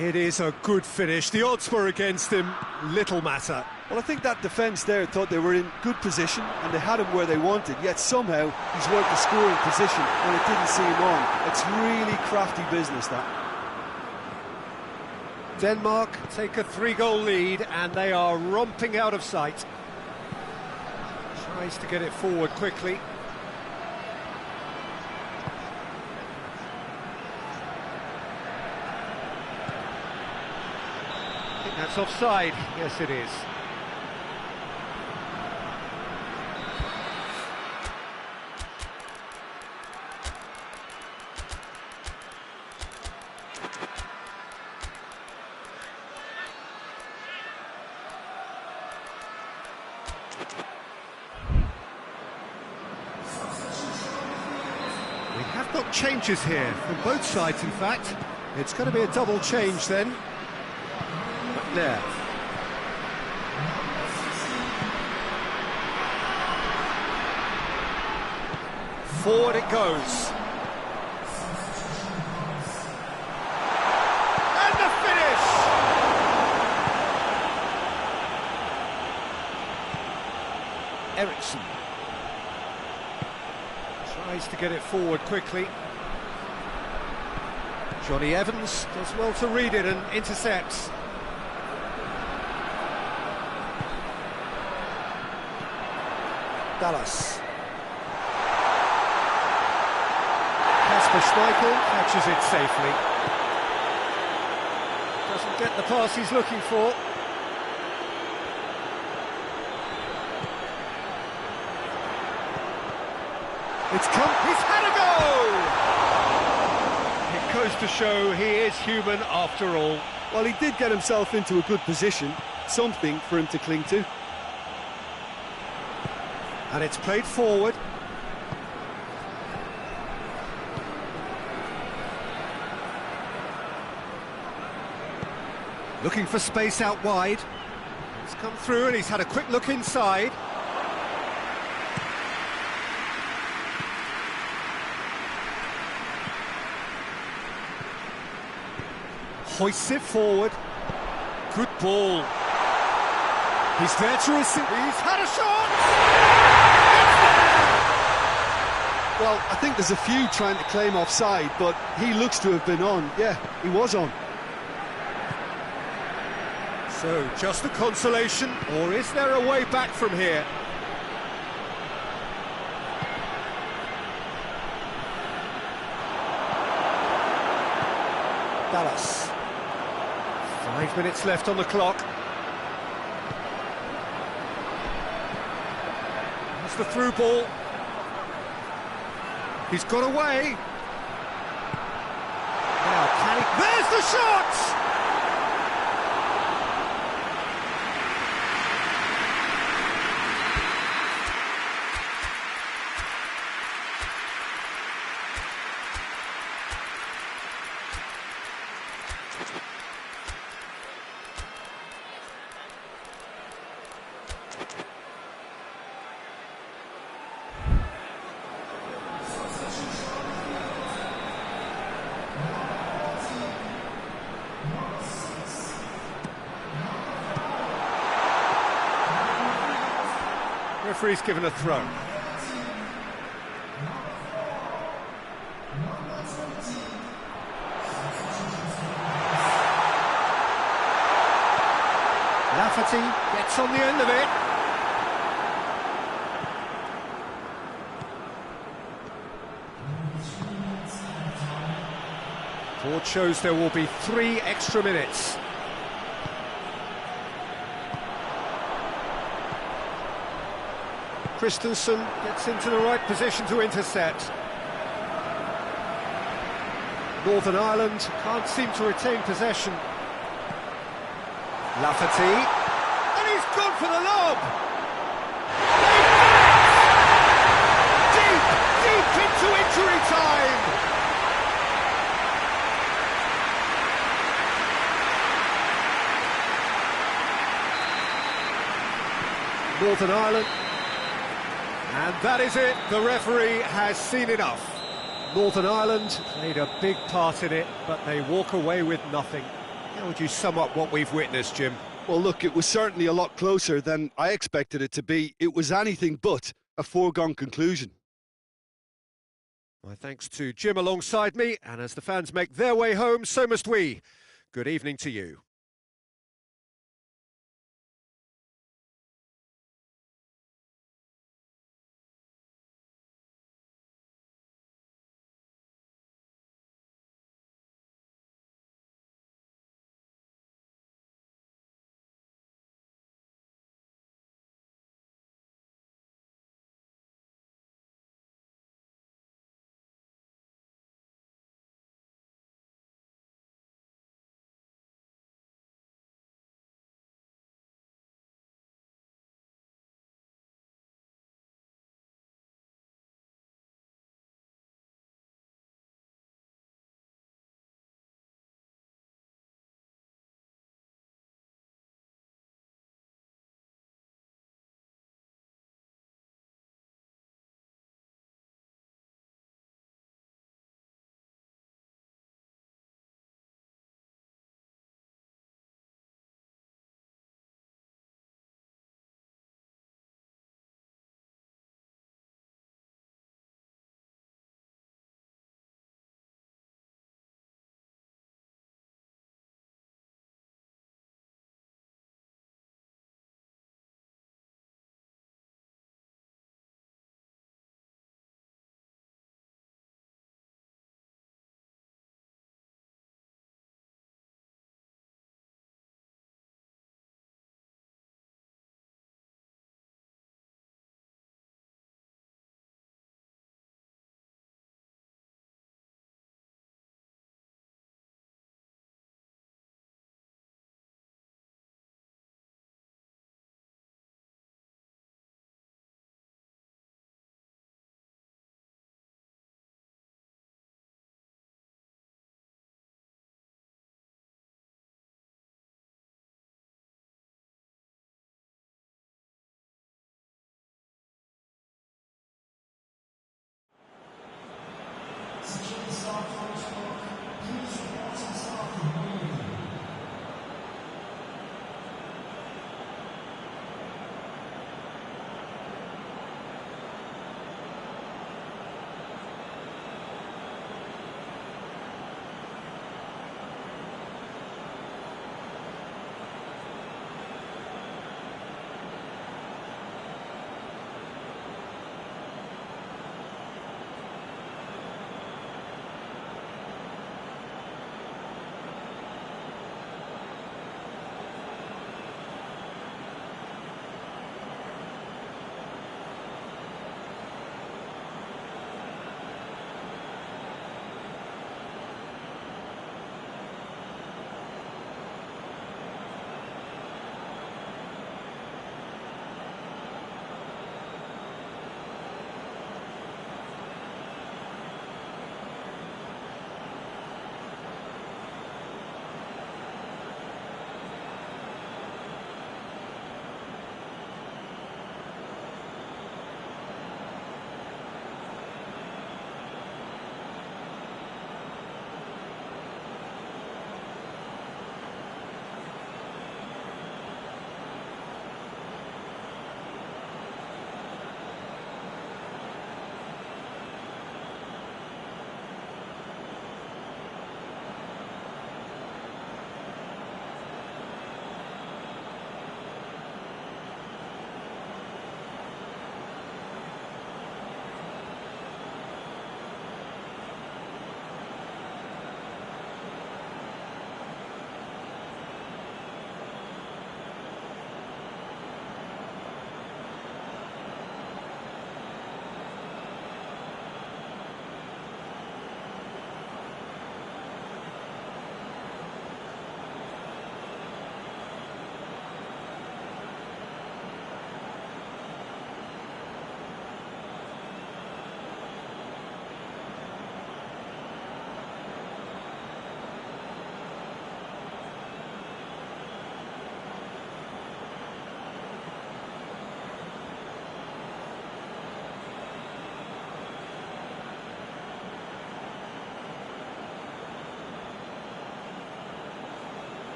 It is a good finish. The odds were against him. Little matter. Well, I think that defence there thought they were in good position and they had him where they wanted, yet somehow he's worked the scoring position when it didn't seem on. It's really crafty business, that. Denmark take a 3-goal lead and they are romping out of sight. Tries to get it forward quickly. I think that's offside. Yes, it is. We have got changes here from both sides, in fact. It's going to be a double change then. But there. Forward it goes. And the finish! Ericsson tries to get it forward quickly. Johnny Evans does well to read it and intercepts. Dallas. Kasper Schmeichel catches it safely. Doesn't get the pass he's looking for. It's come, he's had a go! It goes to show he is human after all. Well, he did get himself into a good position, something for him to cling to. And it's played forward. Looking for space out wide. He's come through and he's had a quick look inside. Hoists it forward. Good ball. He's there to receive. He's had a shot! Well, I think there's a few trying to claim offside, but he looks to have been on. Yeah, he was on. So, just a consolation, or is there a way back from here? Dallas. 5 minutes left on the clock. That's the through ball. He's got away. Now, can he... There's the shot! Referee's given a throw. Lafferty gets on the end of it. Board shows there will be 3 extra minutes. Christensen gets into the right position to intercept. Northern Ireland can't seem to retain possession. Lafferty, and he's gone for the lob! Deep, deep into injury time! Northern Ireland. And that is it, the referee has seen enough. Northern Ireland played a big part in it, but they walk away with nothing. How would you sum up what we've witnessed, Jim? Well, look, it was certainly a lot closer than I expected it to be. It was anything but a foregone conclusion. My thanks to Jim alongside me, and as the fans make their way home, so must we. Good evening to you.